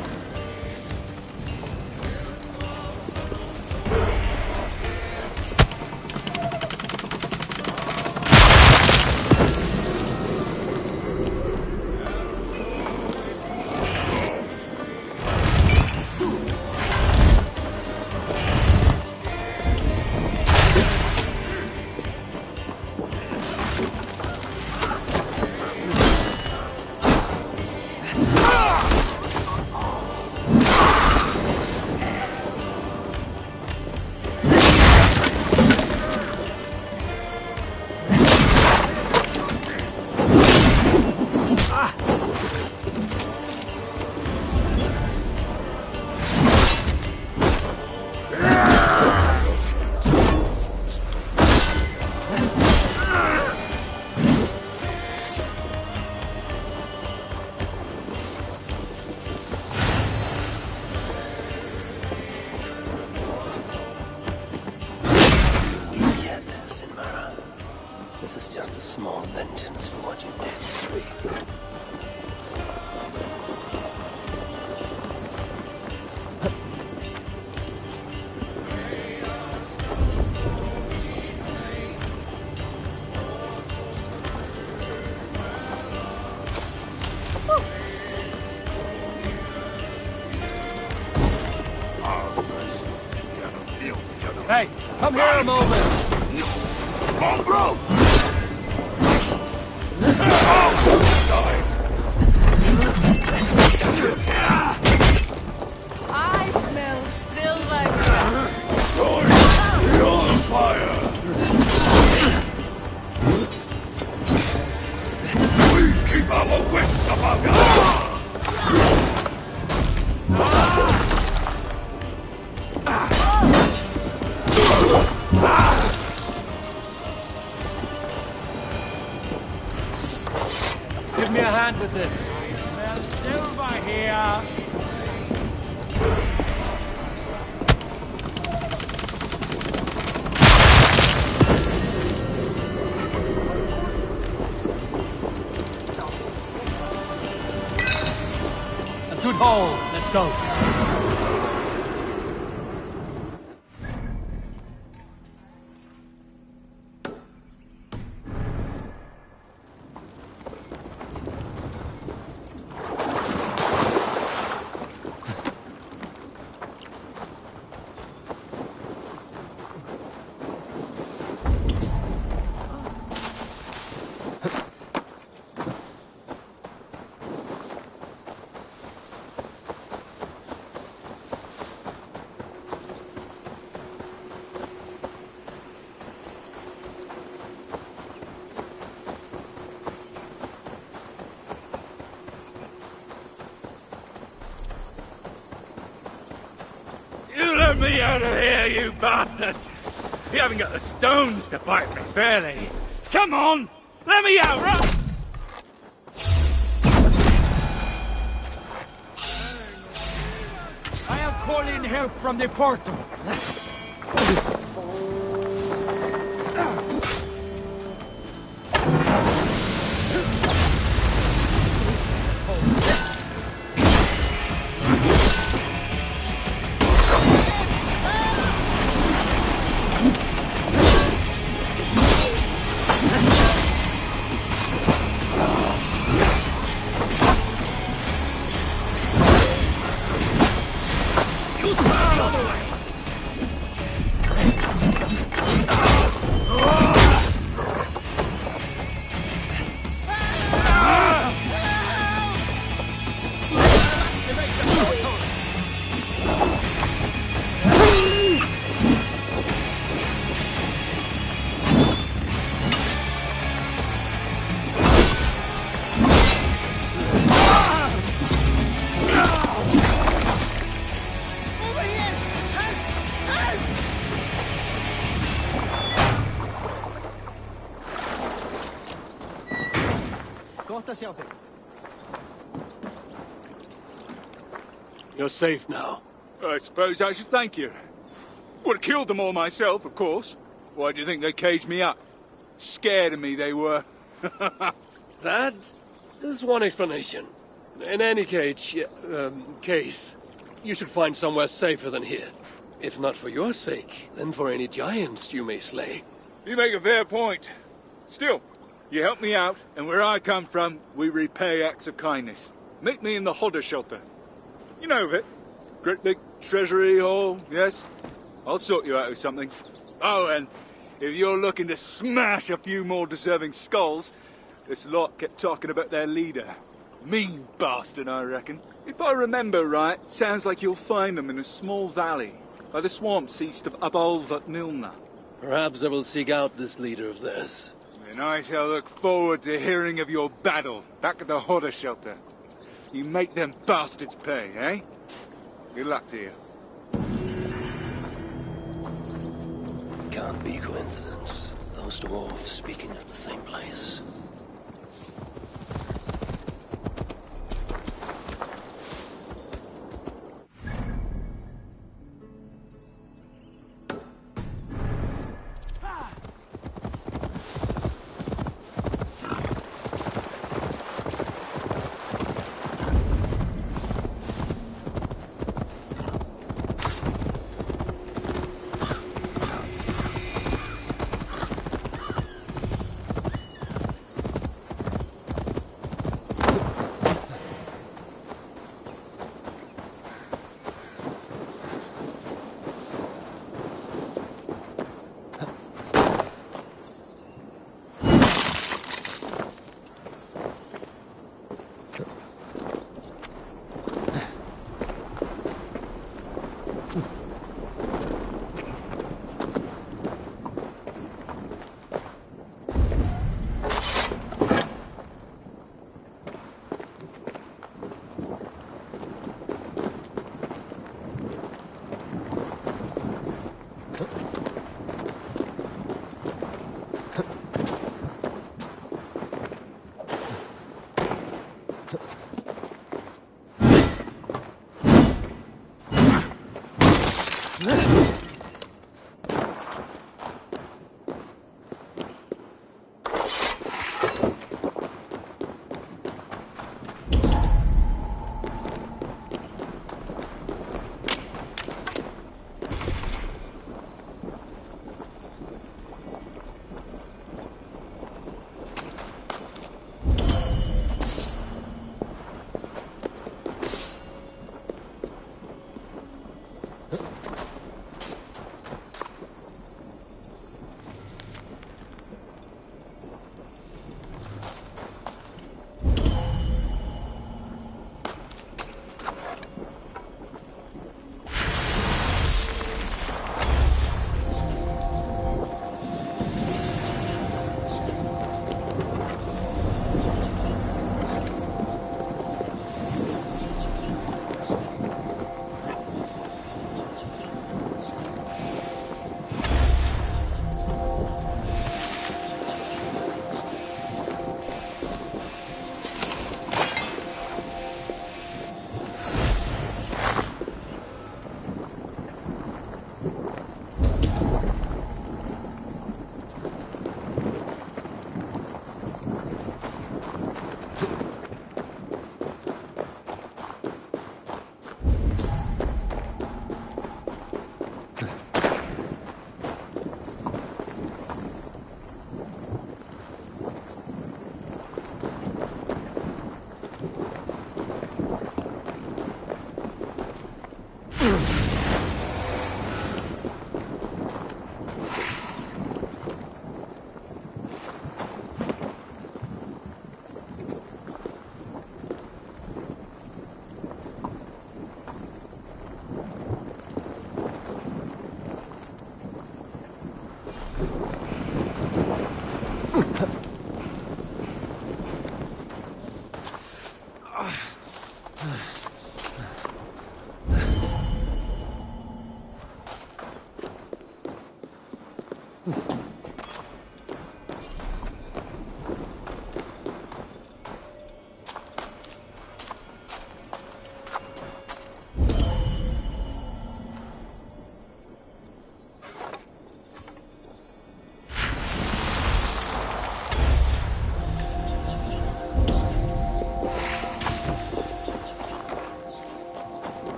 This is just a small vengeance for what you did to Freak. Hey, come here a moment! Mongrel! I smell silver. Destroy the on fire! We keep our wits about us! Give me a hand with this. I smell silver here. A good hole. Let's go. You let me out of here, you bastards! You haven't got the stones to fight me fairly. Come on! Let me out, right? I am calling help from the portal. You're safe now. I suppose I should thank you. Would have killed them all myself, of course. Why do you think they caged me up? Scared of me, they were. That is one explanation. In any case, you should find somewhere safer than here. If not for your sake, then for any giants you may slay. You make a fair point. Still, you helped me out, and where I come from, we repay acts of kindness. Meet me in the Hodder shelter. You know of it. Great big treasury hall, yes? I'll sort you out with something. Oh, and if you're looking to smash a few more deserving skulls, this lot kept talking about their leader. Mean bastard, I reckon. If I remember right, sounds like you'll find them in a small valley, by the swamps east of Abolvat Milna. Perhaps I will seek out this leader of theirs. And I shall look forward to hearing of your battle back at the Hodder shelter. You make them bastards pay, eh? Good luck to you. Can't be coincidence. Those dwarves speaking of the same place.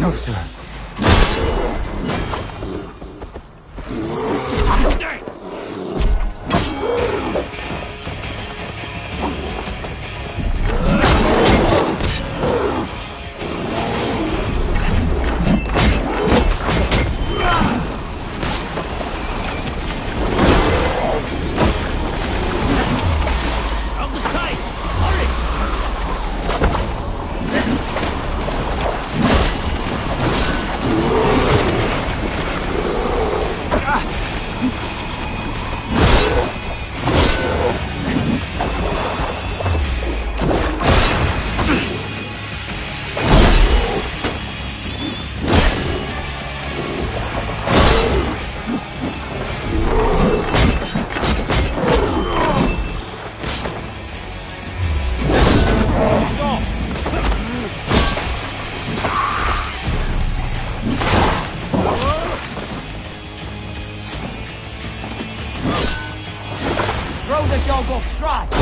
No, sir. Throw the dog off stride!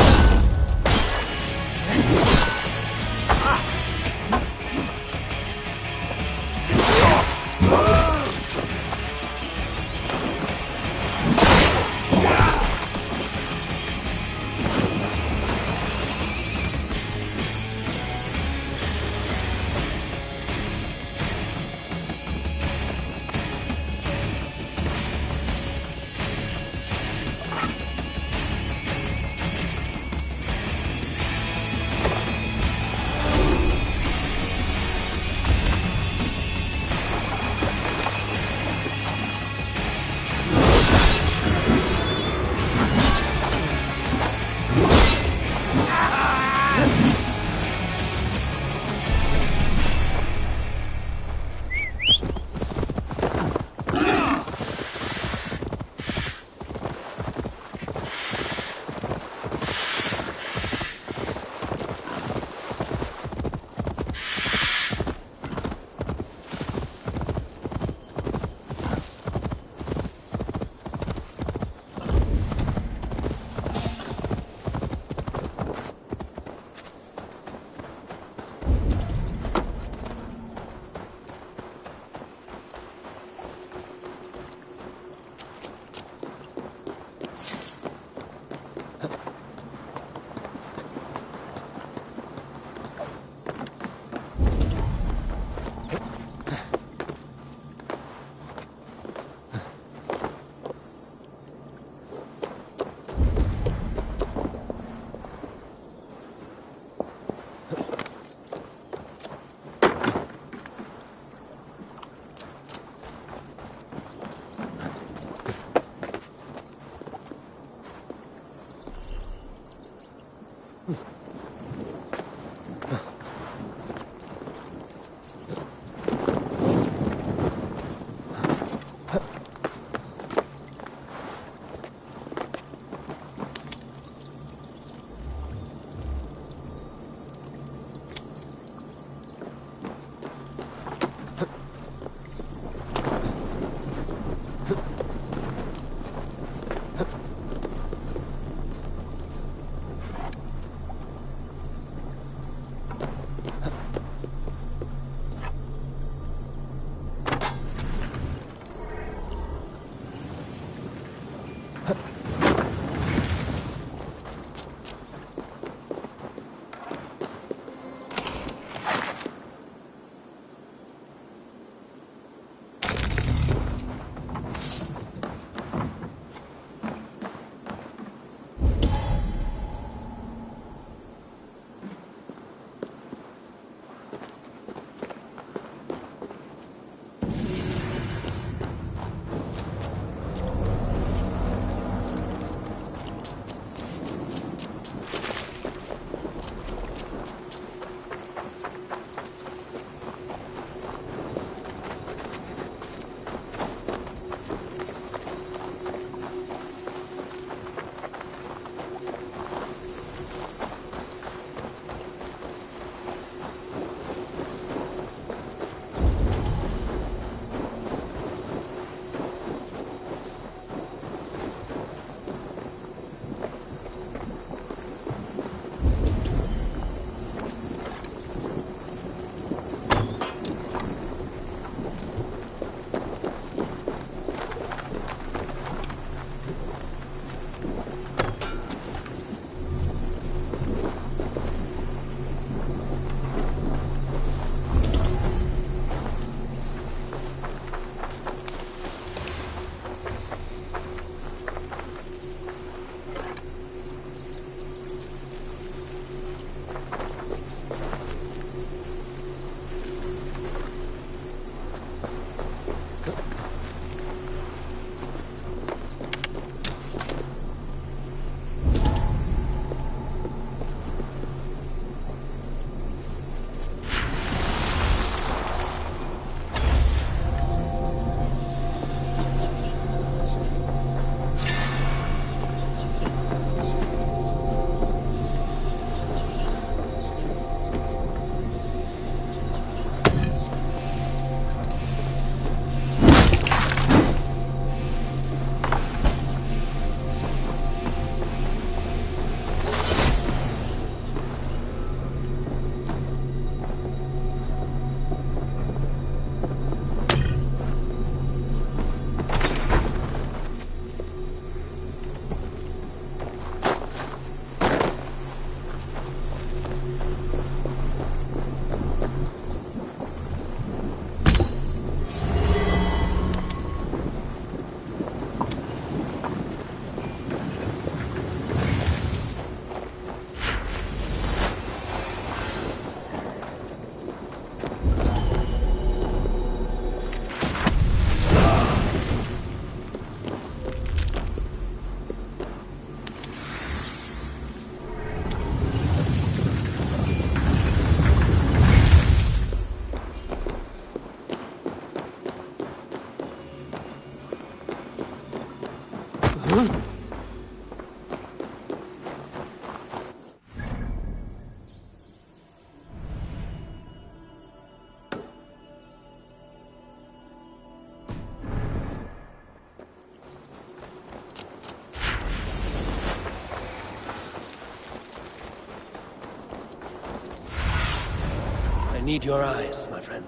need your eyes, my friend.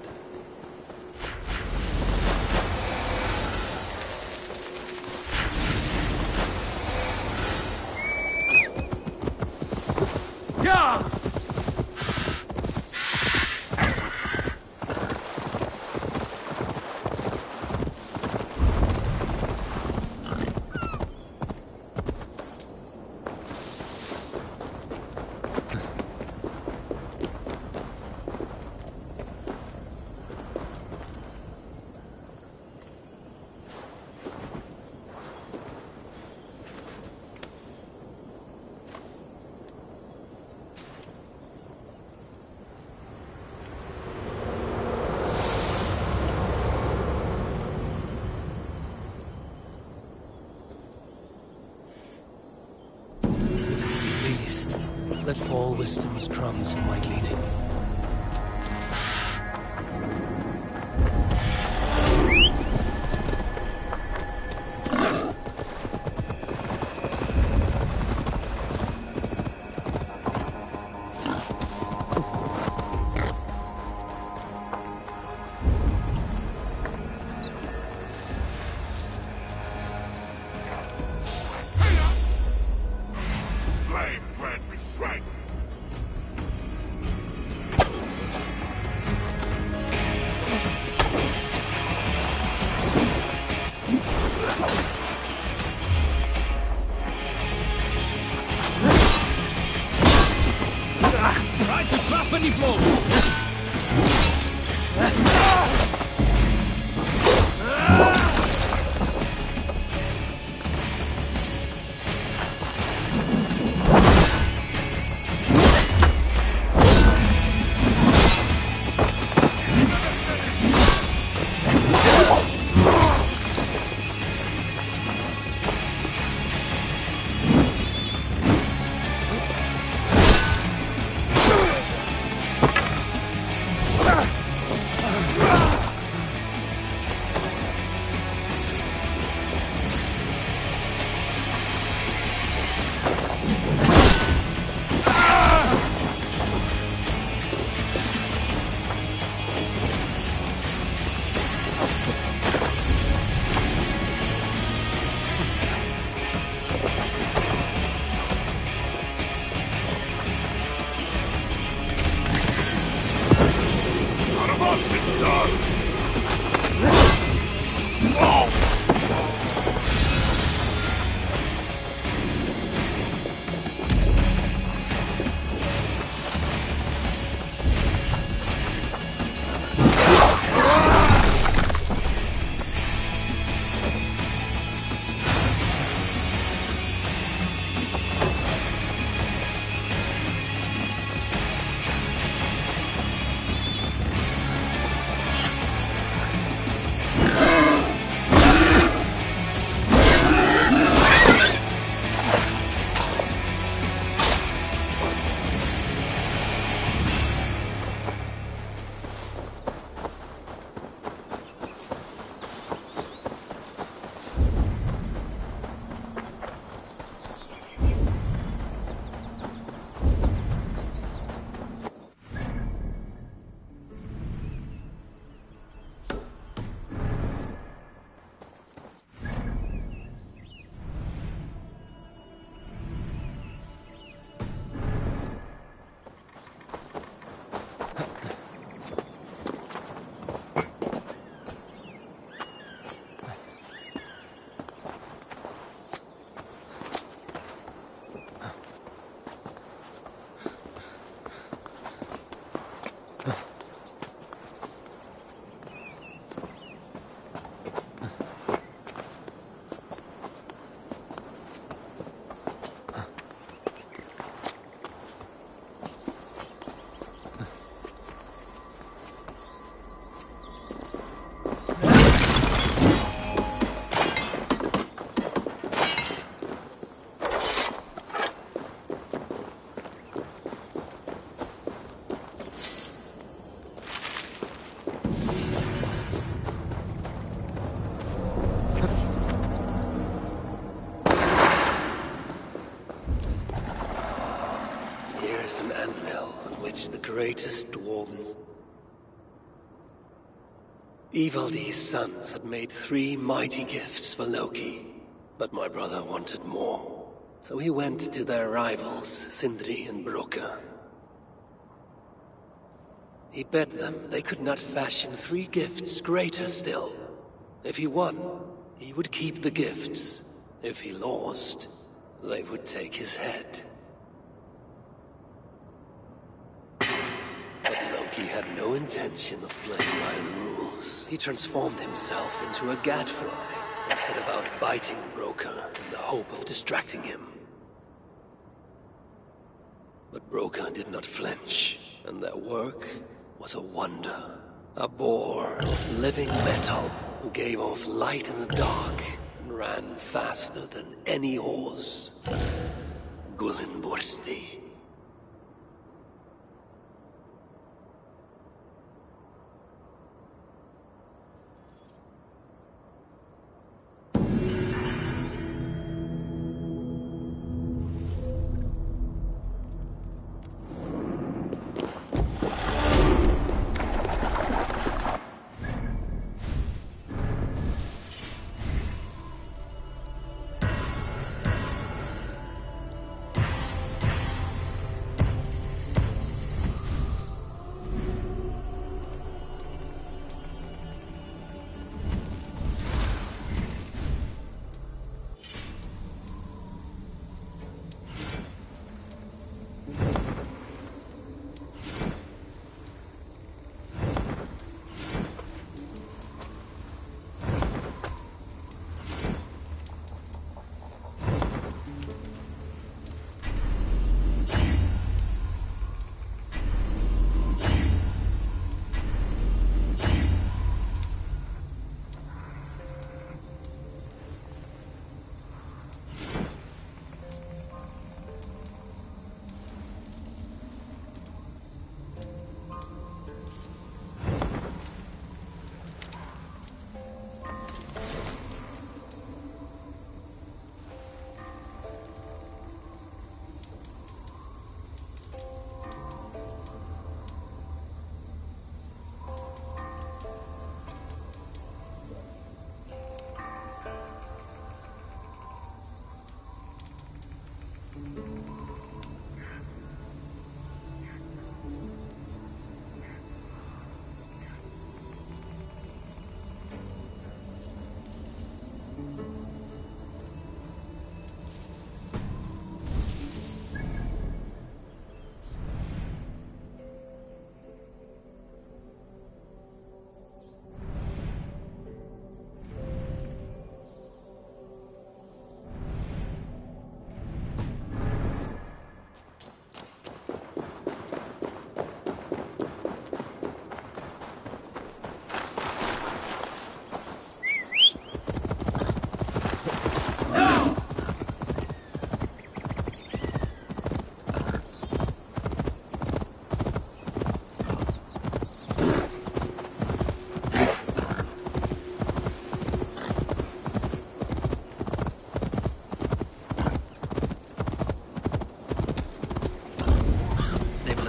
Yeah! Let fall wisdom's crumbs for my gleaning. Try to trap any blow! Here is an antmill on which the greatest dwarves Ivaldi's sons had made 3 mighty gifts for Loki, but my brother wanted more. So he went to their rivals, Sindri and Broka. He bet them they could not fashion 3 gifts greater still. If he won, he would keep the gifts. If he lost, they would take his head. But Loki had no intention of playing by the rules. He transformed himself into a gadfly and set about biting Broka in the hope of distracting him. But Broka did not flinch, and their work was a wonder. A boar of living metal who gave off light in the dark and ran faster than any horse. Gullinbursti.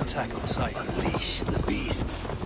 Attack on sight. Unleash the beasts.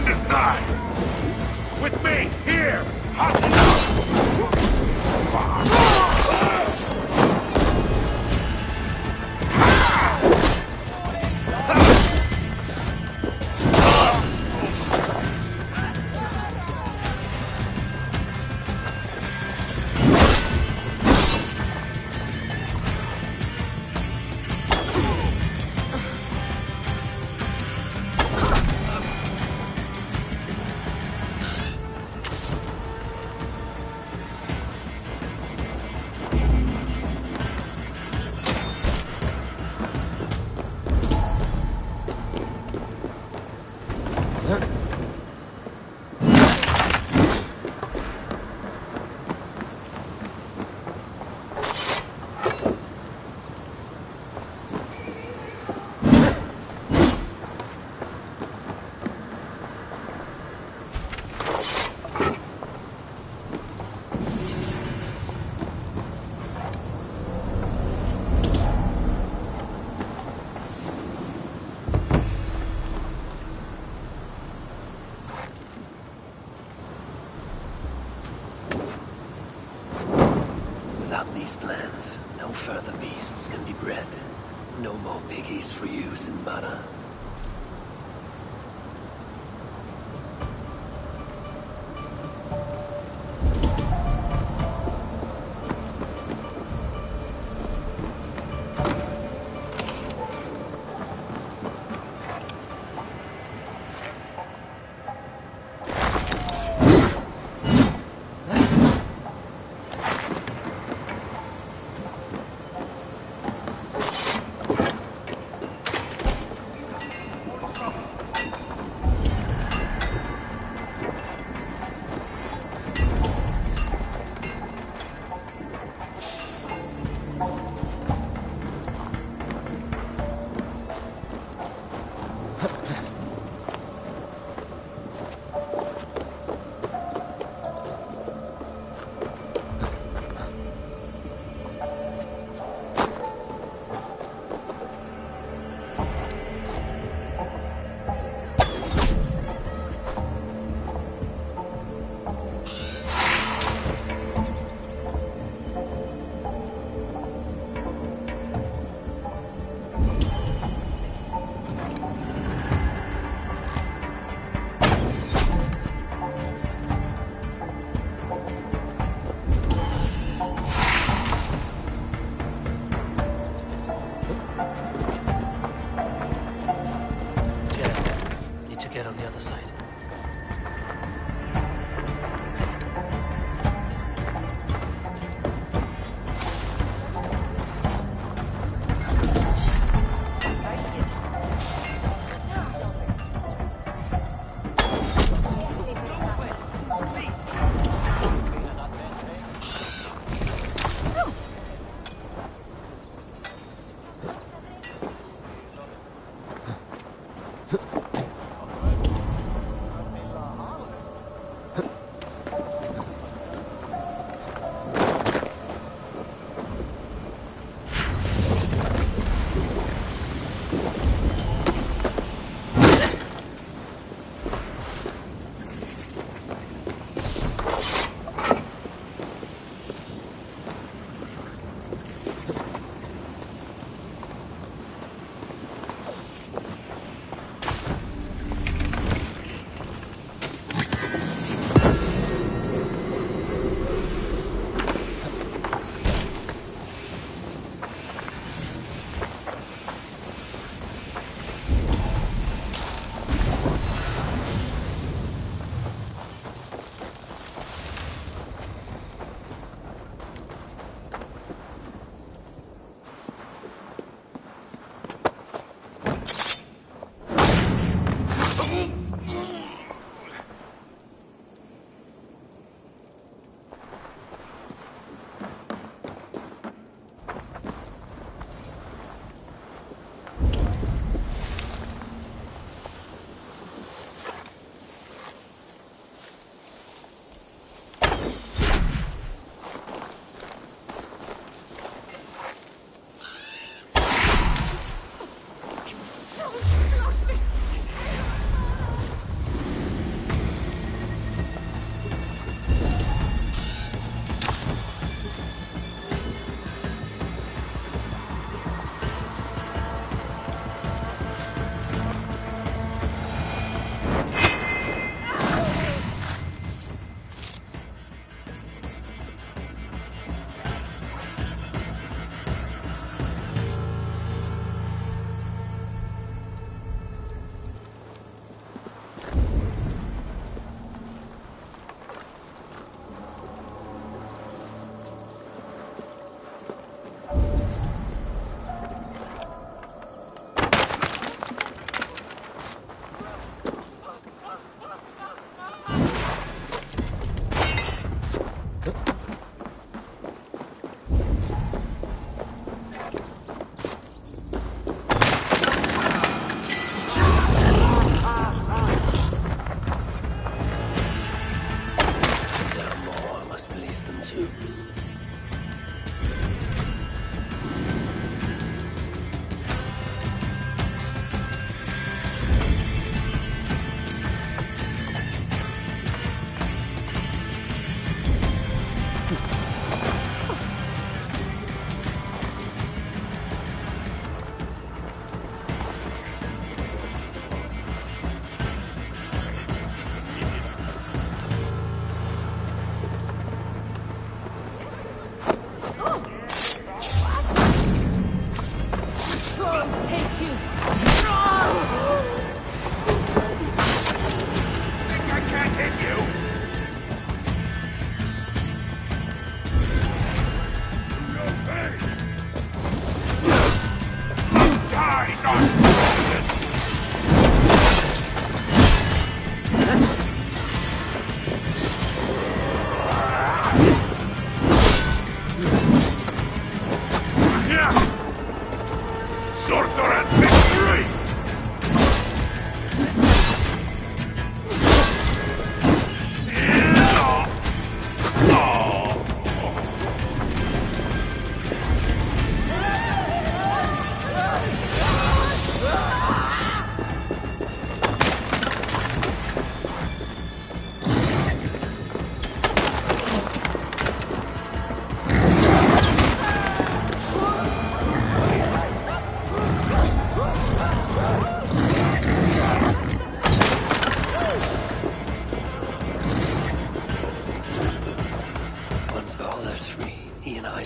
end is nigh! With me, here! Without these plans, no further beasts can be bred. No more piggies for you, Sinbad.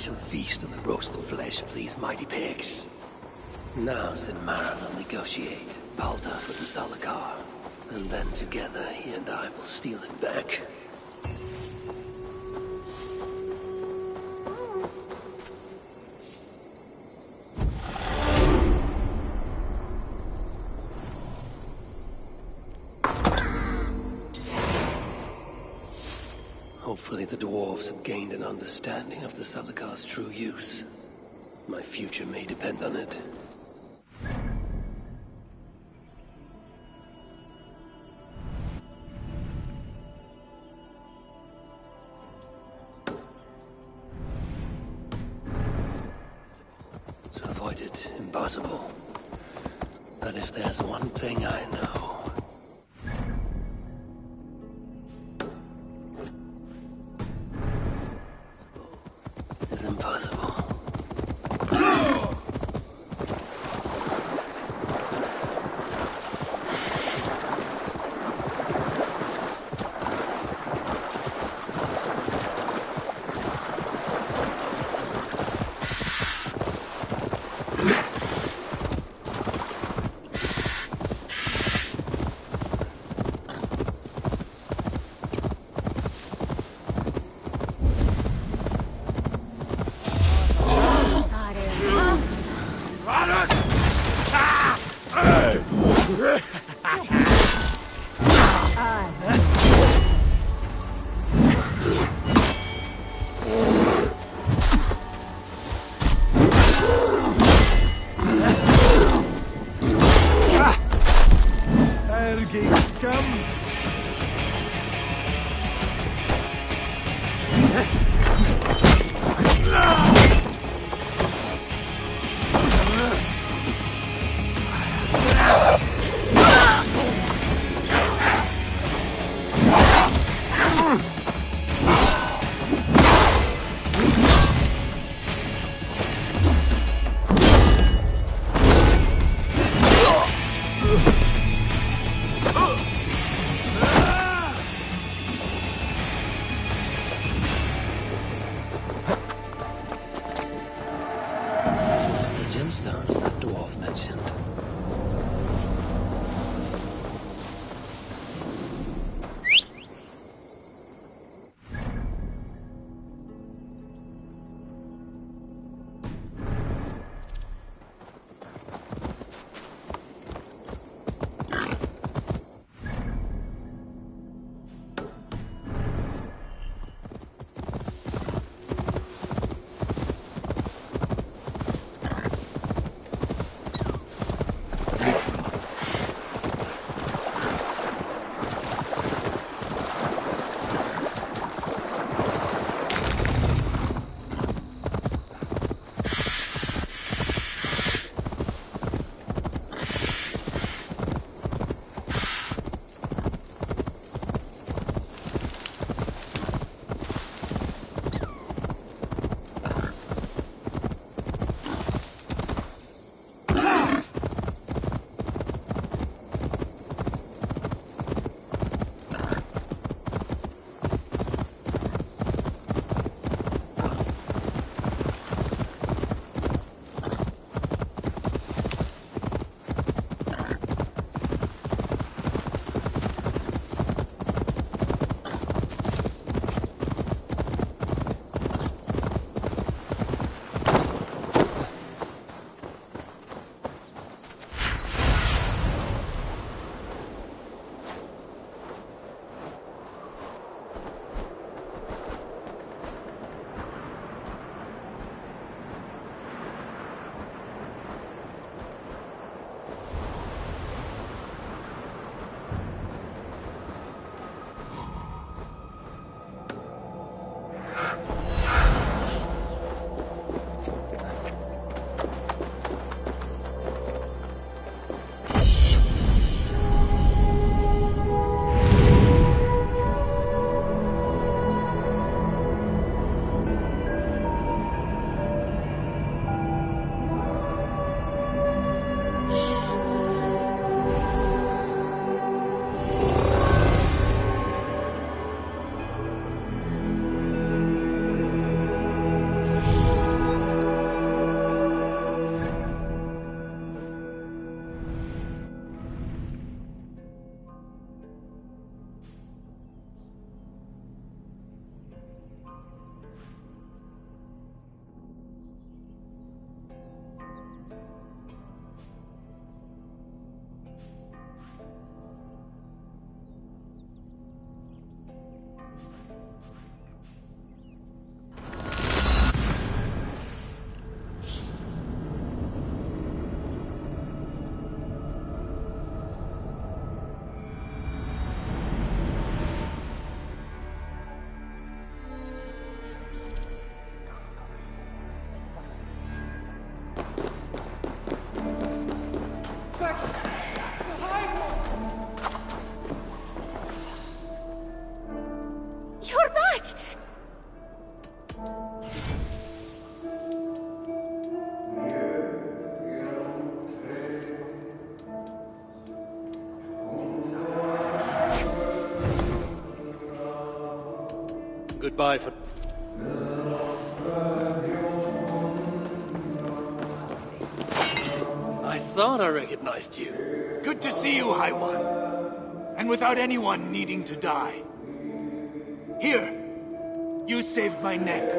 shall feast on the roasted flesh of these mighty pigs. Now Sinmaran will negotiate Balda for the Zalakar, and then together he and I will steal it back. Hopefully the dwarves have gained an understanding of the Zalakar's true use. My future may depend on it. To avoid it, impossible. But if there's one thing I know... is impossible. Goodbye for... I thought I recognized you. Good to see you, High One. And without anyone needing to die. Here, you saved my neck.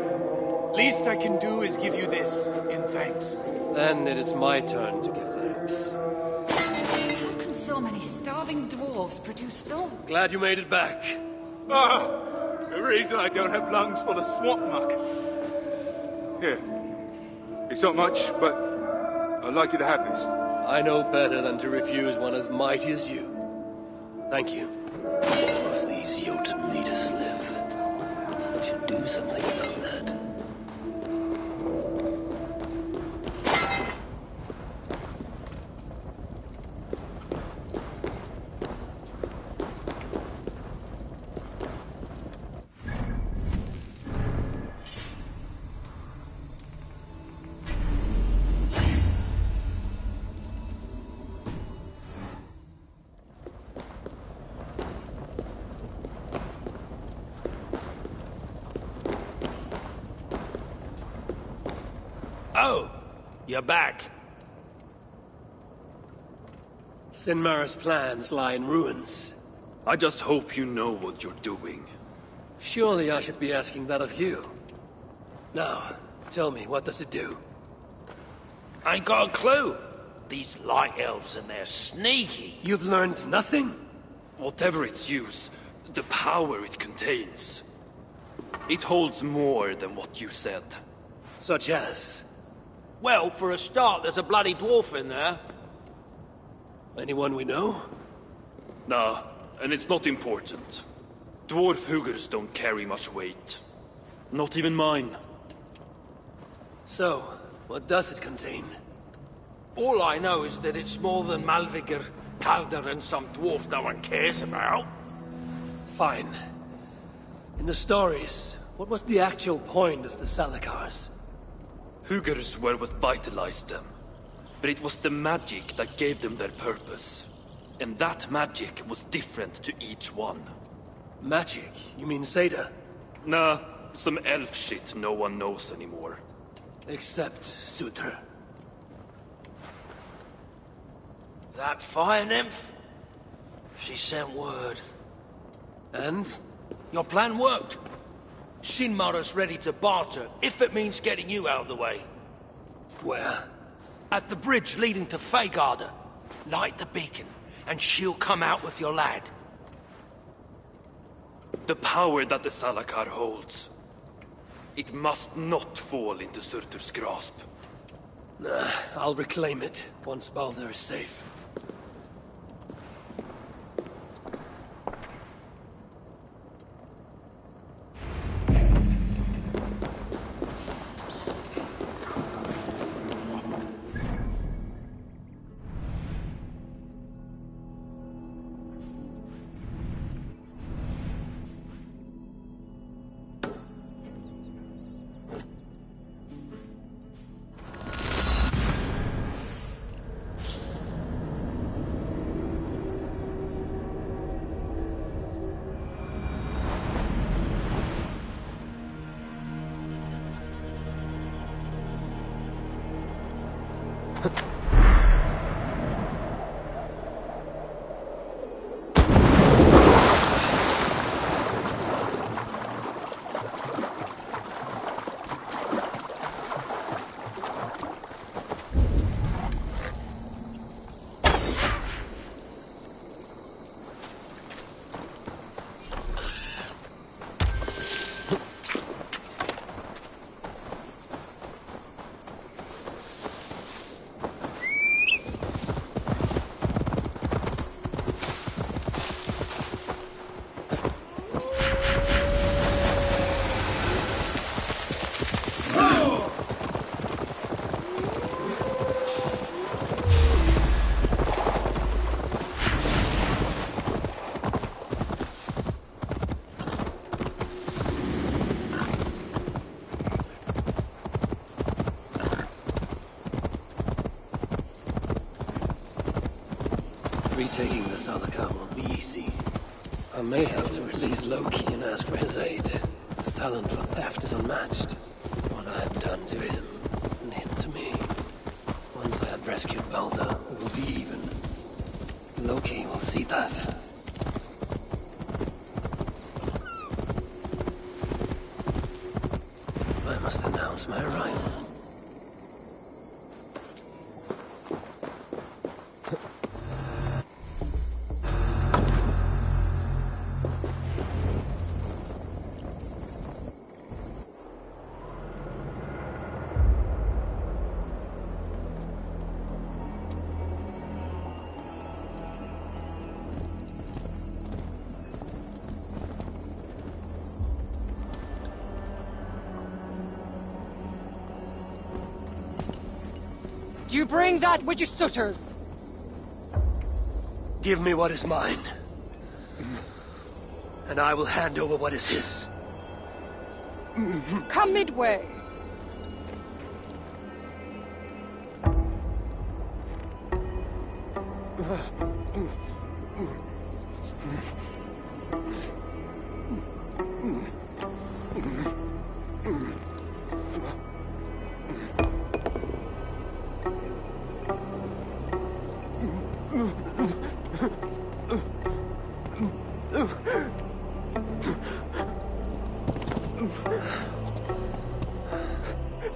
Least I can do is give you this, in thanks. Then it is my turn to give thanks. How can so many starving dwarves produce so... Glad you made it back. Ah, the reason I don't have lungs full of swamp muck. Here. It's not much, but I'd like you to have this. I know better than to refuse one as mighty as you. Thank you. More of these Jotun leaders live. We should do something about that. Oh, you're back. Sinmar's plans lie in ruins. I just hope you know what you're doing. Surely I should be asking that of you. Now, tell me, what does it do? I ain't got a clue. These light elves and they're sneaky. You've learned nothing? Whatever its use, the power it contains. It holds more than what you said. Such as? Well, for a start, there's a bloody dwarf in there. Anyone we know? Nah, and it's not important. Dwarf Hugers don't carry much weight. Not even mine. So, what does it contain? All I know is that it's more than Malvigar, Calder, and some dwarf no one cares about. Fine. In the stories, what was the actual point of the Salakars? Hugers were what vitalized them. But it was the magic that gave them their purpose. And that magic was different to each one. Magic? You mean Seda? Nah, some elf shit no one knows anymore. Except Sutra. That fire nymph? She sent word. And? Your plan worked. Sinmar's ready to barter, if it means getting you out of the way. Where? At the bridge leading to Feygarda. Light the beacon, and she'll come out with your lad. The power that the Salakar holds. It must not fall into Surtur's grasp. Nah, I'll reclaim it once Baldur is safe. Retaking the Salakar won't be easy. I may have to release Loki and ask for his aid. His talent for theft is unmatched. What I have done to him, and him to me. Once I have rescued Balder, we will be even. Loki will see that. I must announce my arrival. You bring that which is Sutter's. Give me what is mine, and I will hand over what is his. Come midway.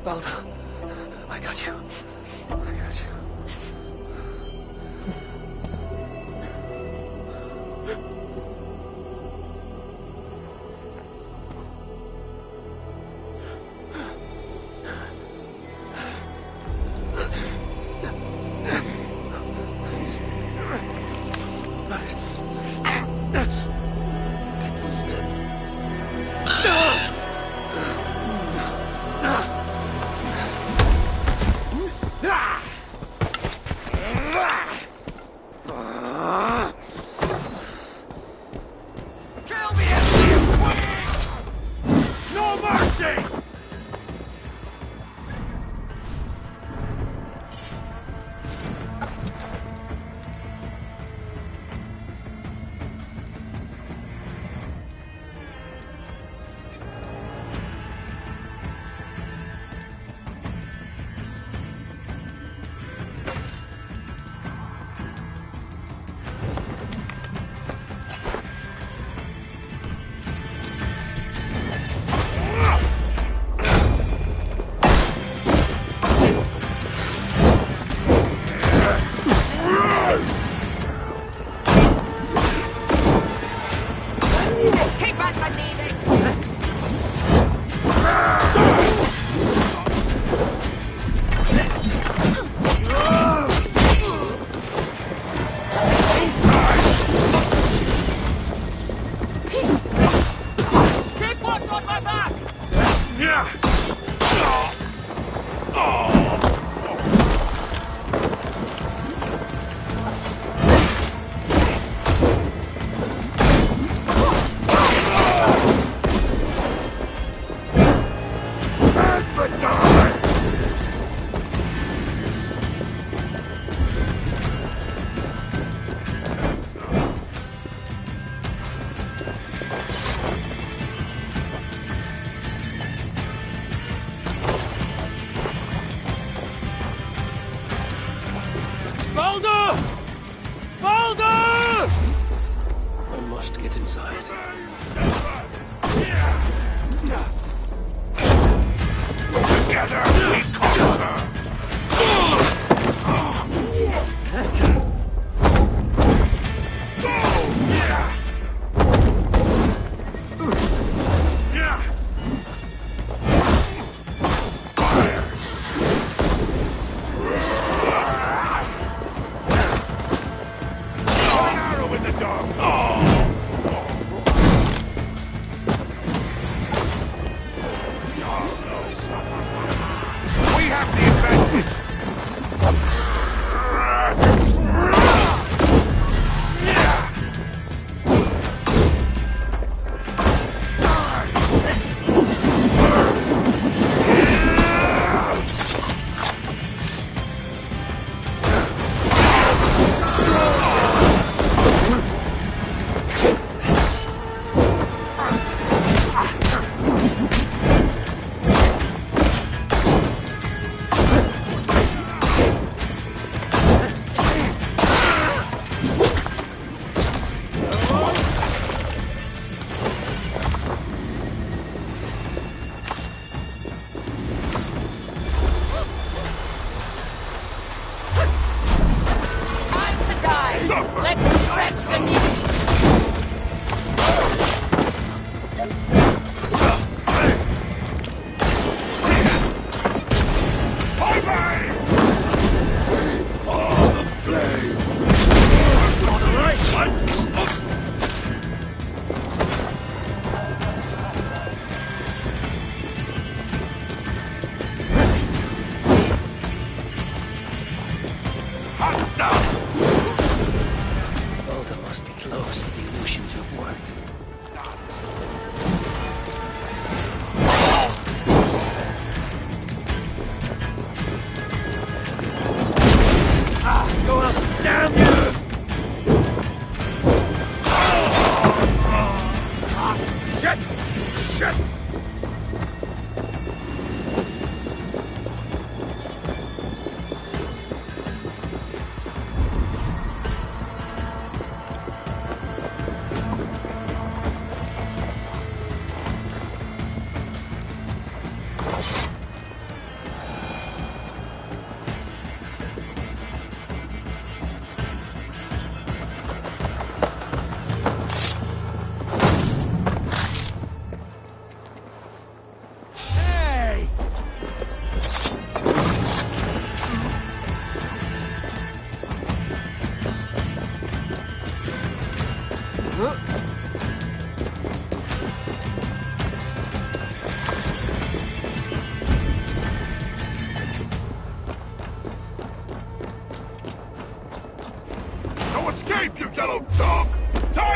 Balder, I got you. I got you. No mercy! Keep back my knees. Keep watch on my back!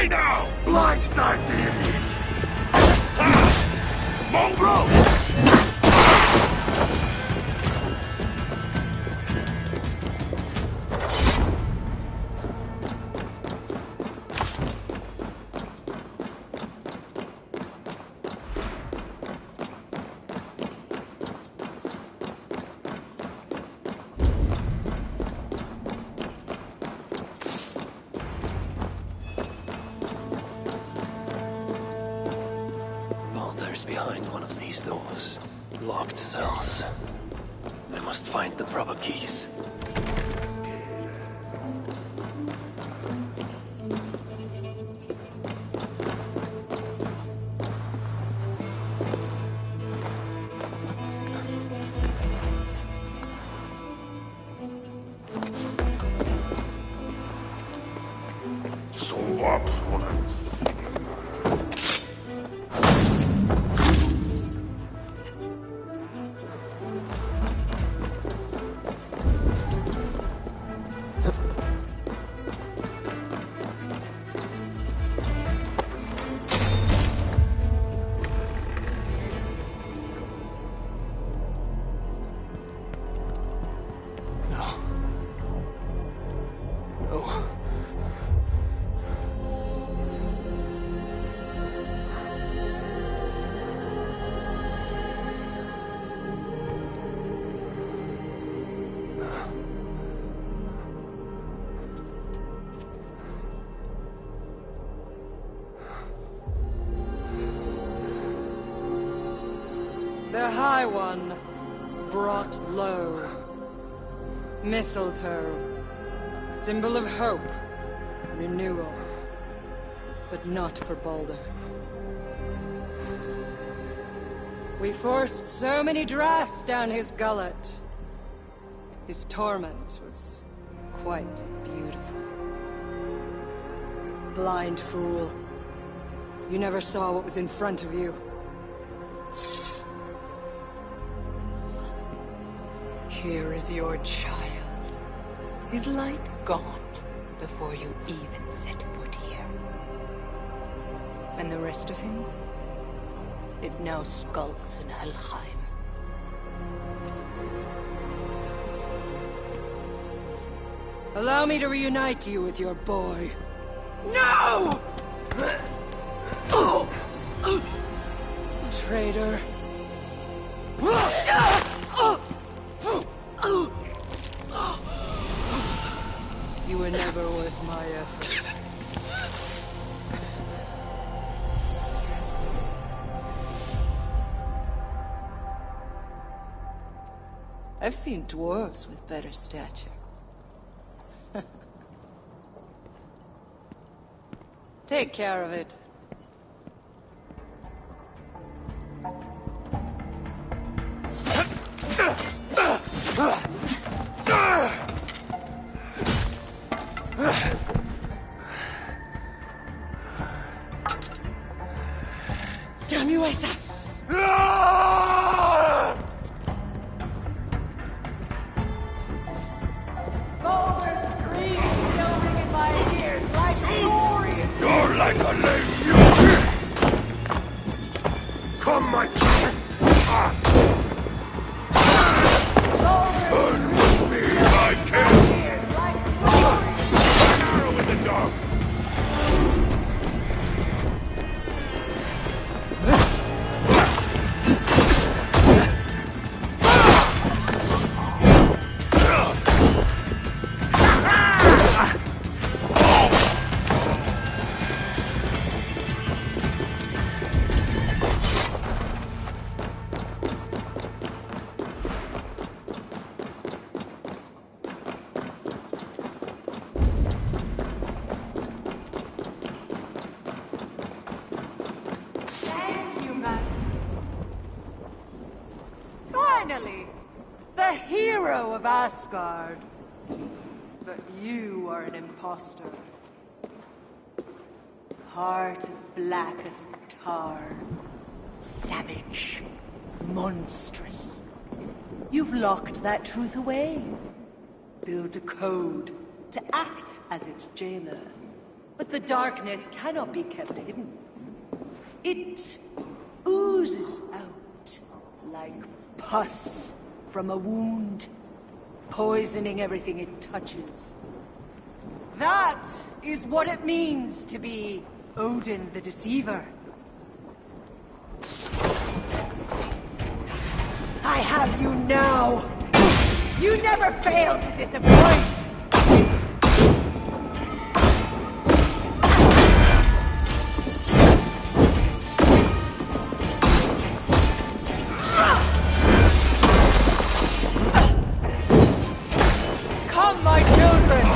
away now! Blindside the idiot! Mongrel! Balder's behind one of these doors. Locked cells. I must find the proper keys. The High One brought low. Mistletoe, symbol of hope, renewal, but not for Balder. We forced so many drafts down his gullet. His torment was quite beautiful. Blind fool. You never saw what was in front of you. Here is your child. His light gone before you even set foot here. And the rest of him? It now skulks in Helheim. Allow me to reunite you with your boy. No! Traitor. You were never worth my effort. I've seen dwarves with better stature. Take care of it. Damn you, Asa! Balder's screams still ring in my ears like glorious. You're like a lame mule! Come, my cat! Burn with me, my king! An arrow in the dark! Finally! The hero of Asgard. But you are an imposter. Heart as black as tar. Savage. Monstrous. You've locked that truth away. Built a code to act as its jailer. But the darkness cannot be kept hidden. It oozes out like pus from a wound, poisoning everything it touches. That is what it means to be Odin the Deceiver. I have you now! You never fail to disappoint! Come, my children!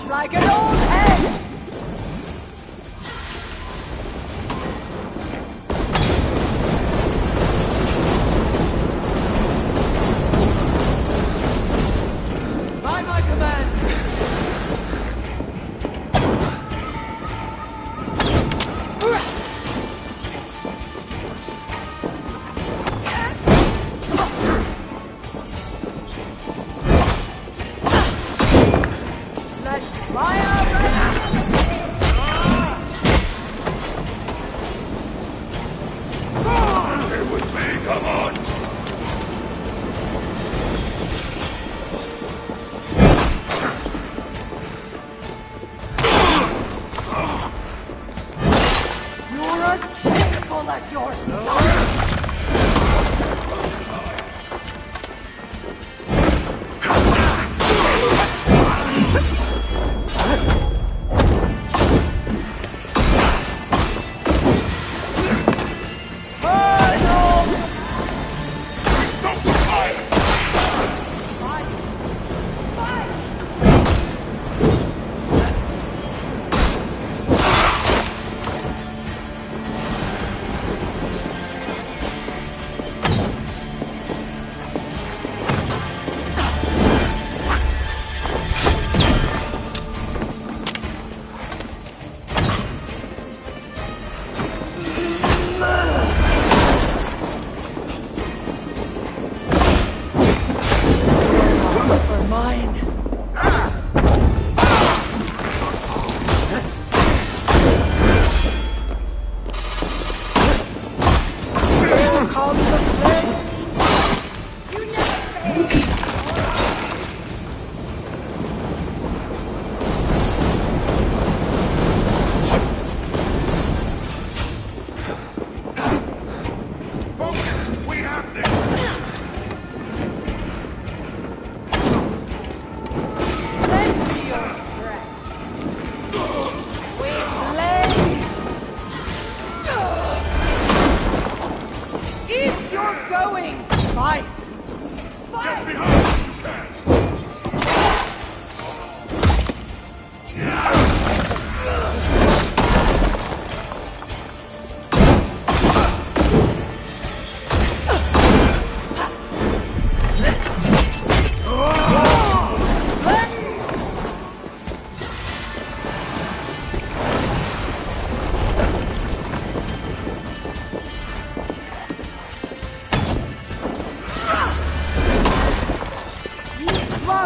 Like an old head! By my command! Let Stay with me, come on! You're as painful as your son!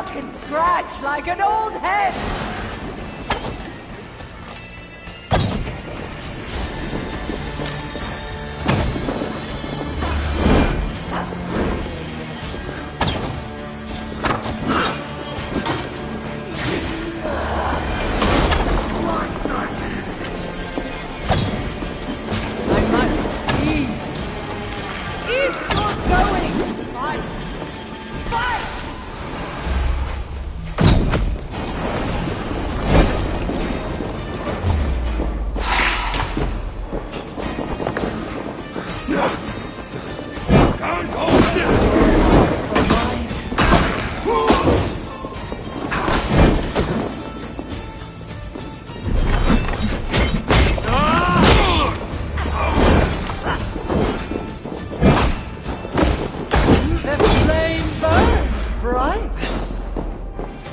suck and scratch like an old hen!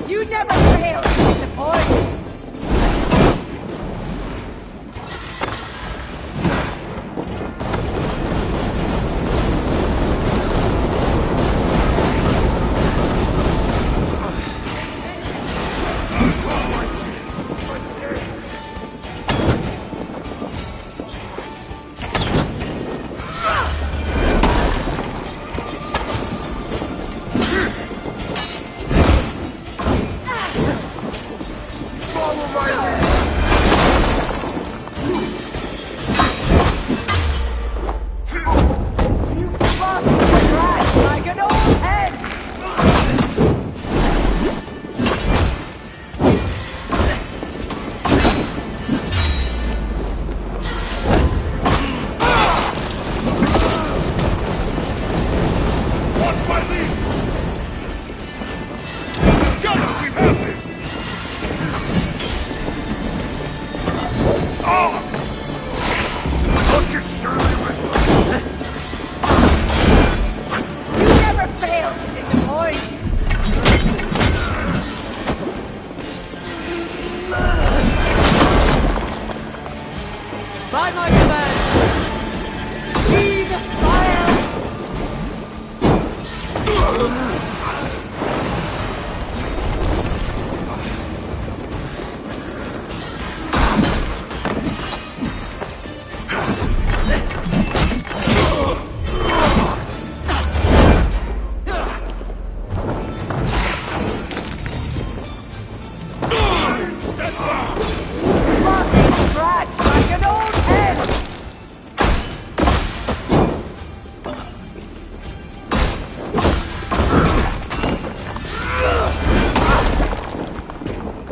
You never fail to hit the point! By my command, feed fire! Scratch like an old hen!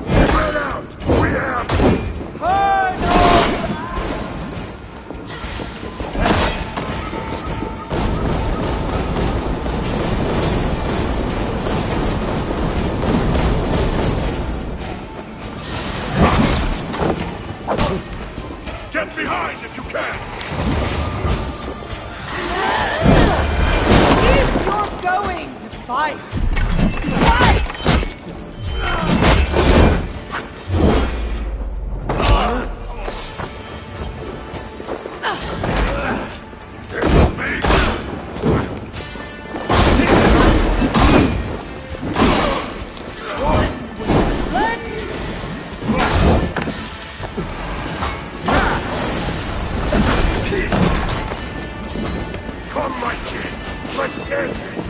Spread out! We have... Turn on! Get behind if you can! If you're going to fight, fight! Come, my kid! Let's end this!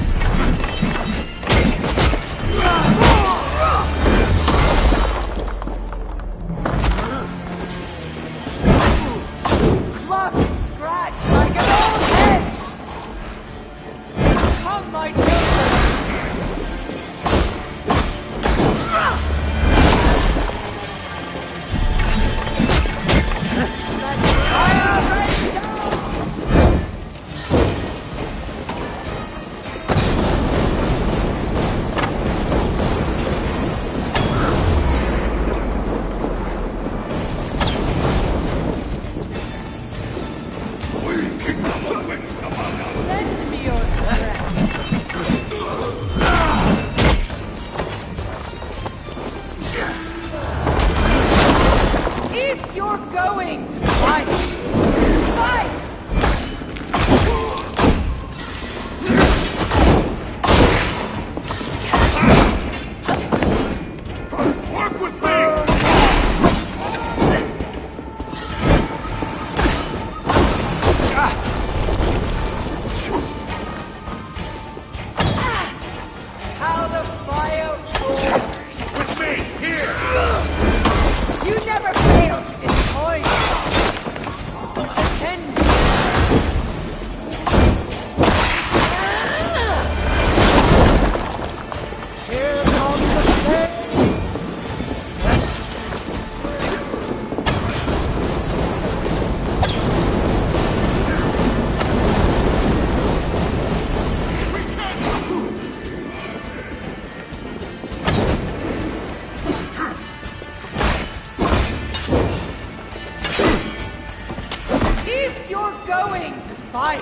Fight!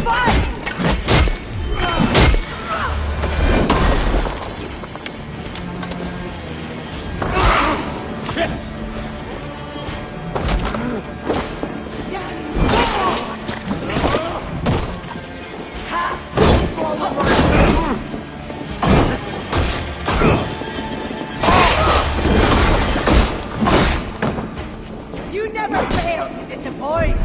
Fight! You never fail to disappoint!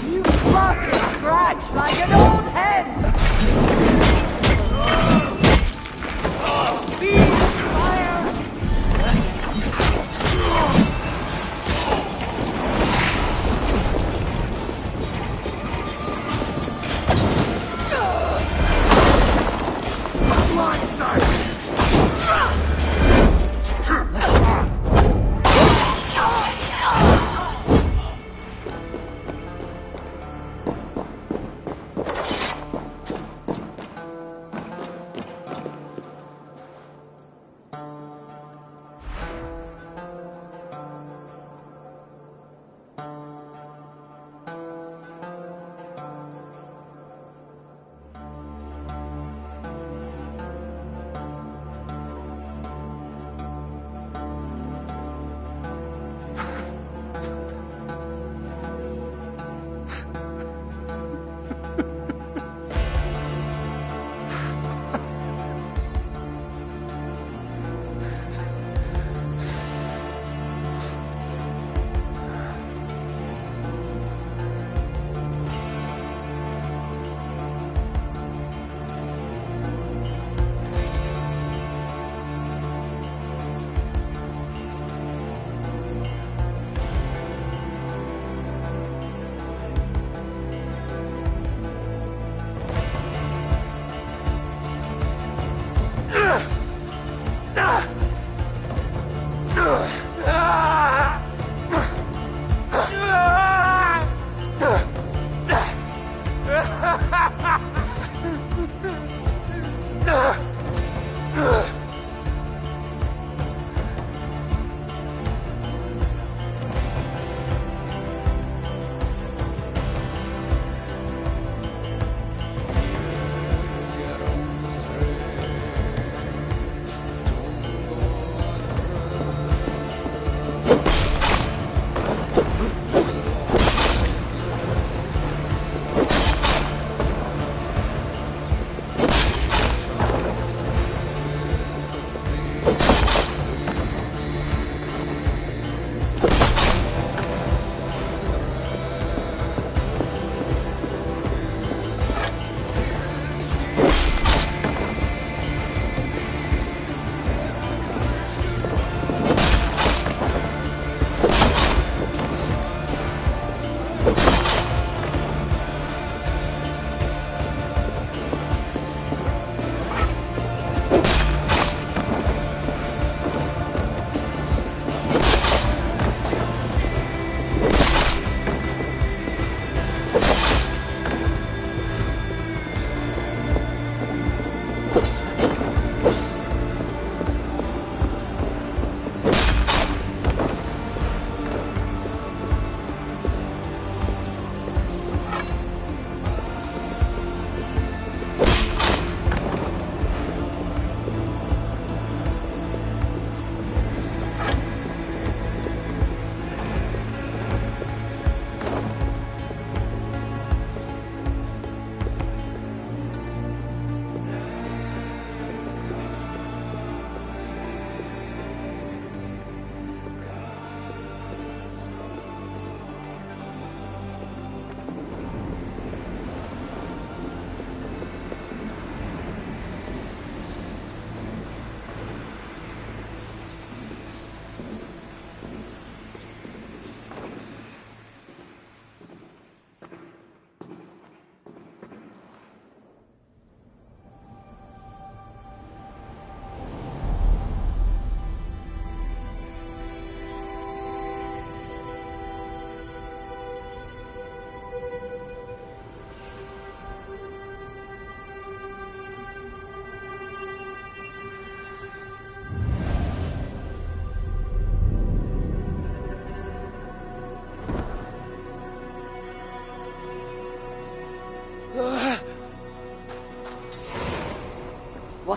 You fucking scratch like an old hen! Feed fire! Come on, son!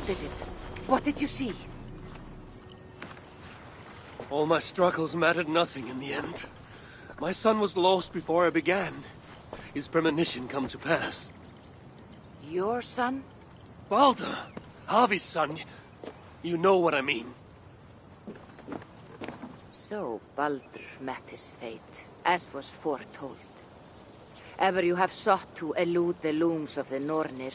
What is it? What did you see? All my struggles mattered nothing in the end. My son was lost before I began. His premonition come to pass. Your son? Balder! Harvey's son. You know what I mean. So Baldur met his fate, as was foretold. Ever you have sought to elude the looms of the Nornir,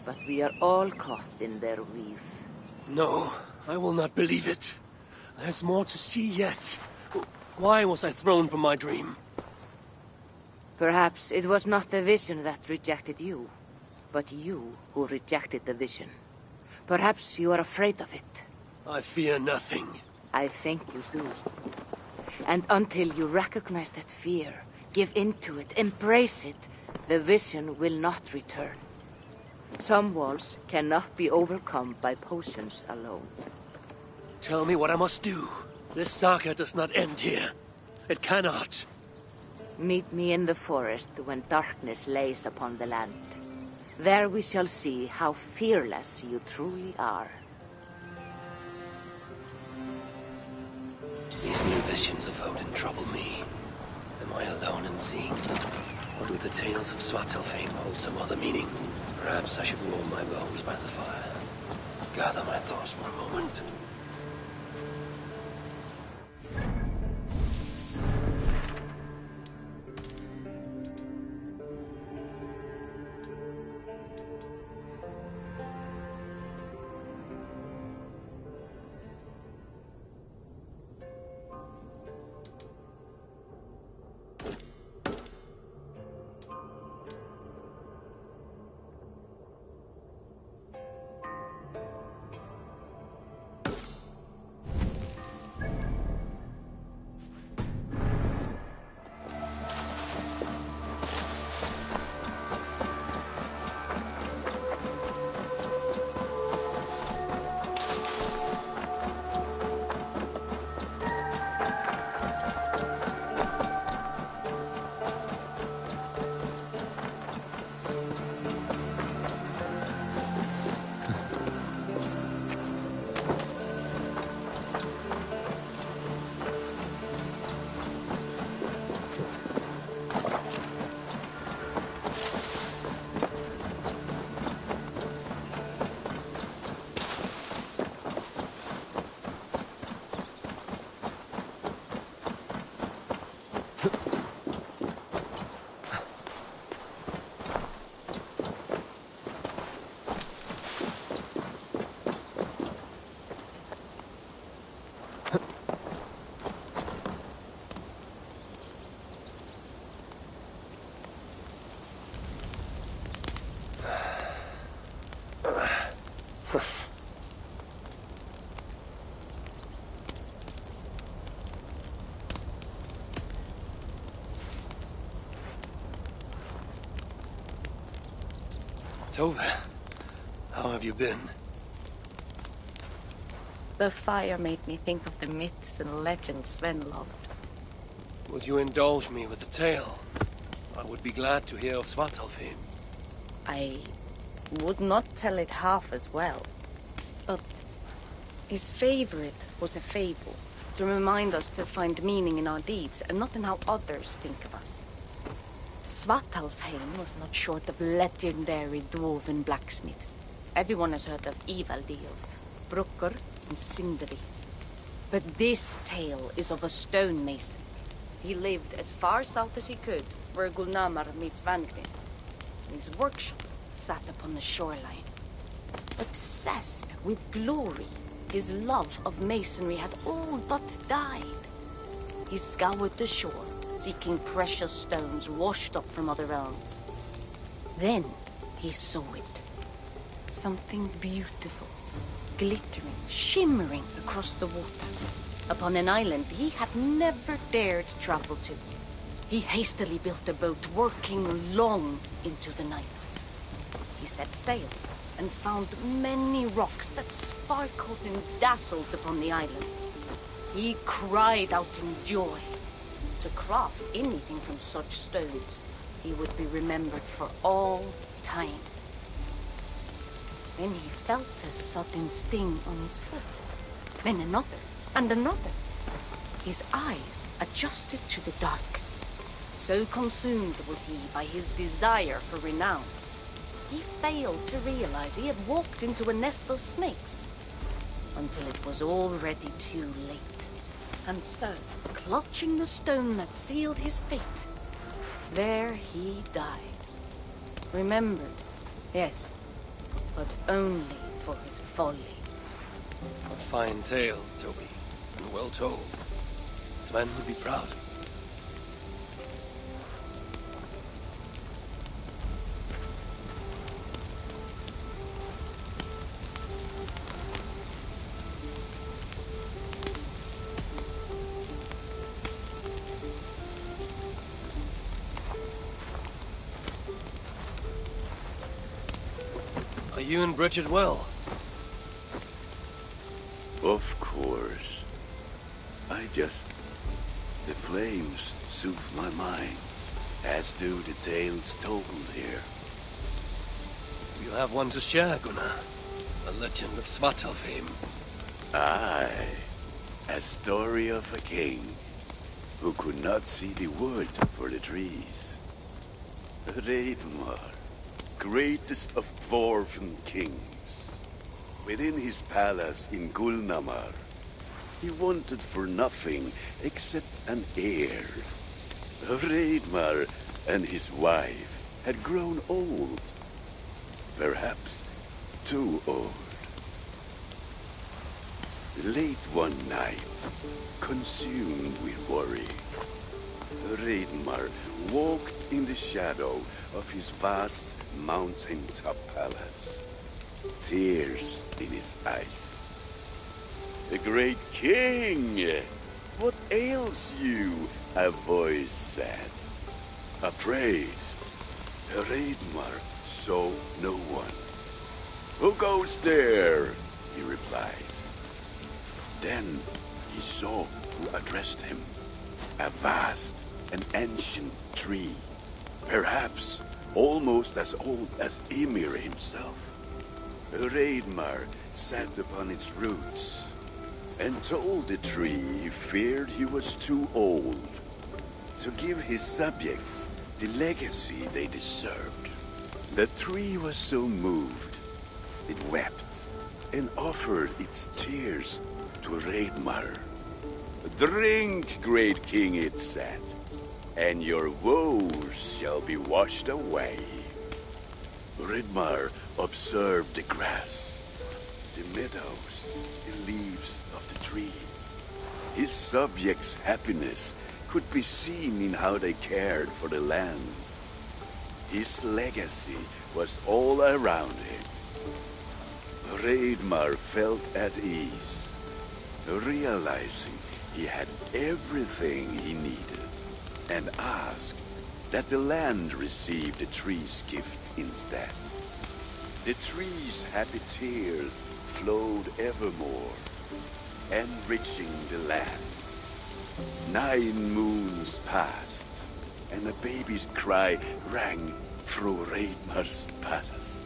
but we are all caught in their weave. No, I will not believe it. There's more to see yet. Why was I thrown from my dream? Perhaps it was not the vision that rejected you, but you who rejected the vision. Perhaps you are afraid of it. I fear nothing. I think you do. And until you recognize that fear, give in to it, embrace it, the vision will not return. Some walls cannot be overcome by potions alone. Tell me what I must do. This saga does not end here. It cannot. Meet me in the forest when darkness lays upon the land. There we shall see how fearless you truly are. These new visions of Odin trouble me. Am I alone in seeing them? Or do the tales of Svartalfheim hold some other meaning? Perhaps I should warm my bones by the fire. Gather my thoughts for a moment. Tove, how have you been? The fire made me think of the myths and legends Sven loved. Would you indulge me with a tale? I would be glad to hear of Svartalfheim. I would not tell it half as well, but his favorite was a fable, to remind us to find meaning in our deeds and not in how others think of us. Svartalfheim was not short of legendary dwarven blacksmiths. Everyone has heard of Ivaldi, of Brukker and Sindri. But this tale is of a stonemason. He lived as far south as he could, where Gulnamar meets Vangrid. His workshop sat upon the shoreline. Obsessed with glory, his love of masonry had all but died. He scoured the shore, seeking precious stones washed up from other realms. Then he saw it. Something beautiful, glittering, shimmering across the water, upon an island he had never dared travel to. He hastily built a boat, working long into the night. He set sail and found many rocks that sparkled and dazzled upon the island. He cried out in joy. To craft anything from such stones, he would be remembered for all time. Then he felt a sudden sting on his foot. Then another, and another. His eyes adjusted to the dark. So consumed was he by his desire for renown, he failed to realize he had walked into a nest of snakes. Until it was already too late. And so, clutching the stone that sealed his fate, there he died. Remembered, yes, but only for his folly. A fine tale, Toby, and well told. Sven would be proud. Are you and Bridget well? Of course. The flames soothe my mind, as do the tales told here. You have one to share, Gunnar. A legend of Svartalfheim. Aye, a story of a king who could not see the wood for the trees. Reidmar, greatest of dwarven kings. Within his palace in Gulnamar, he wanted for nothing except an heir. Reidmar and his wife had grown old. Perhaps too old. Late one night, consumed with worry, Reidmar walked in the shadow of his vast mountain-top palace, tears in his eyes. The great king! What ails you? A voice said. Afraid, Reidmar saw no one. Who goes there? He replied. Then he saw who addressed him. A vast and ancient tree, perhaps almost as old as Ymir himself. Reidmar sat upon its roots and told the tree he feared he was too old to give his subjects the legacy they deserved. The tree was so moved, it wept and offered its tears to Reidmar. Drink, great king, it said, and your woes shall be washed away. Reidmar observed the grass, the meadows, the leaves of the tree. His subjects' happiness could be seen in how they cared for the land. His legacy was all around him. Reidmar felt at ease, realizing he had everything he needed, and asked that the land receive the tree's gift instead. The tree's happy tears flowed evermore, enriching the land. 9 moons passed, and a baby's cry rang through Reidmar's palace.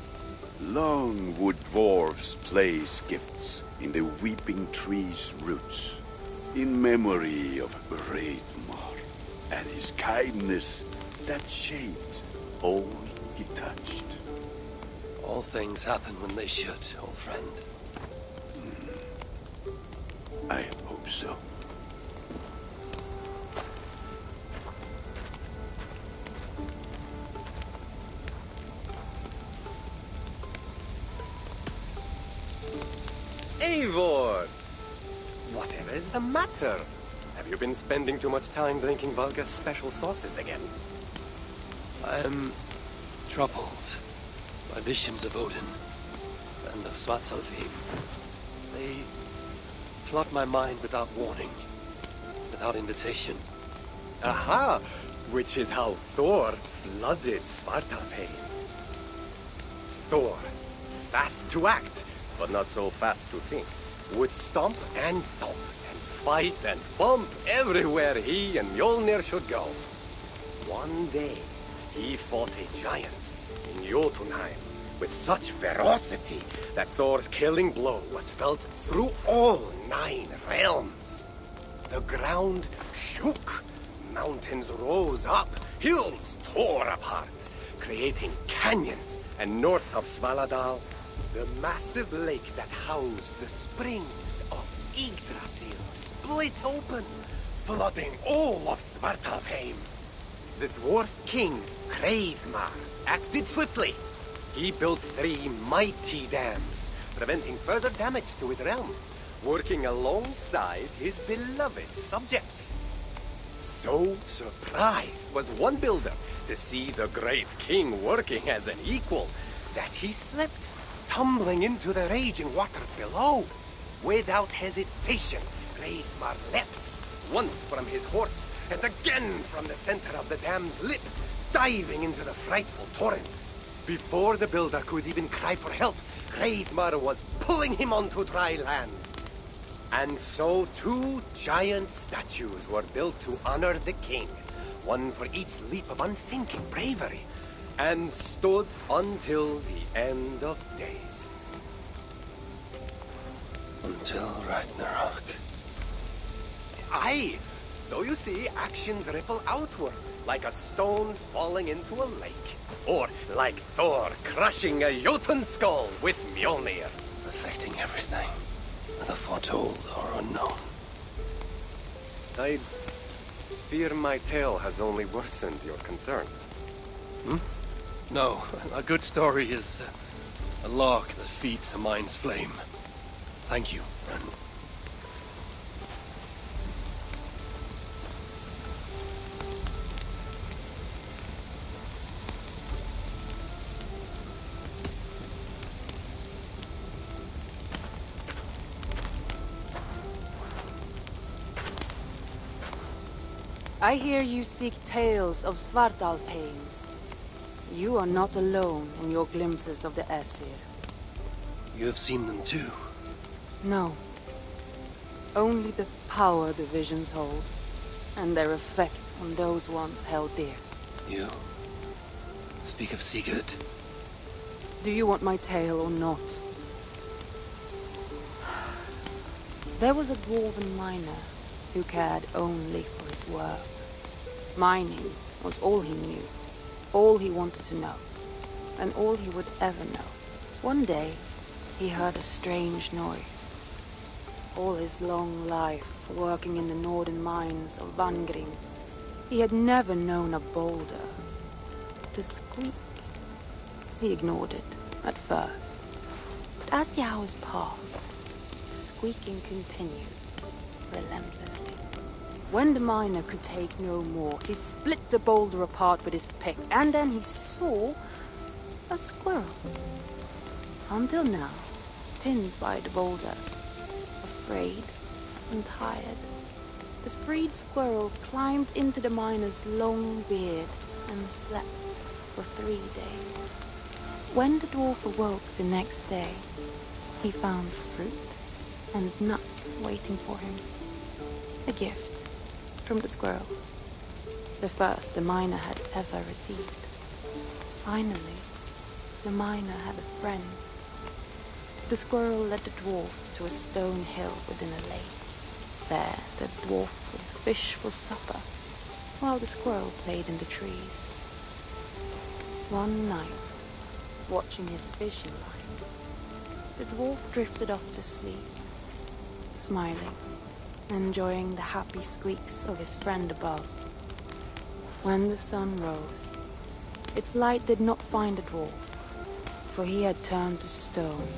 Long would dwarves place gifts in the weeping tree's roots, in memory of Reidmar and his kindness that shaped all he touched. All things happen when they should, old friend. I hope so. Eivor! Whatever is the matter? Have you been spending too much time drinking Valga's special sauces again? I am troubled by visions of Odin and of Svartalfheim. They flood my mind without warning, without invitation. Aha! Which is how Thor flooded Svartalfheim. Thor, fast to act, but not so fast to think, would stomp and thump and fight and bump everywhere he and Mjolnir should go. One day, he fought a giant in Jotunheim, with such ferocity that Thor's killing blow was felt through all 9 realms. The ground shook, mountains rose up, hills tore apart, creating canyons, and north of Svaladal, the massive lake that housed the springs of Yggdrasil split open, flooding all of Svartalfheim. The dwarf king, Hreidmar, acted swiftly. He built 3 mighty dams, preventing further damage to his realm, working alongside his beloved subjects. So surprised was one builder to see the great king working as an equal that he slipped, tumbling into the raging waters below. Without hesitation, Hreidmar leapt, once from his horse, and again from the center of the dam's lip, diving into the frightful torrent. Before the builder could even cry for help, Hreidmar was pulling him onto dry land. And so 2 giant statues were built to honor the king, one for each leap of unthinking bravery, and stood until the end of days. Until Ragnarok. Aye! So you see, actions ripple outward, like a stone falling into a lake. Or like Thor crushing a Jotun skull with Mjolnir. Affecting everything, whether foretold or unknown. I fear my tale has only worsened your concerns. No, a good story is a lark that feeds a mind's flame. Thank you, friend. I hear you seek tales of Svartalfheim. You are not alone in your glimpses of the Aesir. You have seen them too. No. Only the power the visions hold, and their effect on those once held dear. You speak of Sigurd. Do you want my tale or not? There was a dwarven miner who cared only for his work. Mining was all he knew, all he wanted to know, and all he would ever know. One day, he heard a strange noise. All his long life, working in the northern mines of Vangring, he had never known a boulder to squeak. He ignored it at first, but as the hours passed, the squeaking continued relentlessly. When the miner could take no more, he split the boulder apart with his pick, and then he saw a squirrel. Until now, pinned by the boulder, afraid and tired, the freed squirrel climbed into the miner's long beard and slept for 3 days. When the dwarf awoke the next day, he found fruit and nuts waiting for him. A gift from the squirrel, the first the miner had ever received. Finally, the miner had a friend. The squirrel led the dwarf to a stone hill within a lake. There, the dwarf would fish for supper, while the squirrel played in the trees. One night, watching his fishing line, the dwarf drifted off to sleep, smiling, enjoying the happy squeaks of his friend above. When the sun rose, its light did not find the dwarf, for he had turned to stone,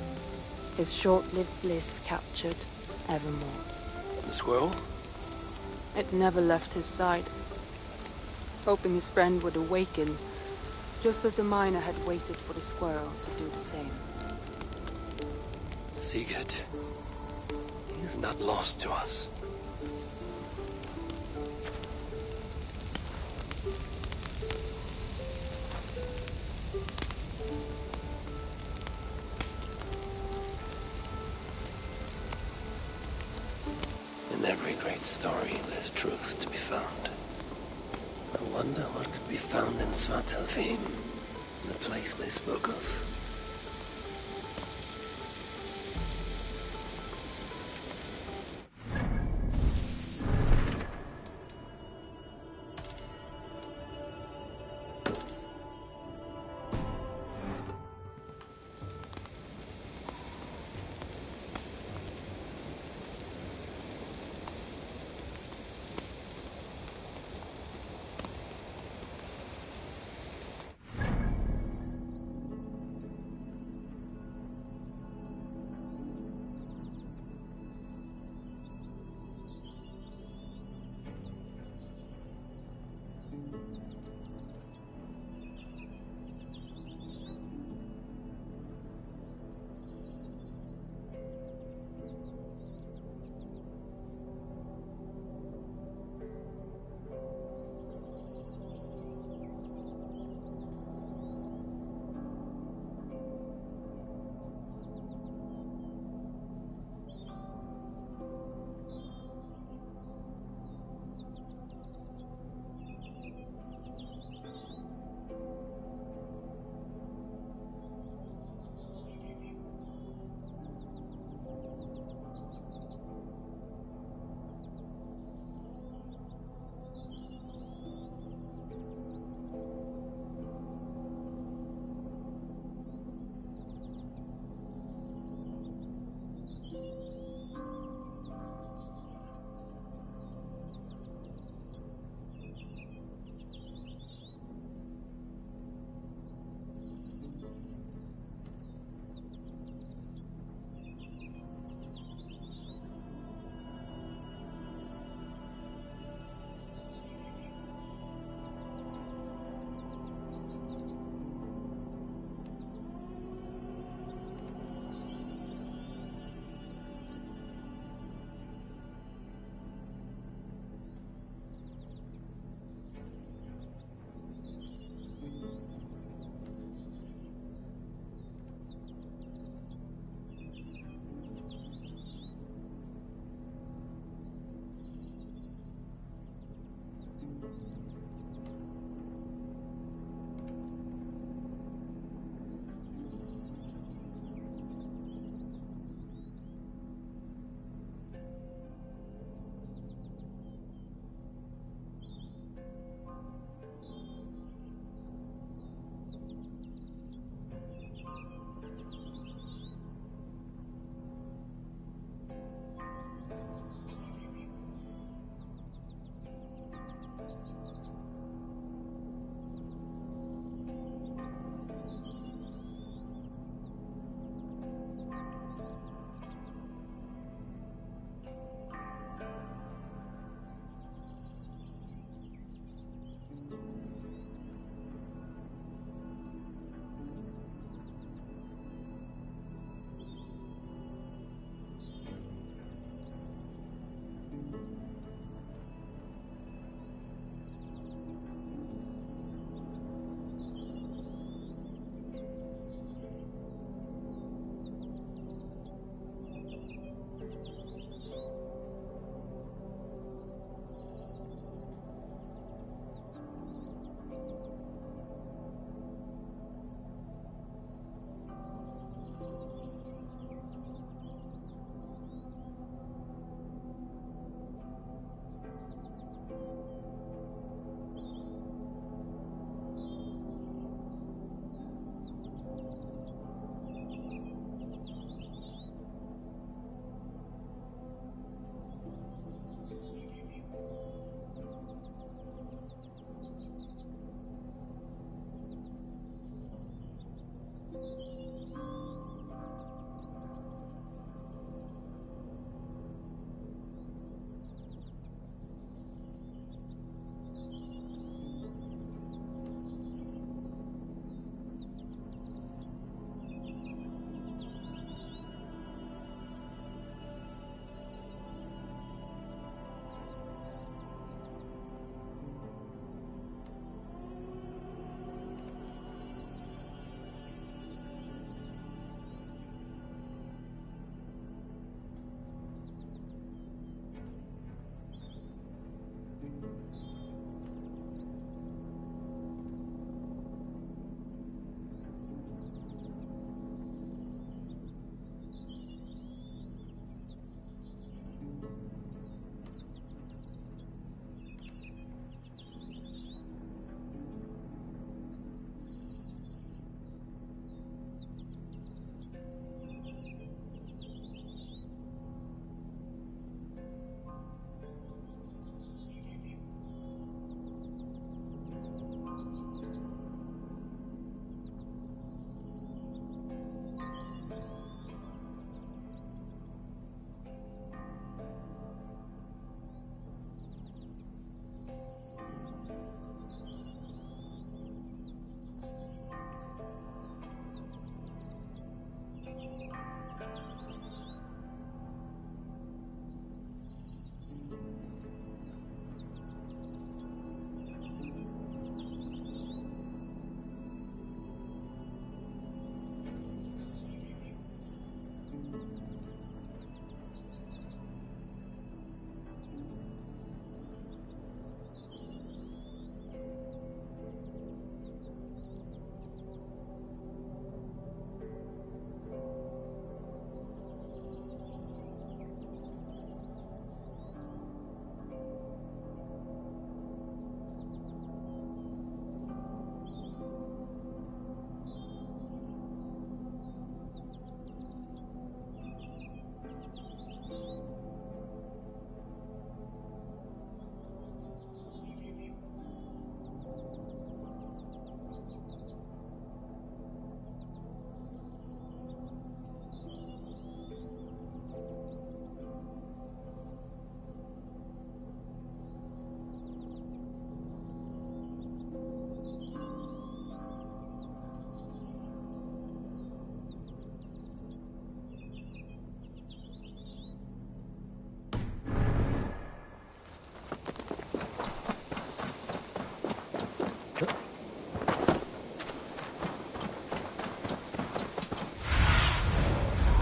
his short-lived bliss captured evermore. The squirrel? It never left his side, hoping his friend would awaken, just as the miner had waited for the squirrel to do the same. Sigurd, he is not lost to us. In every great story, there's truth to be found. I wonder what could be found in Svartalfheim, the place they spoke of.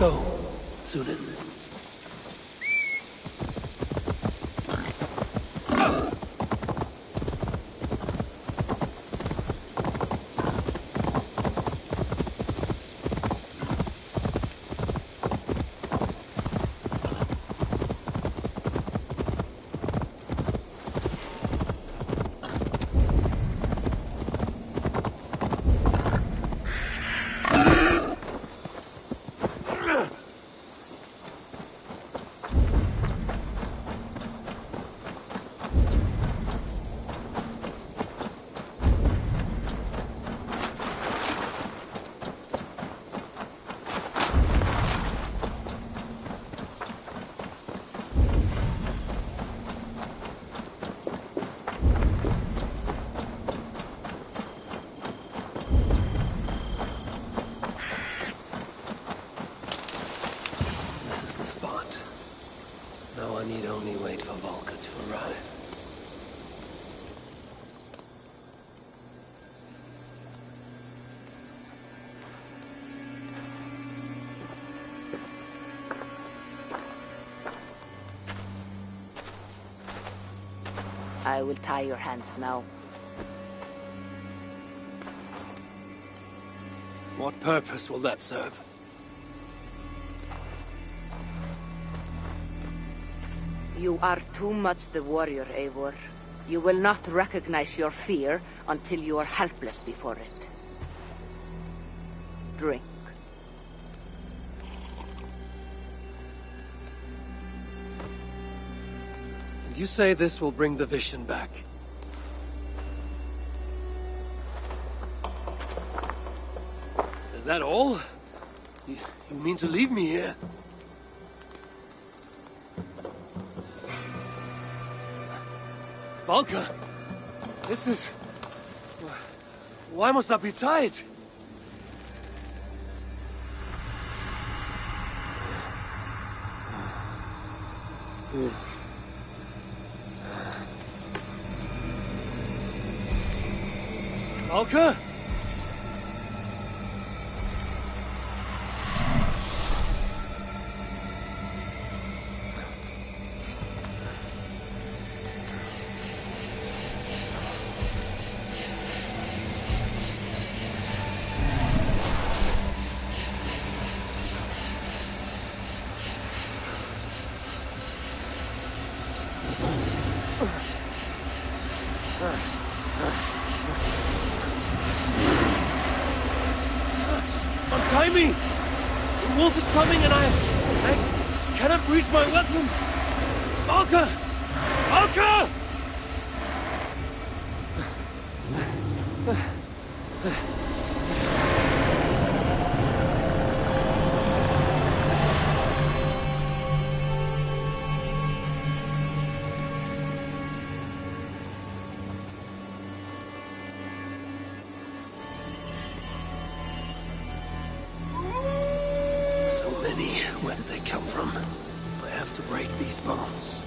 go, Sunan. Now I need only wait for Valka to arrive. I will tie your hands now. What purpose will that serve? You are too much the warrior, Eivor. You will not recognize your fear until you are helpless before it. Drink. And you say this will bring the vision back? Is that all? You mean to leave me here? Valka! This is... Why must I be tied? Valka? Untie me! The wolf is coming and I cannot reach my weapon! Valka! Valka! Where did they come from? I have to break these bonds.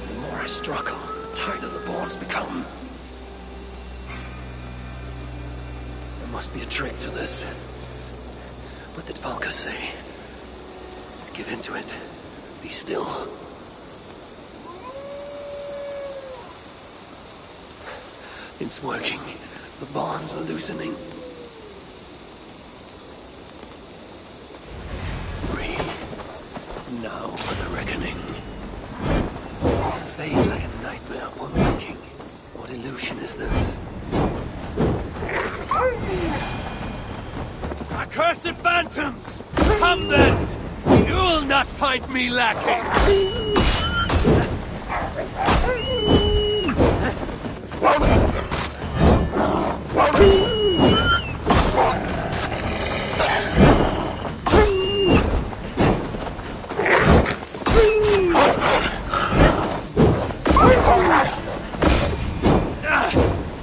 The more I struggle, the tighter the bonds become. There must be a trick to this. What did Valka say? Give in to it. Be still. It's working. The bonds are loosening. Free. Now for the reckoning. Fade like a nightmare upon waking. What illusion is this? Accursed phantoms! Come then! You will not find me lacking!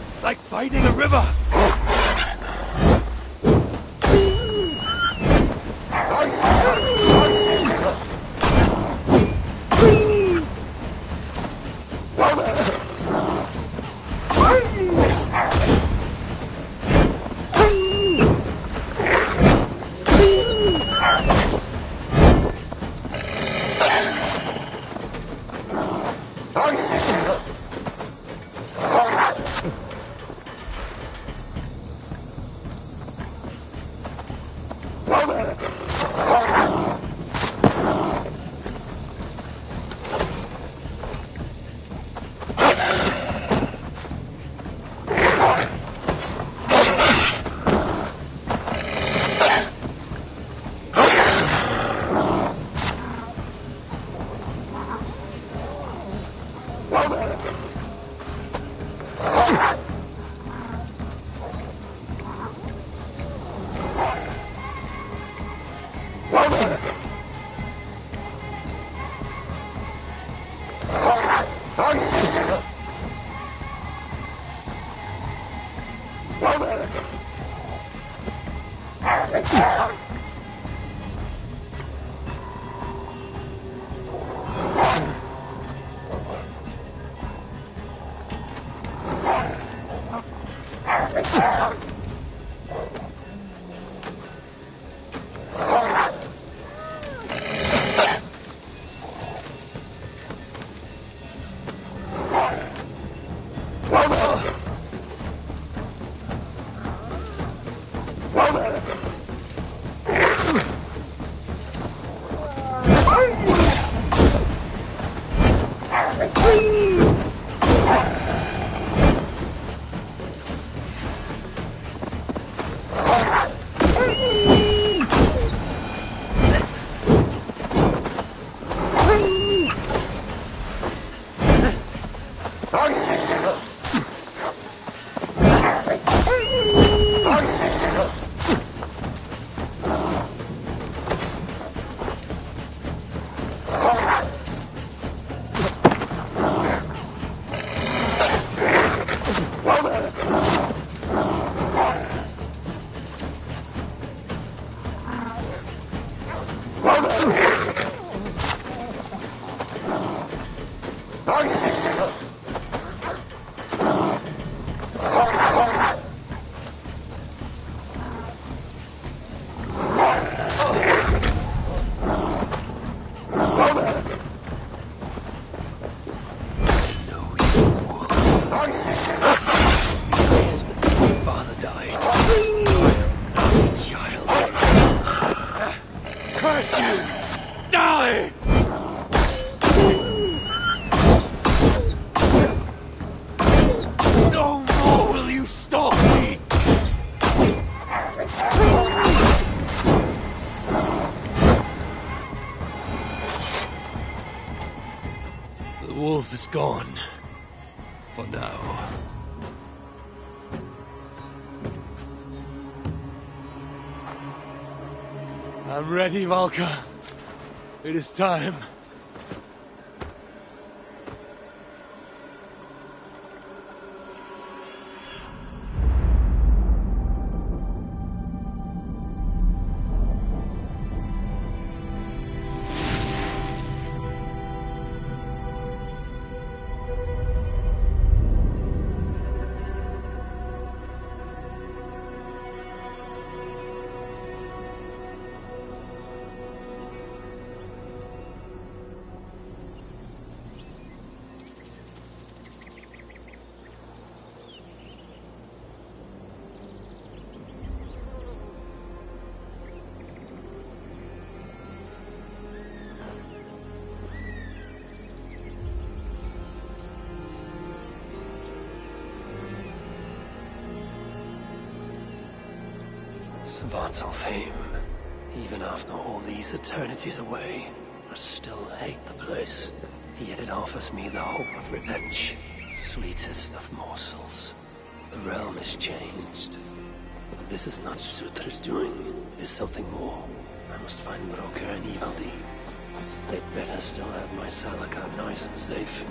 It's like fighting a river. Die! No more will you stop me! The wolf is gone. For now. I'm ready, Valka. It is time. Svartalfheim, even after all these eternities away, I still hate the place. Yet it offers me the hope of revenge. Sweetest of morsels. The realm is changed. But this is not Sutra's doing. It is something more. I must find Broker and Ivaldi. They'd better still have my Salakar nice and safe.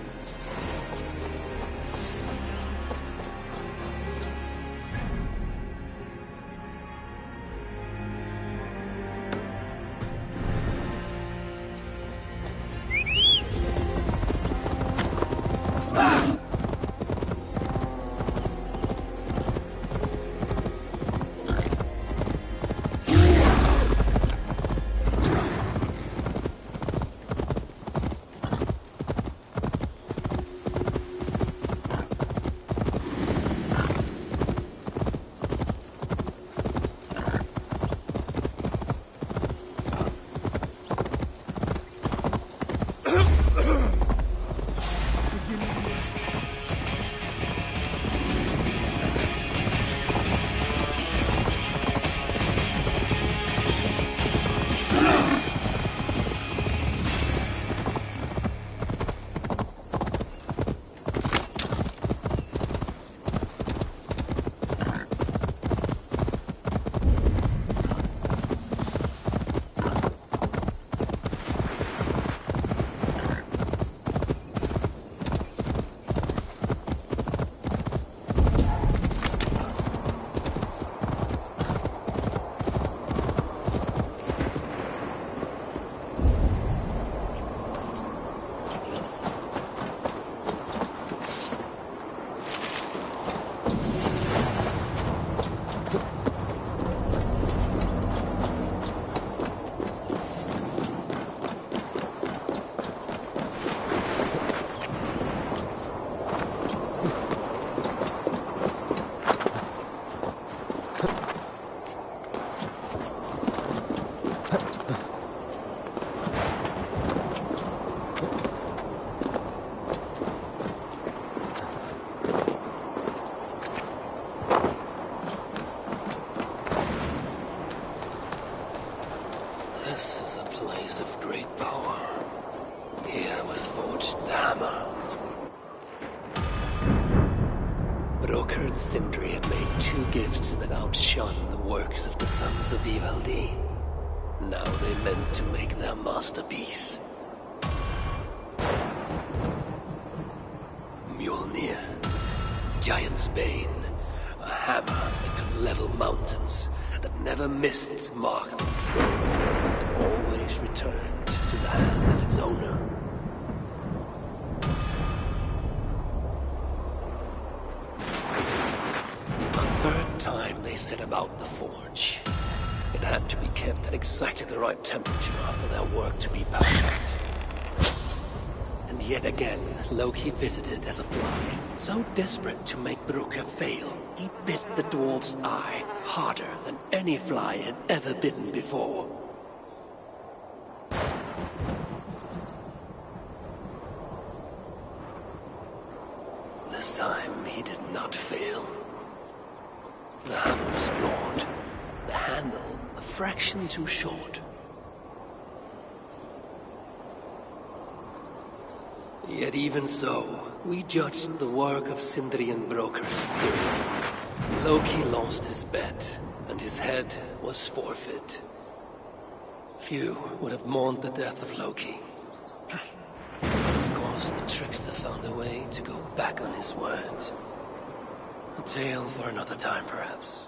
Sindri had made two gifts that outshone the works of the sons of Ivaldi. Now they meant to make their masterpiece. Mjolnir, Giant's Bane, a hammer that could level mountains, that never missed its mark when thrown, and always returned to the hand of its owner. Time they set about the forge. It had to be kept at exactly the right temperature for their work to be perfect. And yet again, Loki visited as a fly. So desperate to make Broker fail, he bit the dwarf's eye harder than any fly had ever bitten before. fraction too short. Yet even so, we judged the work of Sindrian brokers good. Loki lost his bet, and his head was forfeit. Few would have mourned the death of Loki. Of course, the trickster found a way to go back on his word. A tale for another time, perhaps.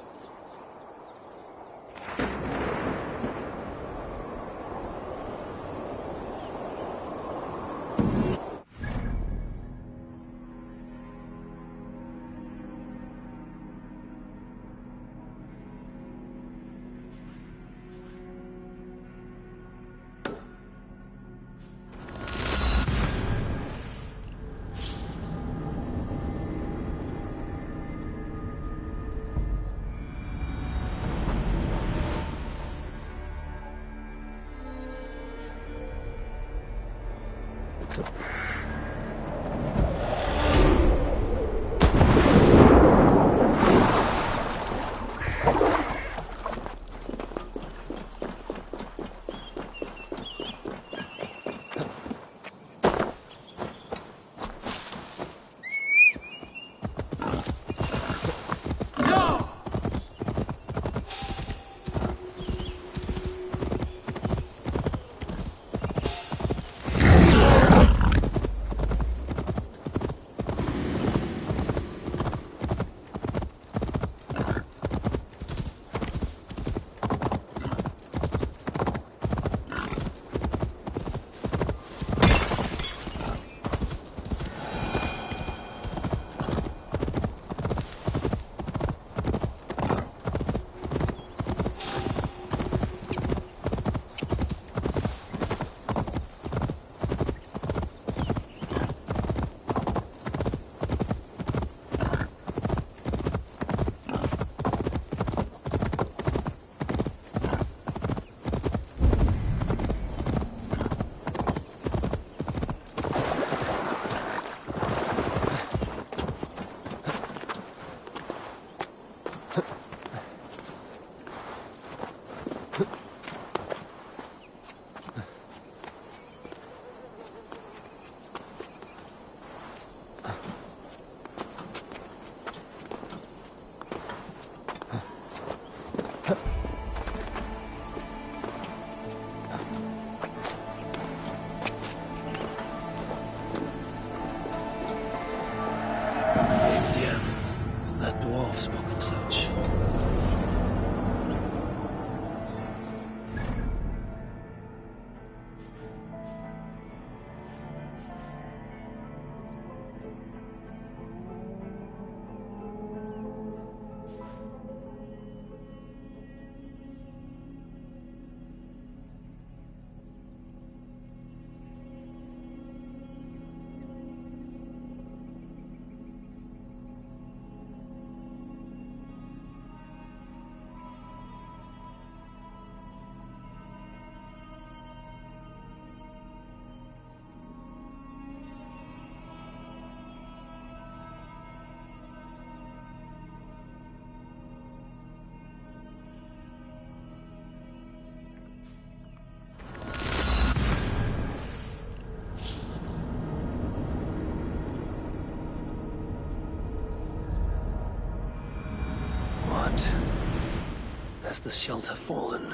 Has the shelter fallen?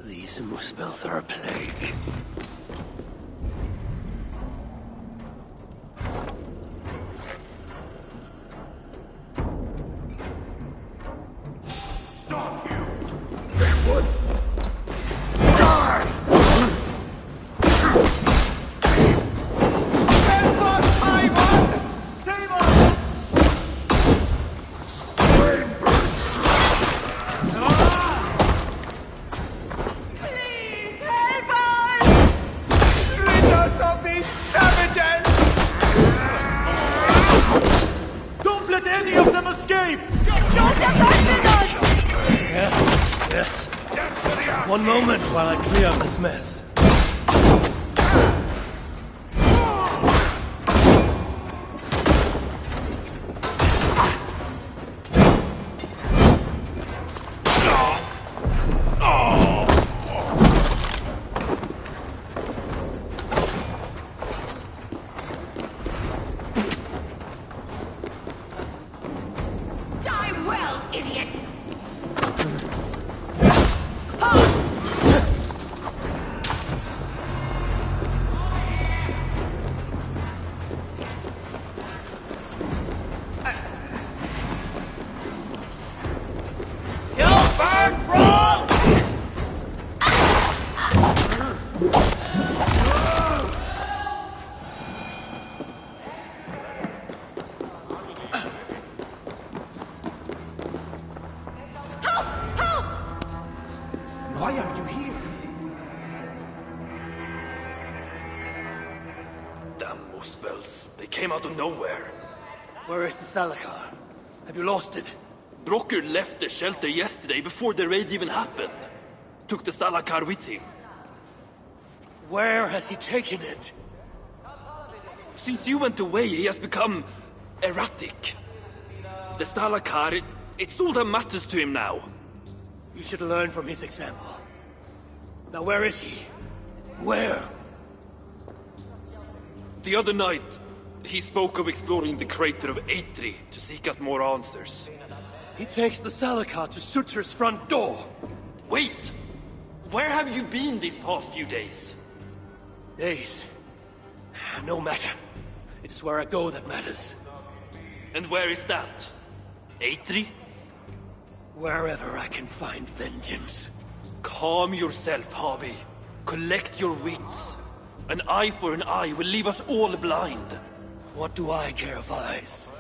These Muspels are a plague. Stop you! They would die! Save us, Ivan! Save us! Flame burns Please help us! Rid us of these savages! Don't let any of them escape! Don't abandon us! Yes. One moment while I clear up this mess. Oh! Damn Muspels. They came out of nowhere. Where is the Salakar? Have you lost it? Brocker left the shelter yesterday before the raid even happened. Took the Salakar with him. Where has he taken it? Since you went away, he has become erratic. The Salakar, it's all that matters to him now. You should learn from his example. Now where is he? Where? The other night, he spoke of exploring the crater of Eitri to seek out more answers. He takes the Salakar to Sutra's front door. Wait! Where have you been these past few days? Days. No matter. It is where I go that matters. And where is that? Eitri? Wherever I can find vengeance. Calm yourself, Harvey. Collect your wits. An eye for an eye will leave us all blind. What do I care of eyes?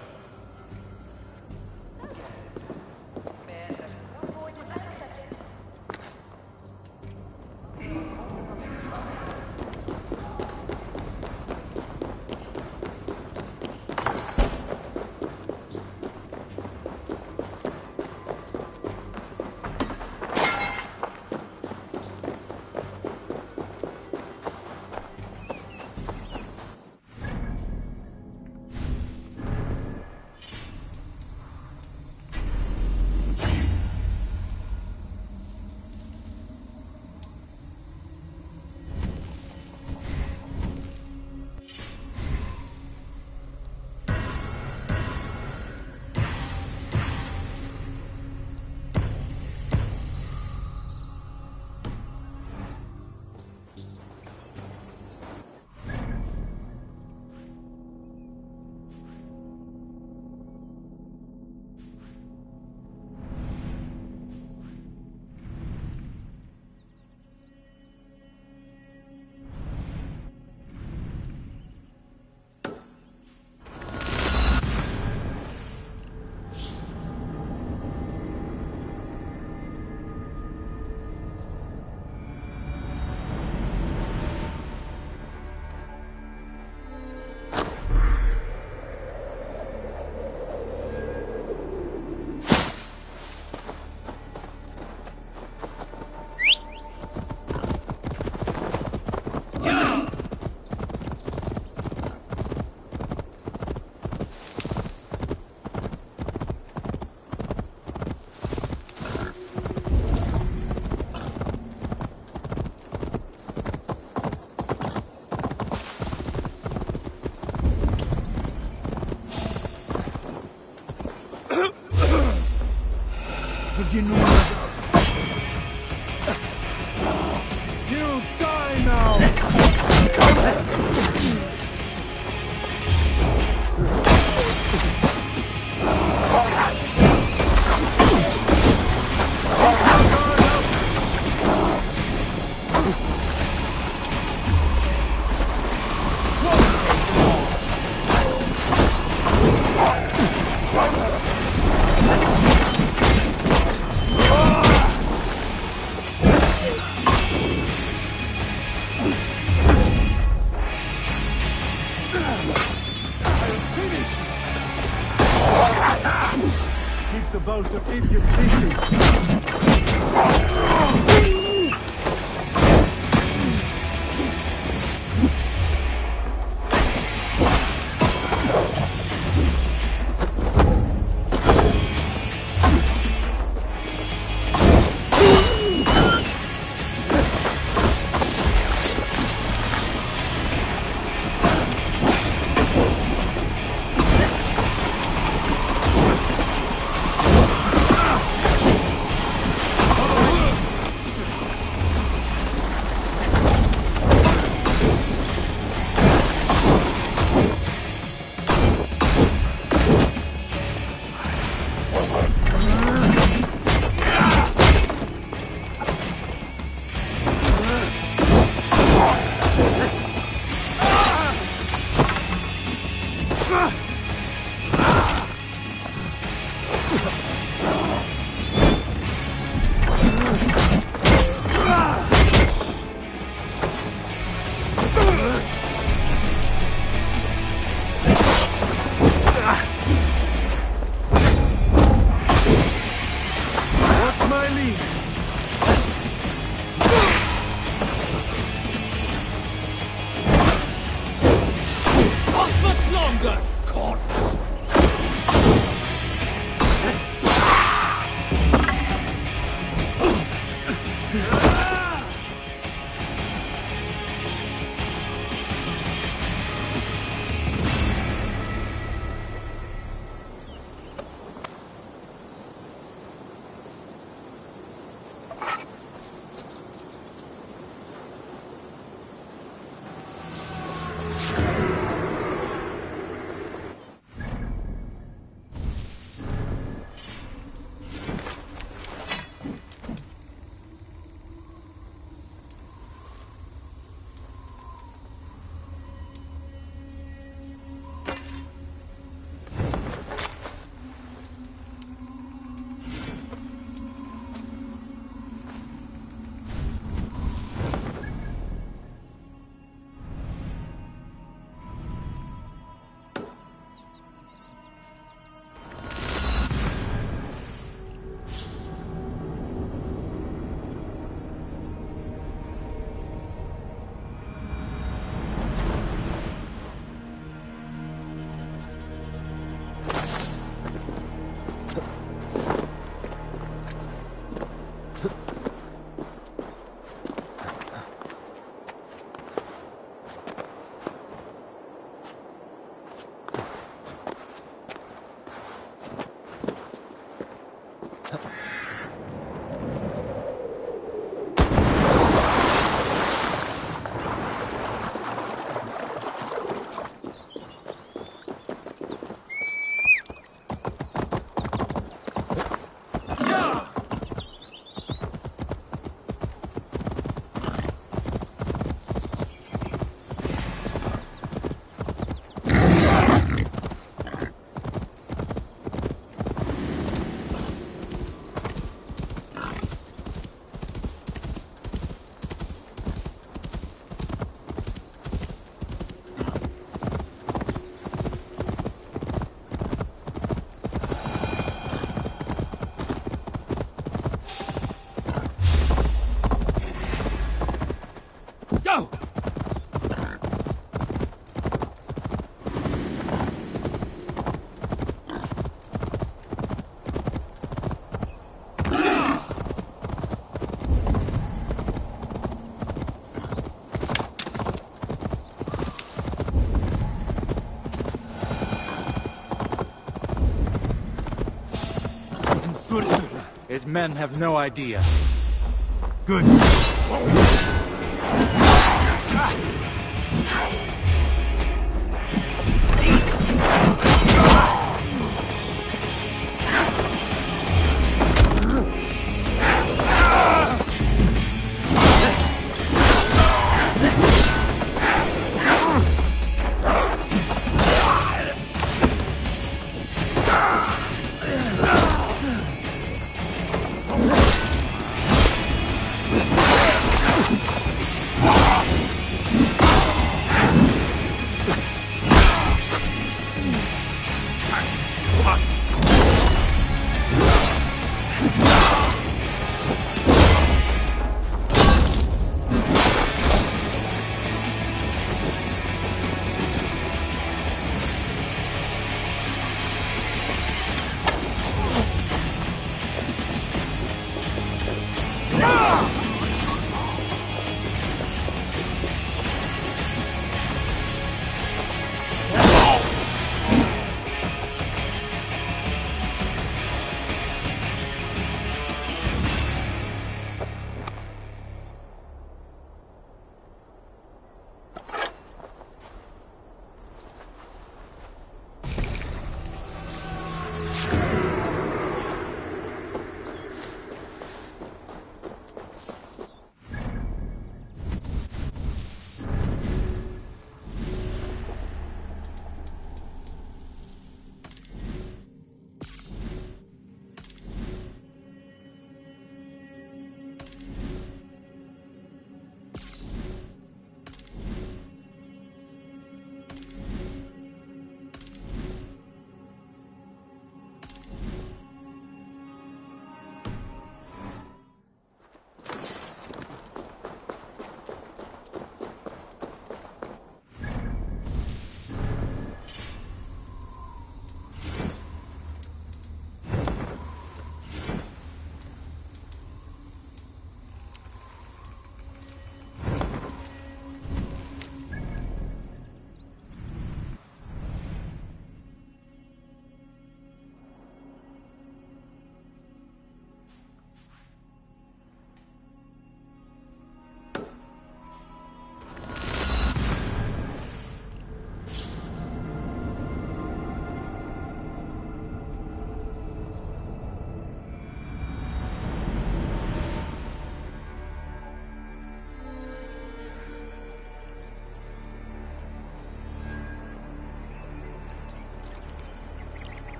You know you'll die now! Keep the boat to keep you busy. His men have no idea. Good.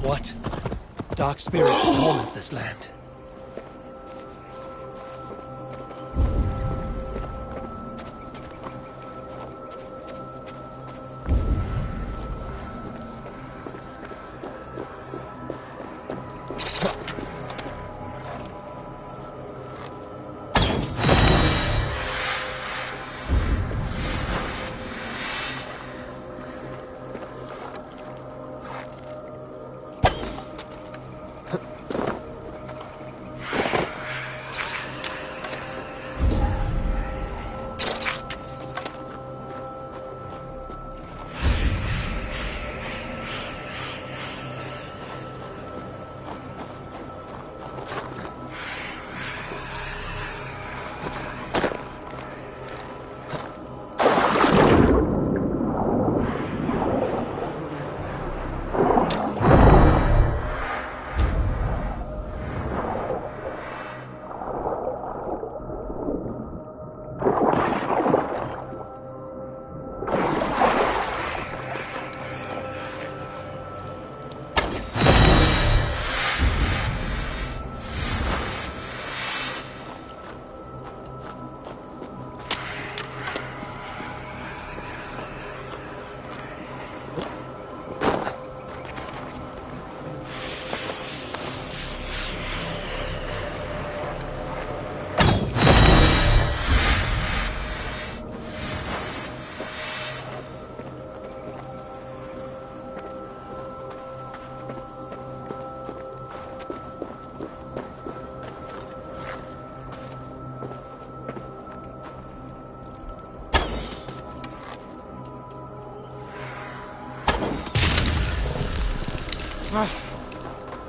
What? Dark spirits torment this land.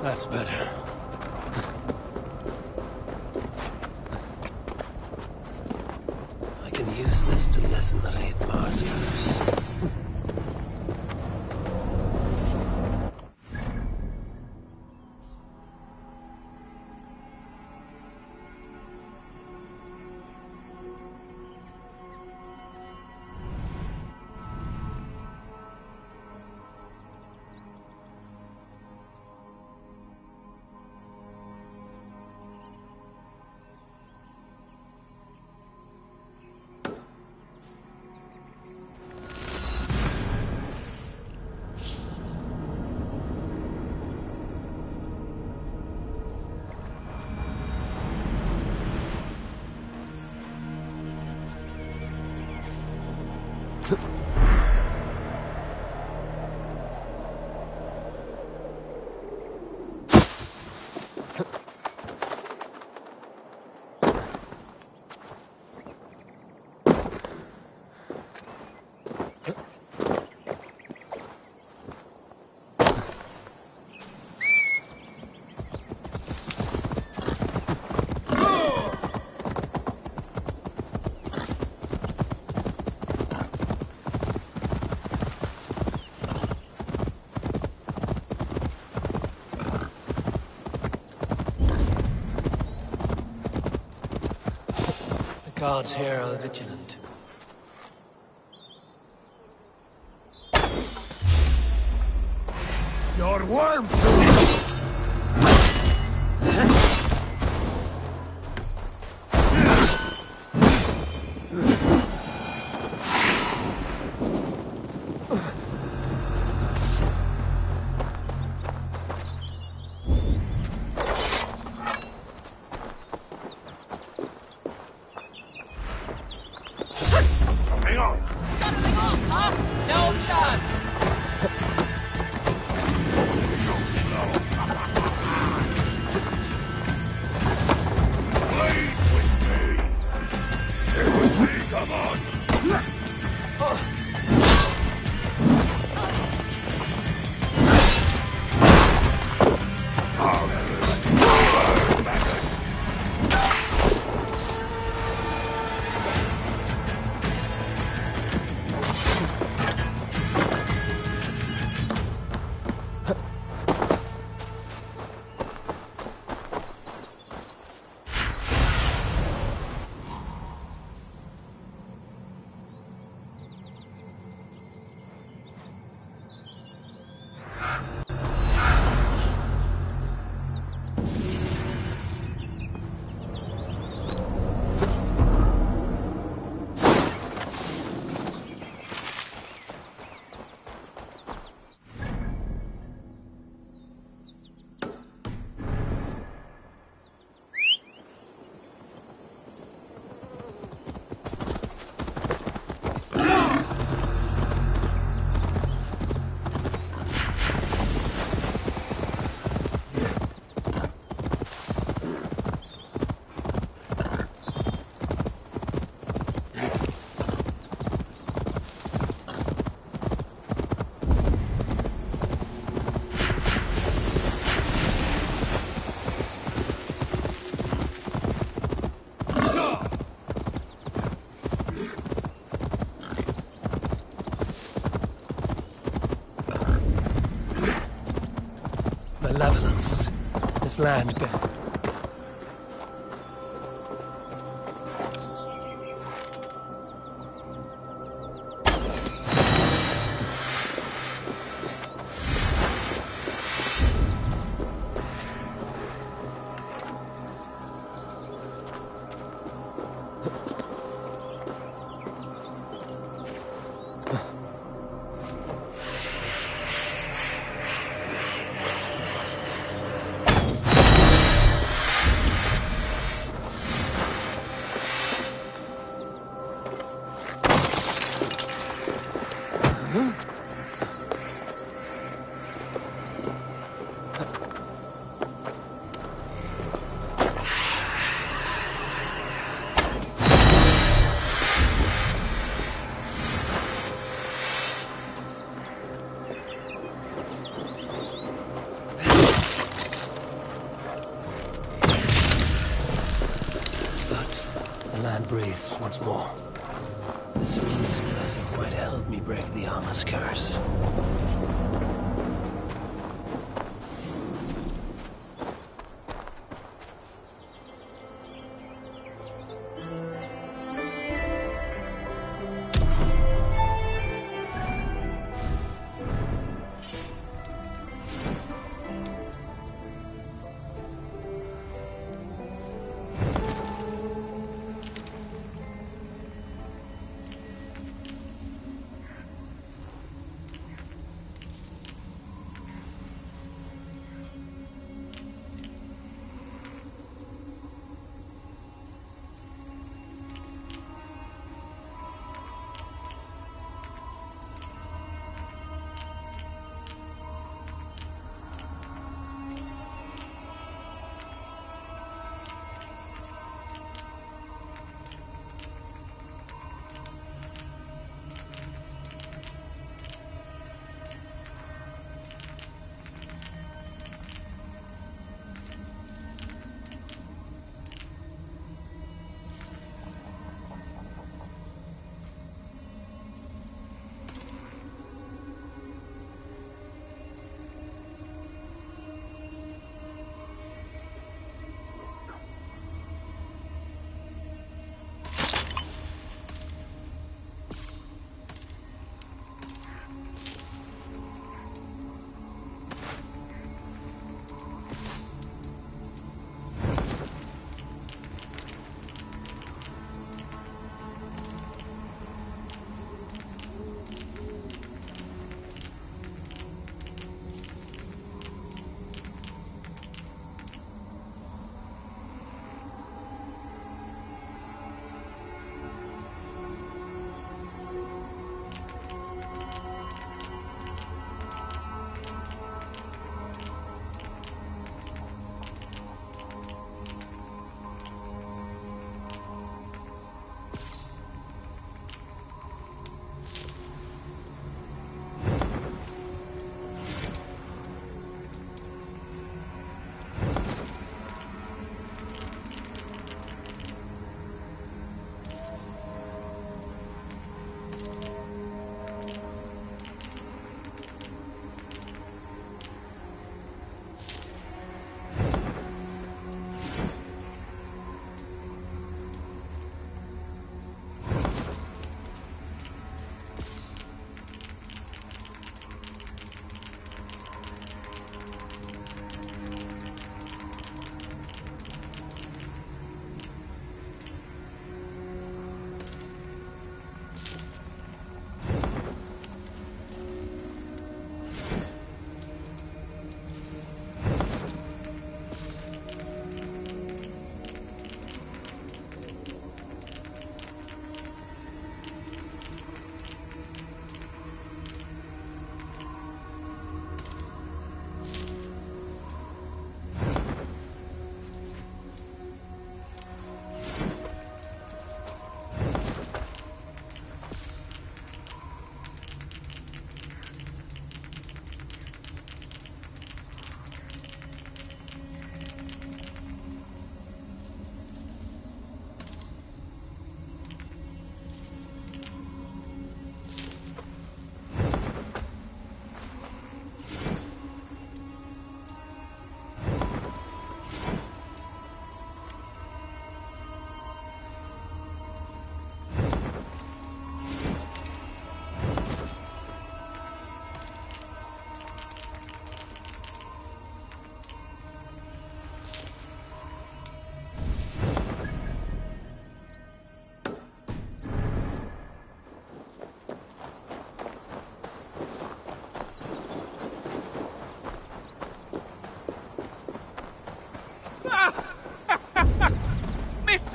That's better. I can use this to lessen the Raidmar's curse. Guards here are vigilant. Your worm! No chance! So slow. malevolence. This land bears. The land breathes once more. This rune's blessing might help me break the armor's curse.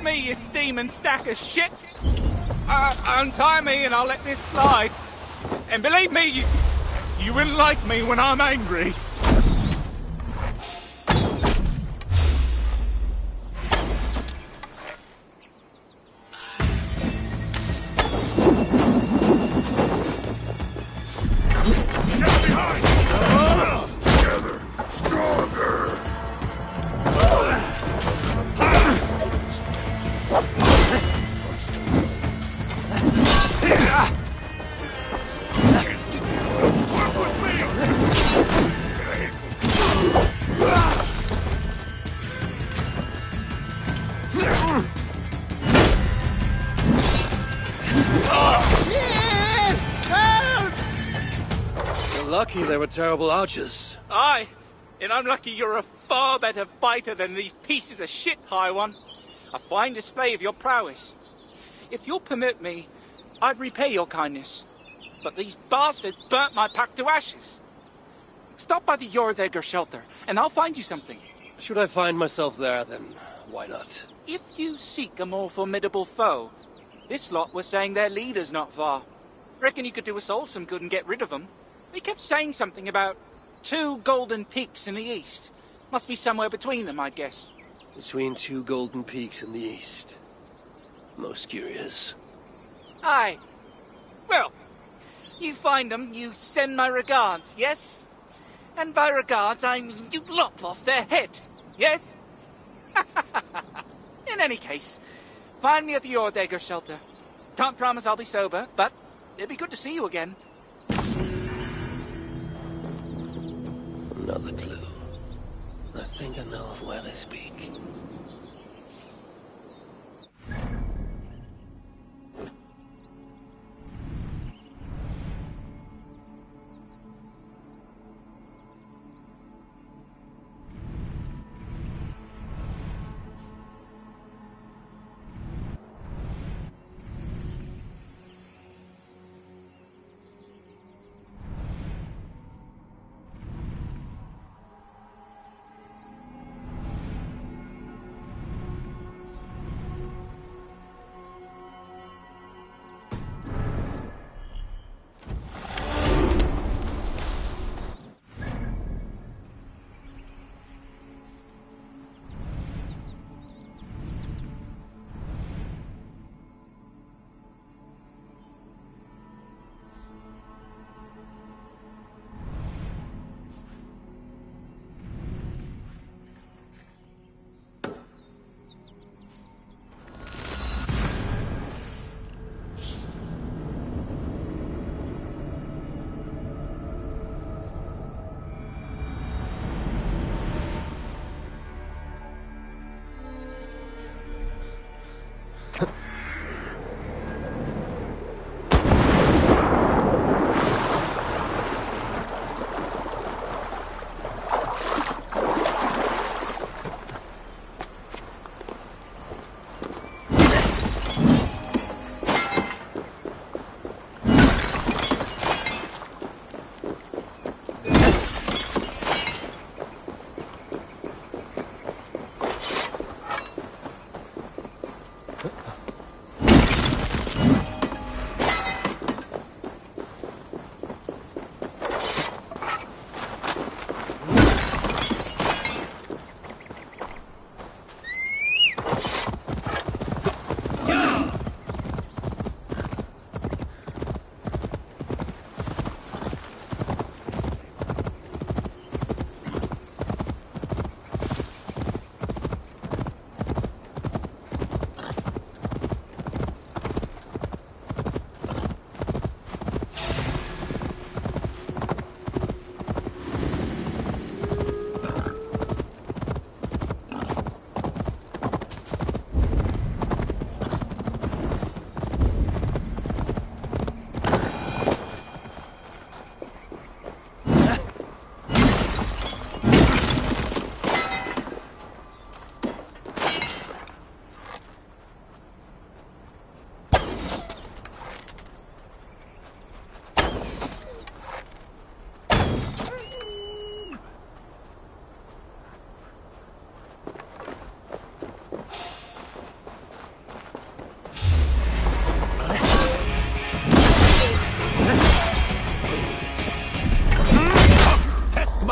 me, you steaming stack of shit! Untie me and I'll let this slide. And believe me, you wouldn't like me when I'm angry. Lucky they were terrible archers. Aye, and I'm lucky you're a far better fighter than these pieces of shit, High One. A fine display of your prowess. If you'll permit me, I'd repay your kindness. But these bastards burnt my pack to ashes. Stop by the Jorðegger shelter, and I'll find you something. Should I find myself there, then why not? If you seek a more formidable foe, this lot was saying their leader's not far. Reckon you could do us all some good and get rid of them. They kept saying something about 2 golden peaks in the east. Must be somewhere between them, I'd guess. Between 2 golden peaks in the east. Most curious. Aye. Well, you find them, you send my regards, yes? And by regards, I mean you lop off their head, yes? In any case, find me at the Jorðegger shelter. Can't promise I'll be sober, but it'd be good to see you again. Another clue. I think I know of where they speak.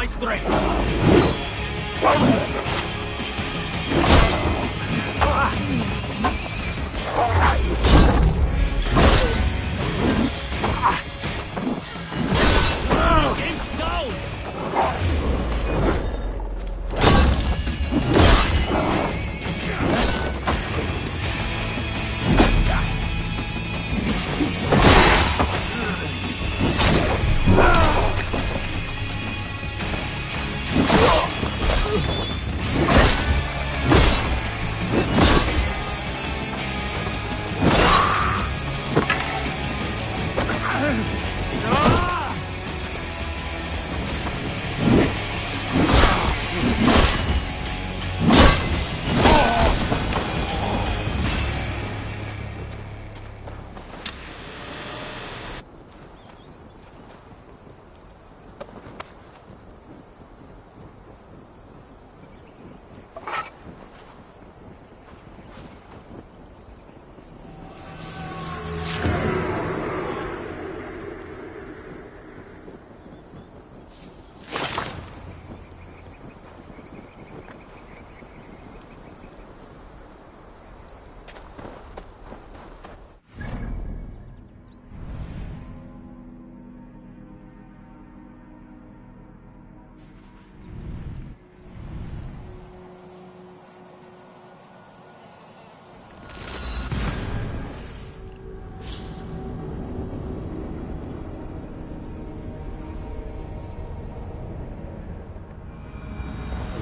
my strength. Get down!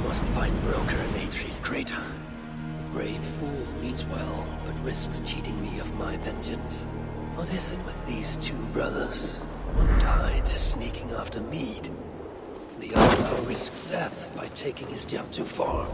Must find Broker in Atri's crater. The brave fool means well, but risks cheating me of my vengeance. What is it with these two brothers? One died sneaking after mead. The other now risks death by taking his jump too far.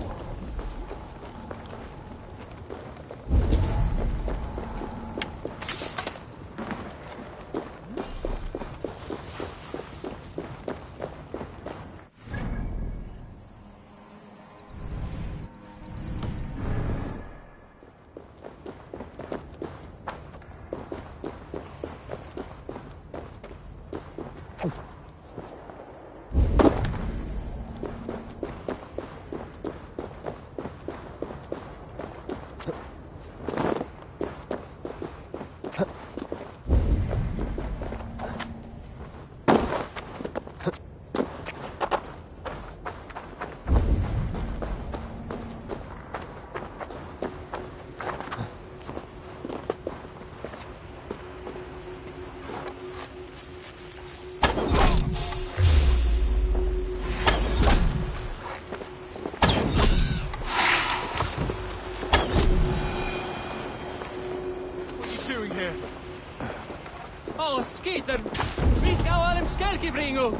Skeeter! Vi ska ha en skärkebringo!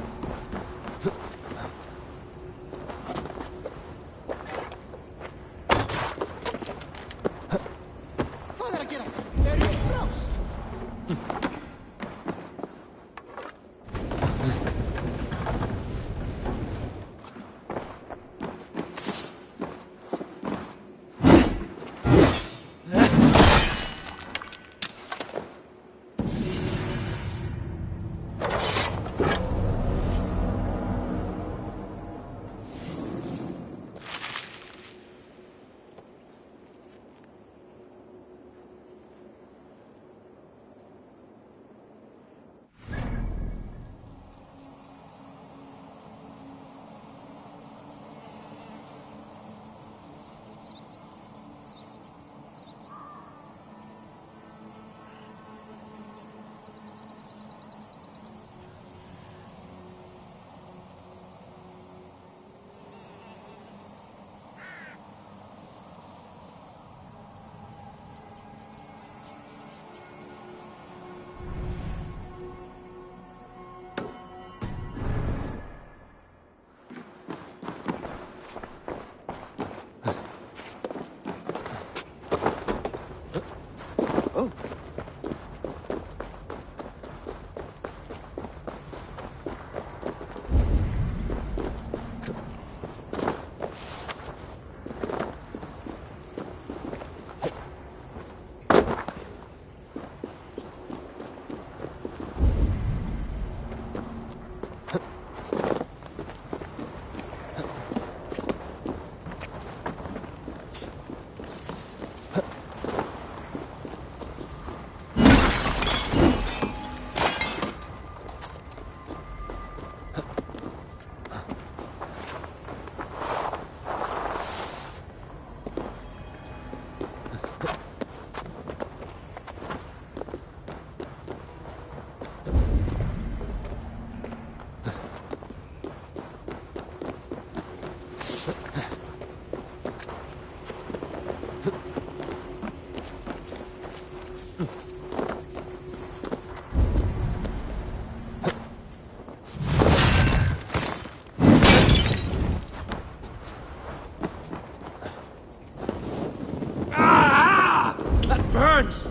That burns!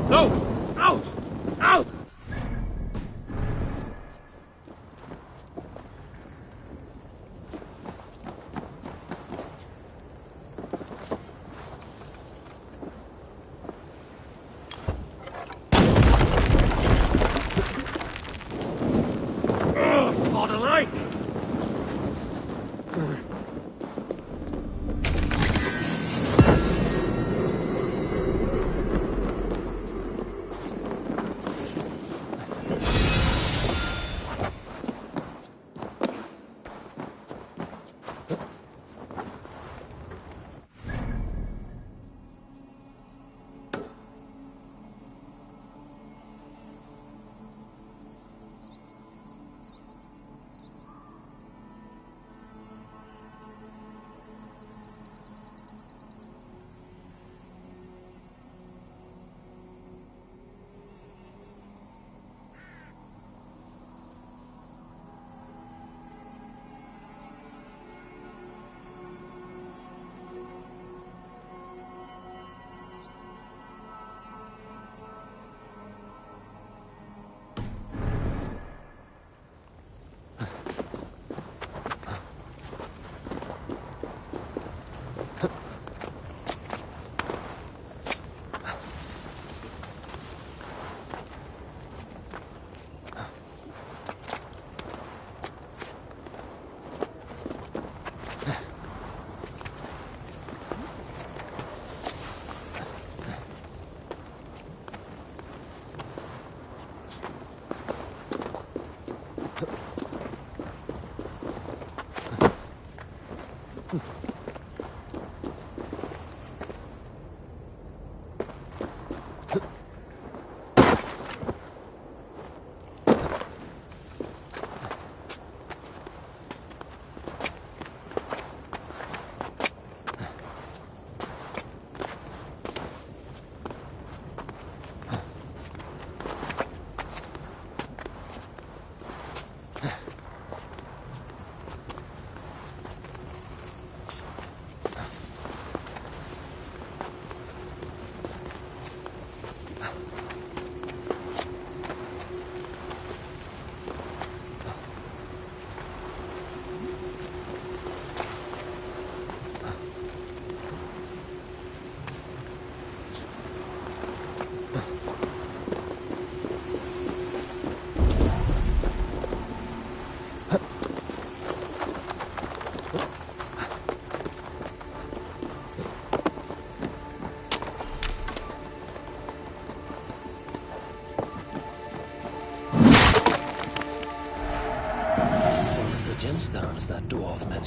No! Out! Out! For the light!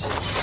seems.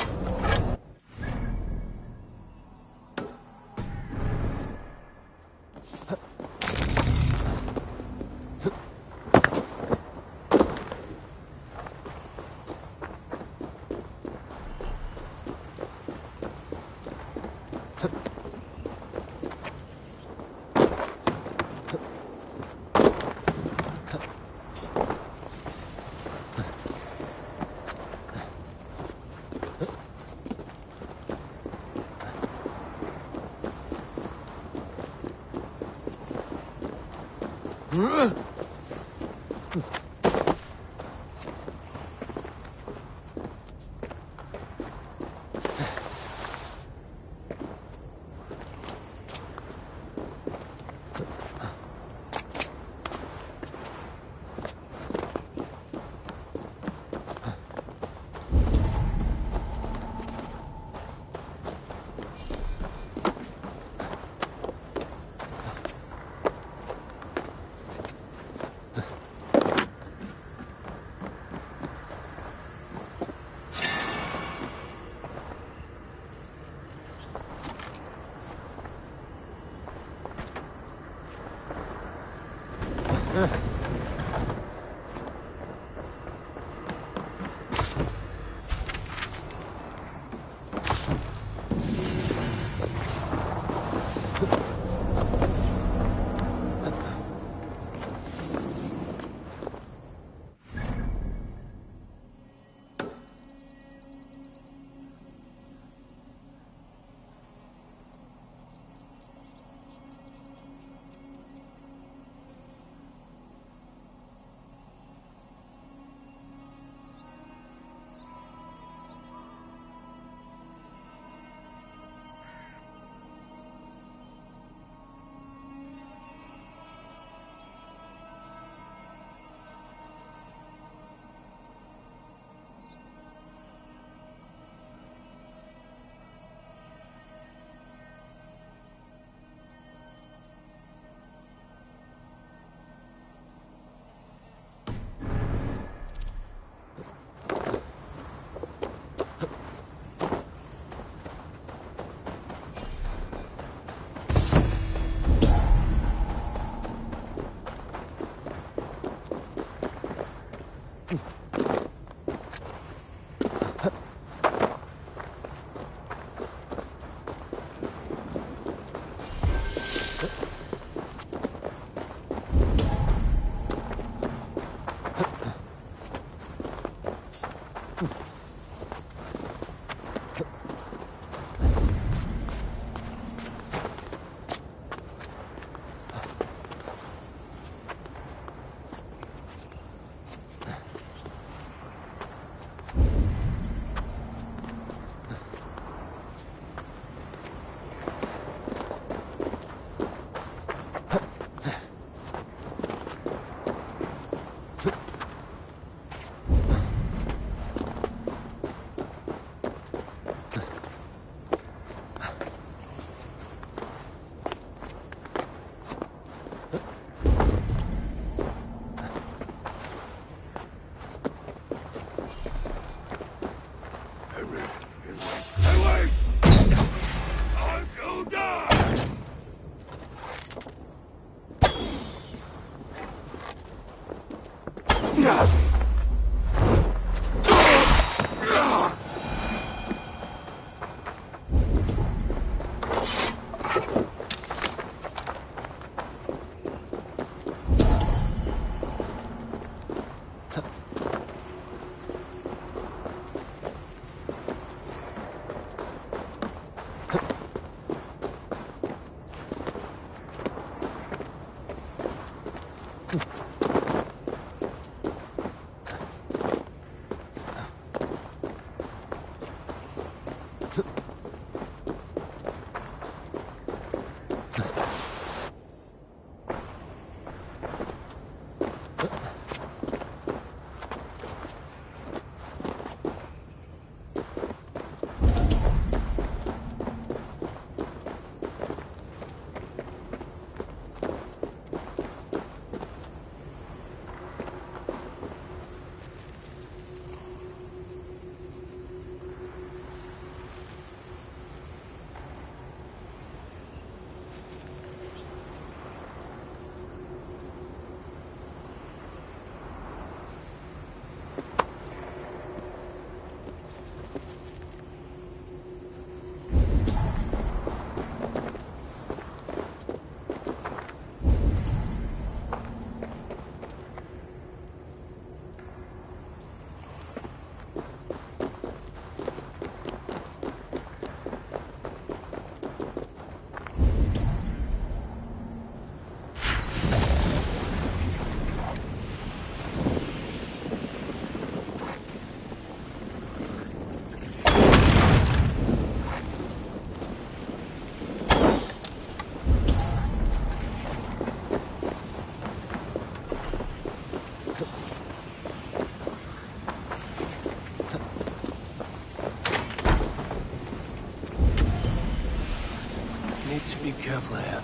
Need to be careful here.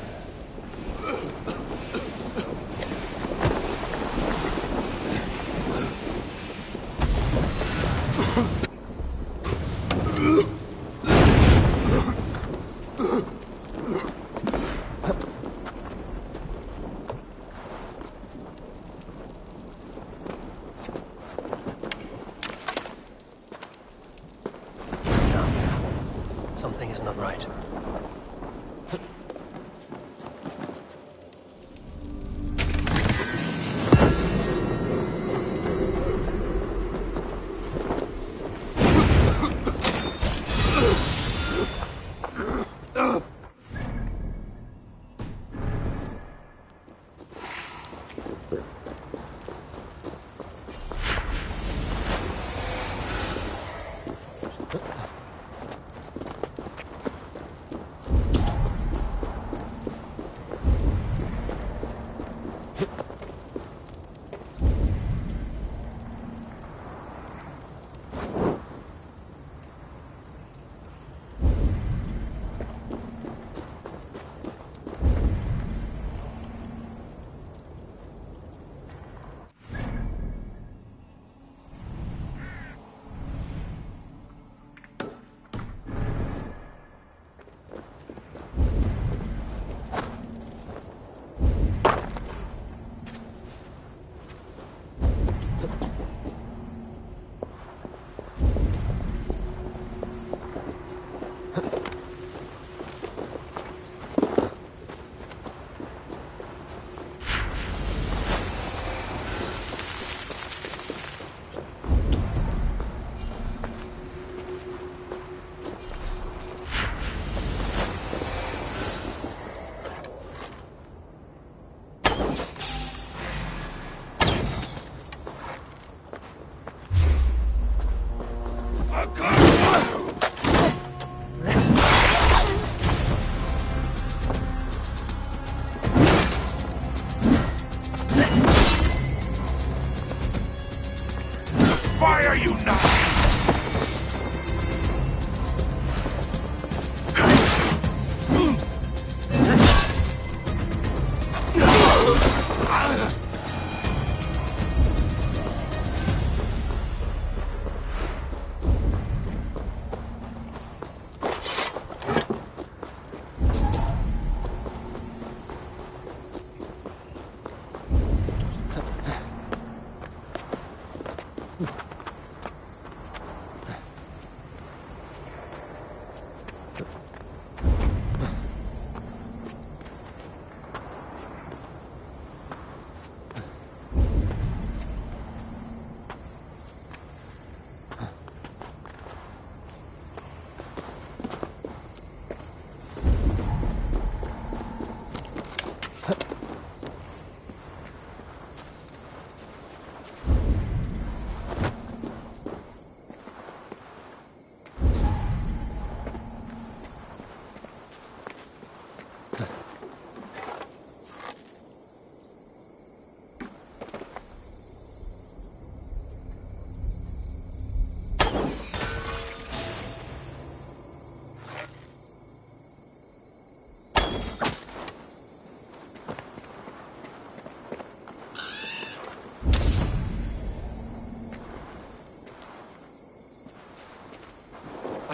Something is not right. Fire, you not!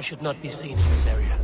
I should not be seen in this area.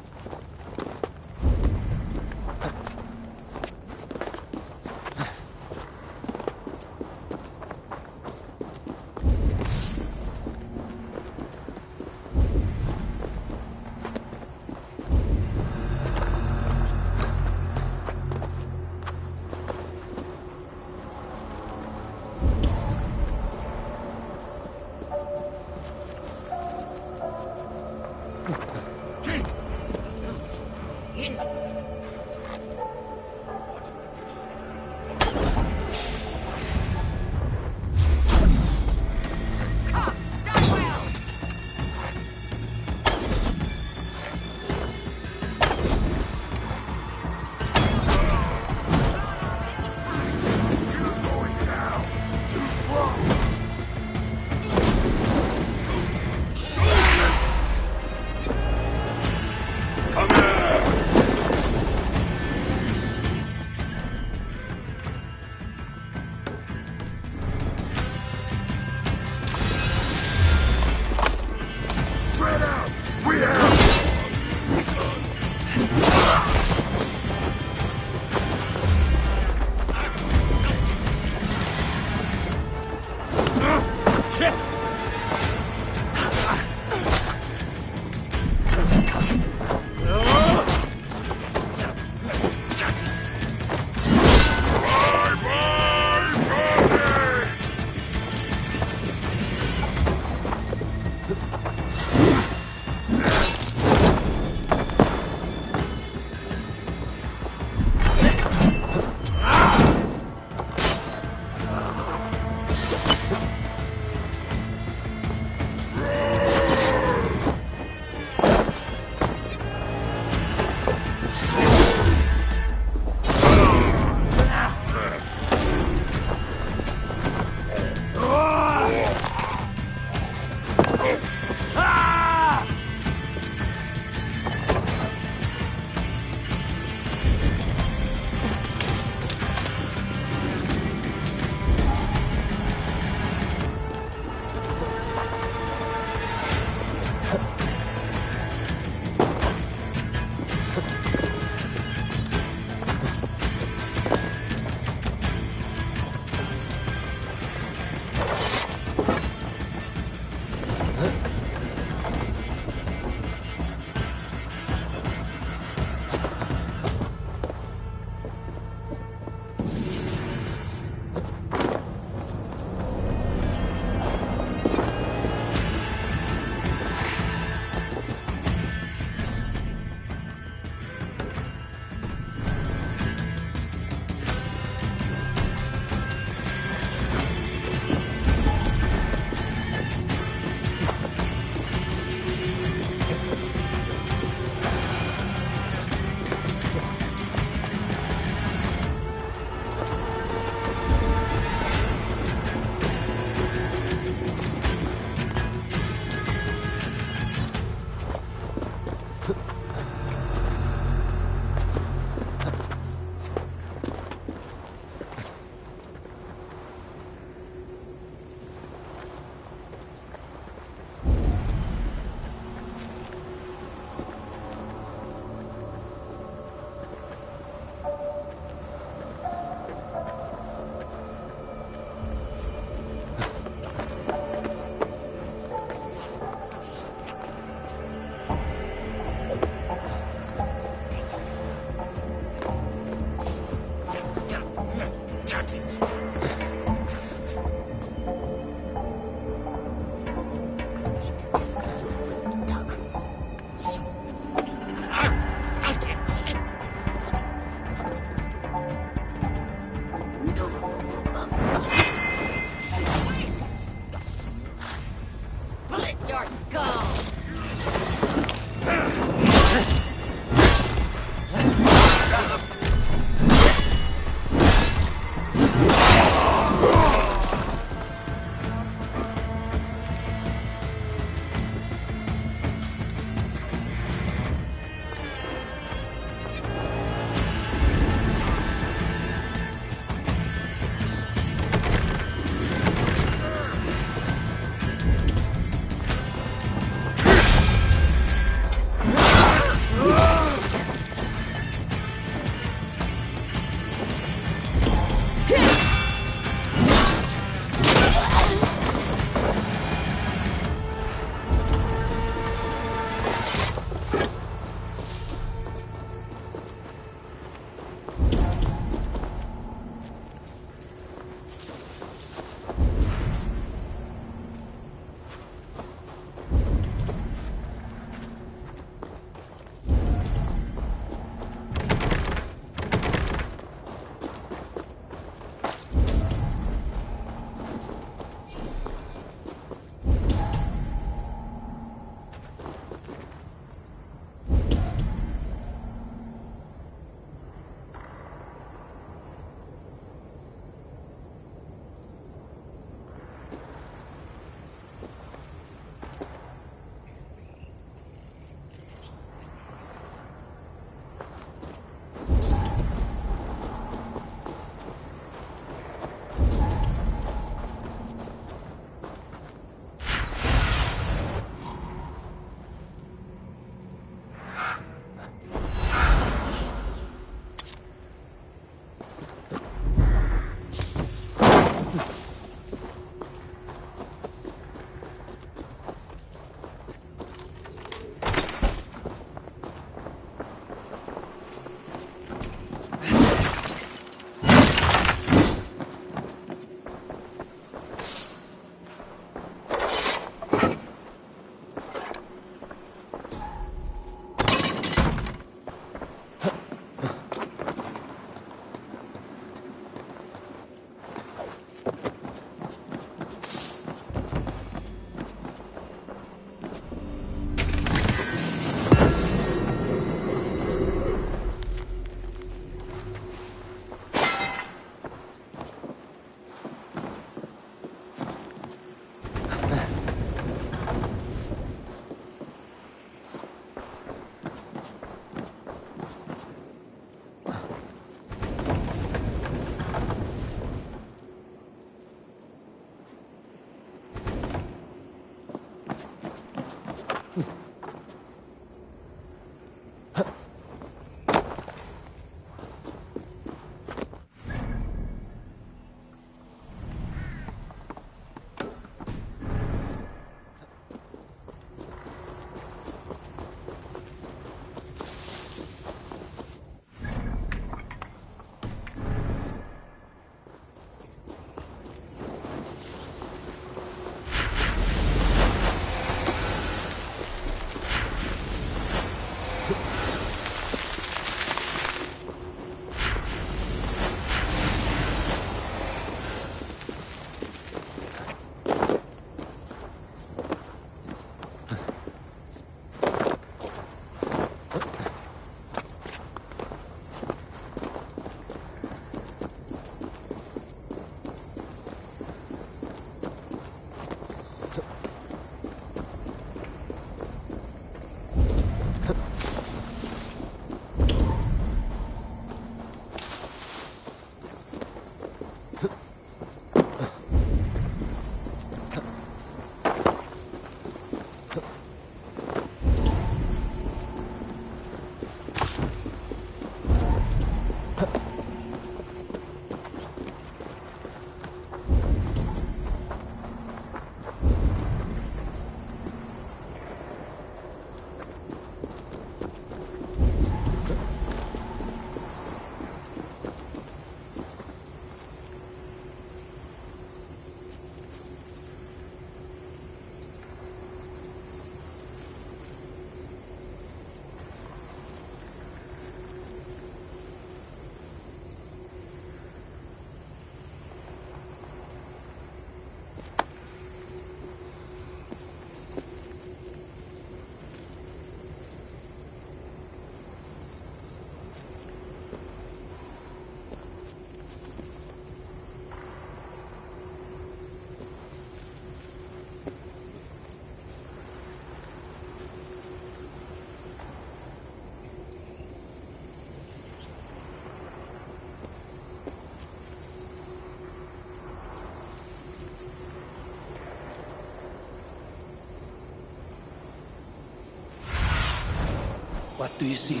What do you see?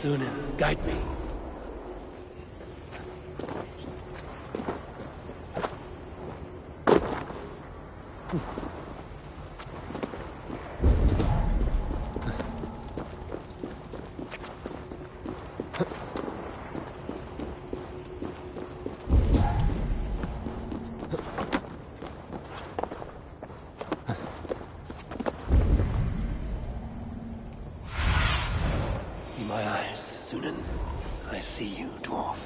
Sunan, guide me. In my eyes, Sunan. I see you, dwarf.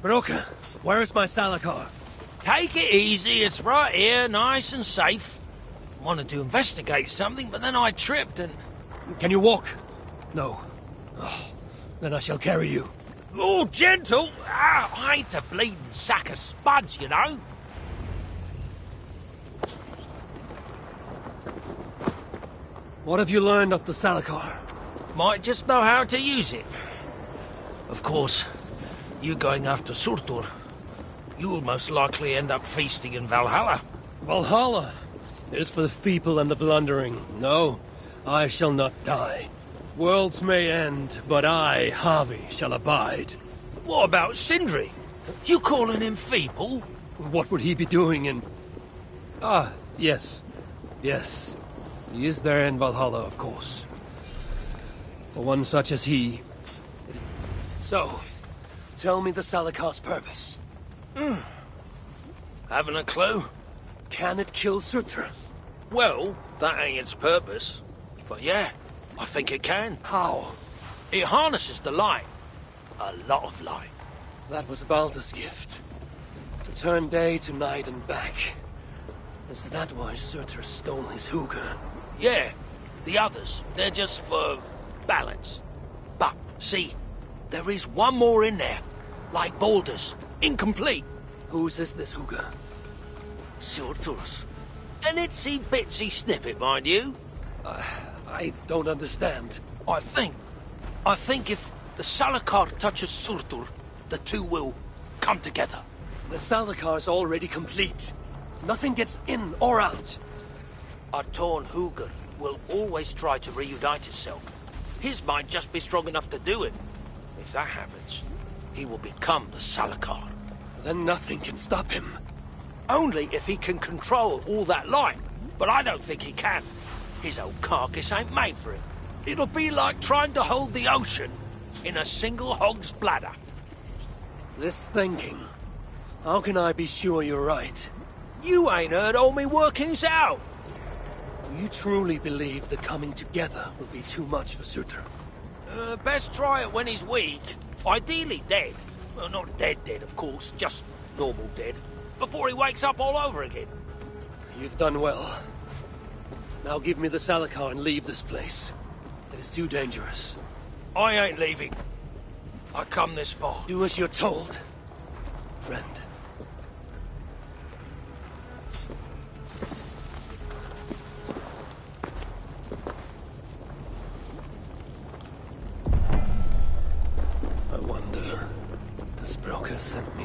Broker, where is my Salakar? Take it easy, it's right here, nice and safe. Wanted to investigate something, but then I tripped and... Can you walk? No. Oh, then I shall carry you. Oh, gentle! Ah, I ain't a bleeding sack of spuds, you know. What have you learned of the Salakar? Might just know how to use it. Of course, you going after Surtur, you'll most likely end up feasting in Valhalla. Valhalla? It is for the feeble and the blundering. No, I shall not die. Worlds may end, but I, Harvey, shall abide. What about Sindri? You calling him feeble? What would he be doing in... Ah, yes. Yes. He is there in Valhalla, of course. For one such as he... So, tell me the Salakar's purpose. Haven't a clue. Can it kill Surtur? Well, that ain't its purpose. But yeah, I think it can. How? It harnesses the light. A lot of light. That was Balder's gift. To turn day to night and back. Is that why Surtur stole his hooker? Yeah, the others, they're just for balance. But, see, there is one more in there. Like Balder's. Incomplete. Whose is this hooker? Surtur's. An itsy bitsy snippet, mind you. I don't understand. I think if the Salakar touches Surtur, the two will come together. The Salakar's already complete. Nothing gets in or out. A torn hooker will always try to reunite itself. His might just be strong enough to do it. If that happens, he will become the Salakar. Then nothing can stop him. Only if he can control all that light. But I don't think he can. His old carcass ain't made for it. It'll be like trying to hold the ocean in a single hog's bladder. This thinking. How can I be sure you're right? You ain't heard all me workings out. Do you truly believe the coming together will be too much for Surtur? Best try it when he's weak. Ideally dead. Well, not dead, of course. Just normal dead. Before he wakes up all over again. You've done well. Now give me the Salakar and leave this place. It is too dangerous. I ain't leaving. I come this far. Do as you're told, friend. I wonder, does Broker send me...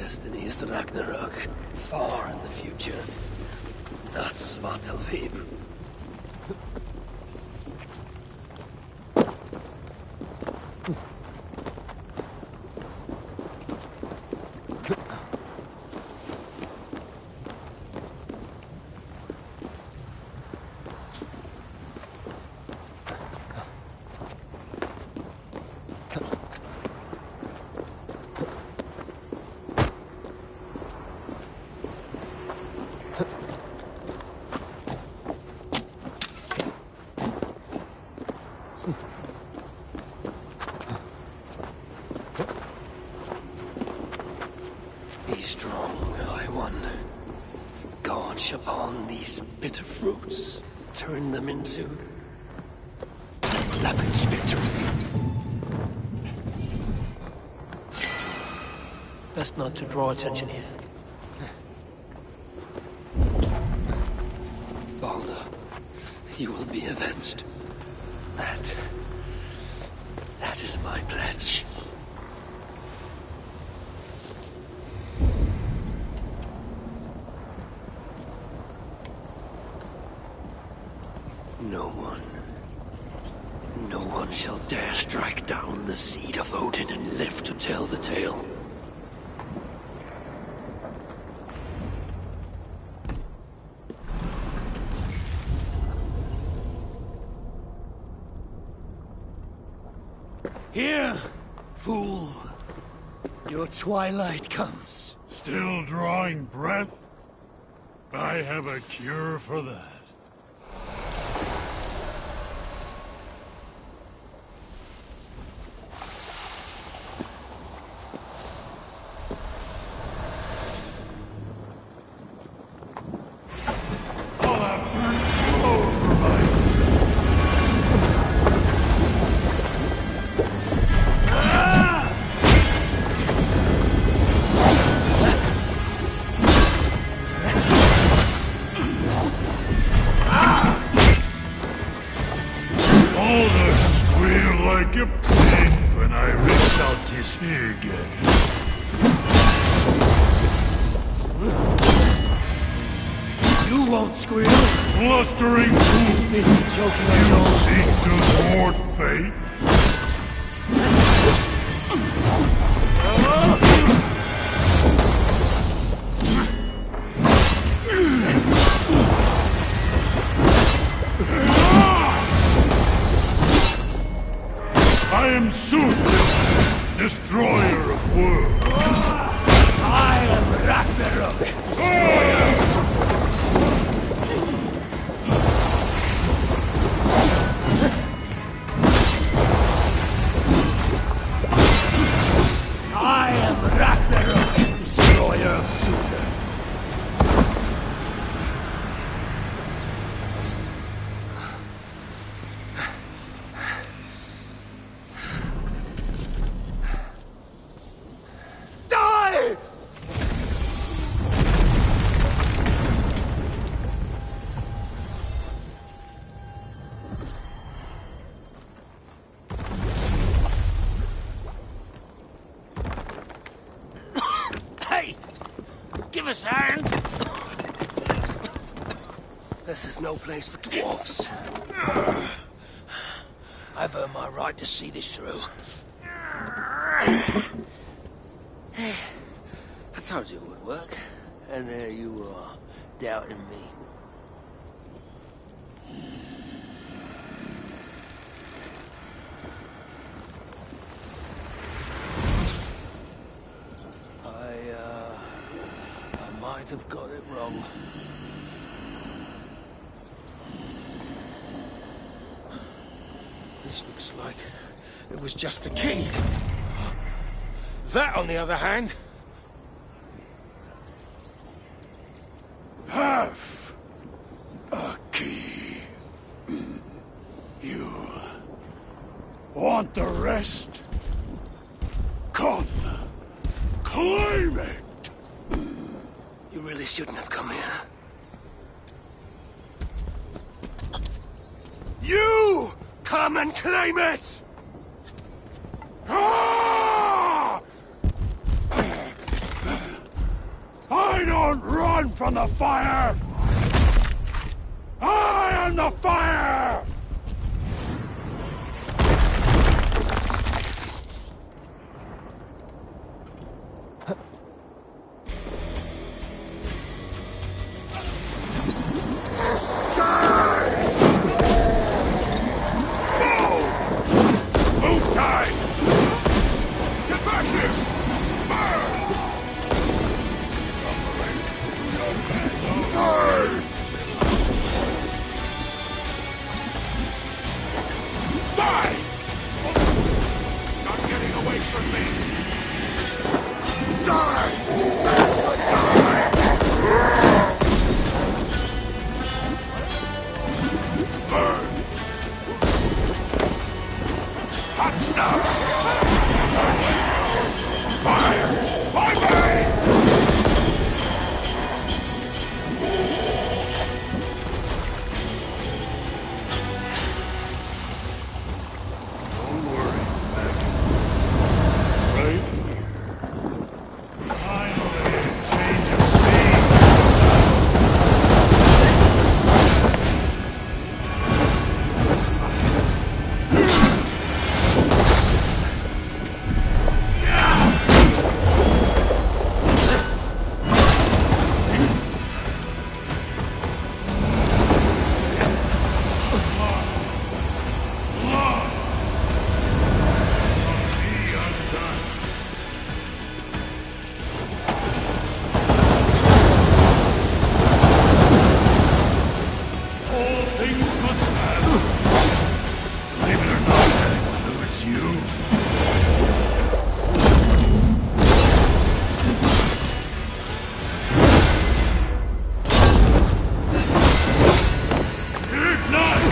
destiny's Ragnarok, far in the future. That's Svartalfheim. Be strong, High One. Gorge upon these bitter fruits. Turn them into savage victory. Best not to draw attention here. Balder, you will be avenged. That is my pledge. No one shall dare strike down the seed of Odin and live to tell the tale. Here, fool. Your twilight comes. Still drawing breath? I have a cure for that. Like a pig when I ripped out his hair again. You won't squeal. Blustering fool! Is he choking us You all? seek to thwart fate? I am Sud, destroyer of worlds. I am Ragnarok, destroyer of I am Ragnarok, destroyer of Suda. Give us a hand. This is no place for dwarfs. I've earned my right to see this through. I told you it would work, and there you are, doubting me. I might have got it wrong. This looks like it was just a key. That, on the other hand... Half a key. You want the rest? Come, claim it! You really shouldn't have come here. You come and claim it! Ah! I don't run from the fire! I am the fire! Move time! Get back here! Burn! Die! Not getting away from me! Die! Burn! Hot stuff! Fire! My way! Don't worry, Maggie. Right here. Finally, a change of all things must pass. Believe it or not, that includes you. Ignite!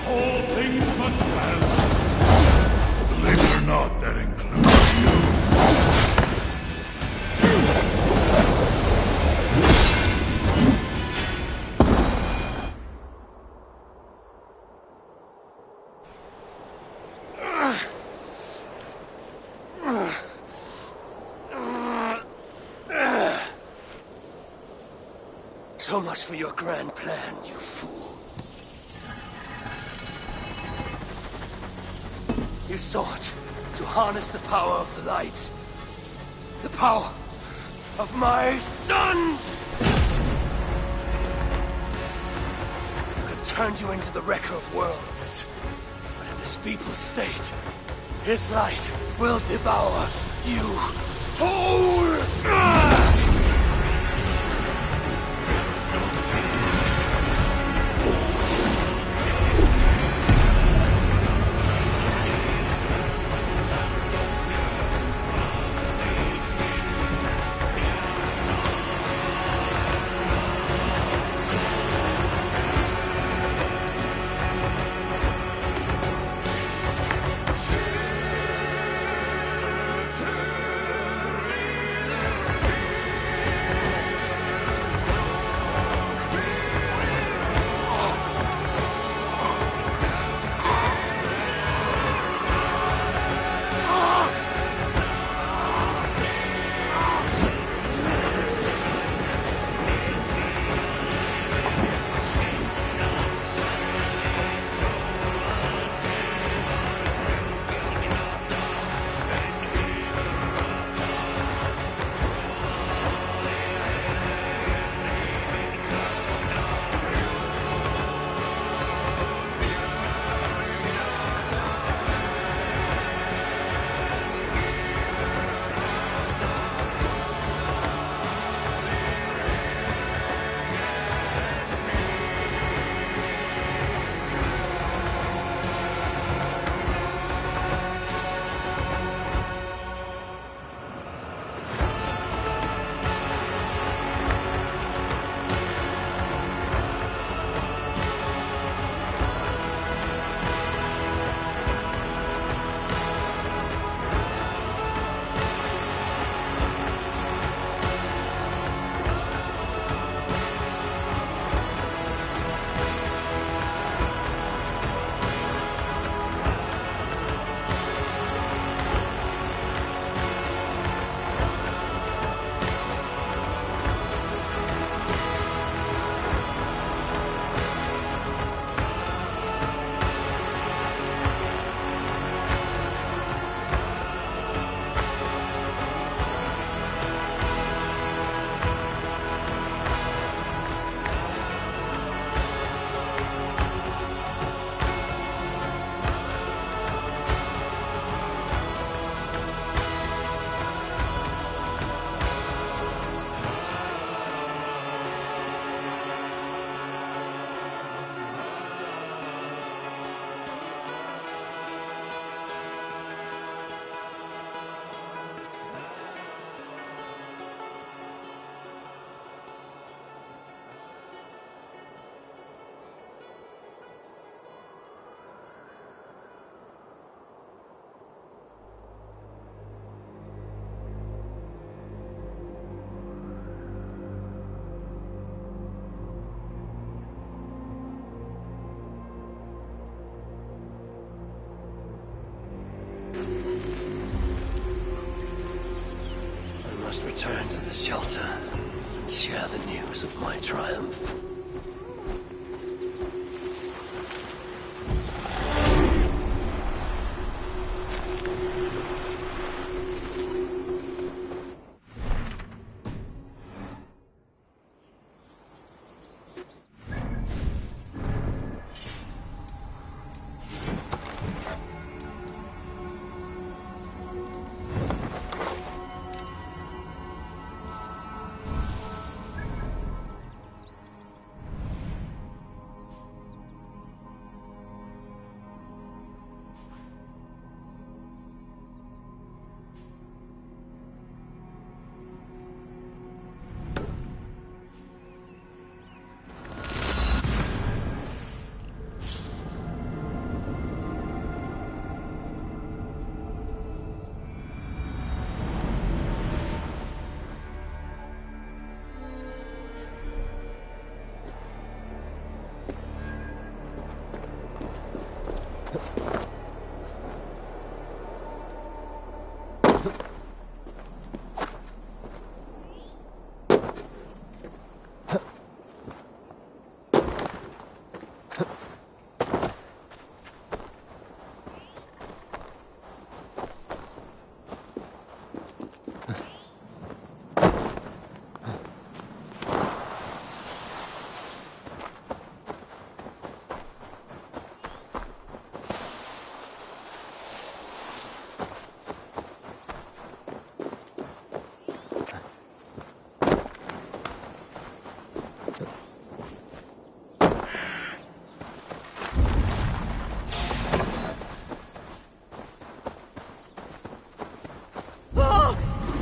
All things must pass. Believe it or not, that includes you. So much for your grand plan, you fool. You sought to harness the power of the light. The power of my son! I could have turned you into the wrecker of worlds. But in this feeble state, his light will devour you whole! I must return to the shelter and share the news of my triumph.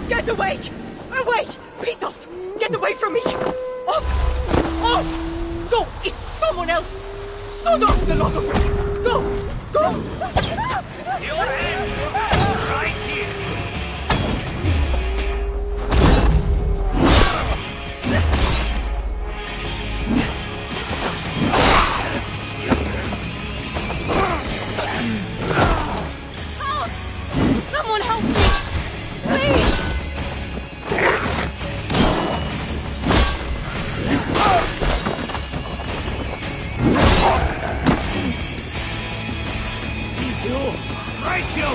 Get away! Away! Piece off! Get away from me! Off! Off! Go! It's someone else! Son of the lot of them! Go! Go! Your hand! Right here! Help! Someone help me! Please! Right, Joe!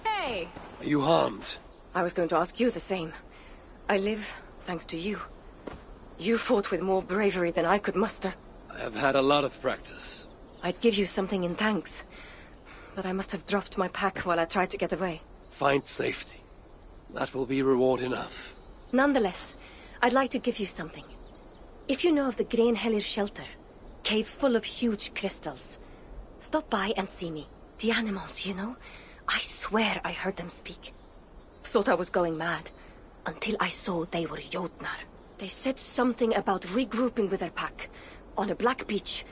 Hey! Are you harmed? I was going to ask you the same. I live thanks to you. You fought with more bravery than I could muster. I have had a lot of practice. I'd give you something in thanks, but I must have dropped my pack while I tried to get away. Find safety. That will be reward enough. Nonetheless, I'd like to give you something. If you know of the Grainhellir shelter, cave full of huge crystals, stop by and see me. The animals, you know? I swear I heard them speak. Thought I was going mad, until I saw they were Jotnar. They said something about regrouping with their pack, on a black beach,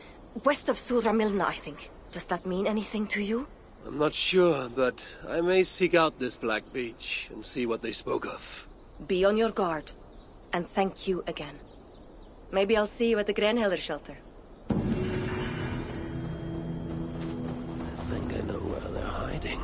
west of Sudra Milna, I think. Does that mean anything to you? I'm not sure, but I may seek out this black beach and see what they spoke of. Be on your guard, and thank you again. Maybe I'll see you at the Grainhellir shelter. I think I know where they're hiding.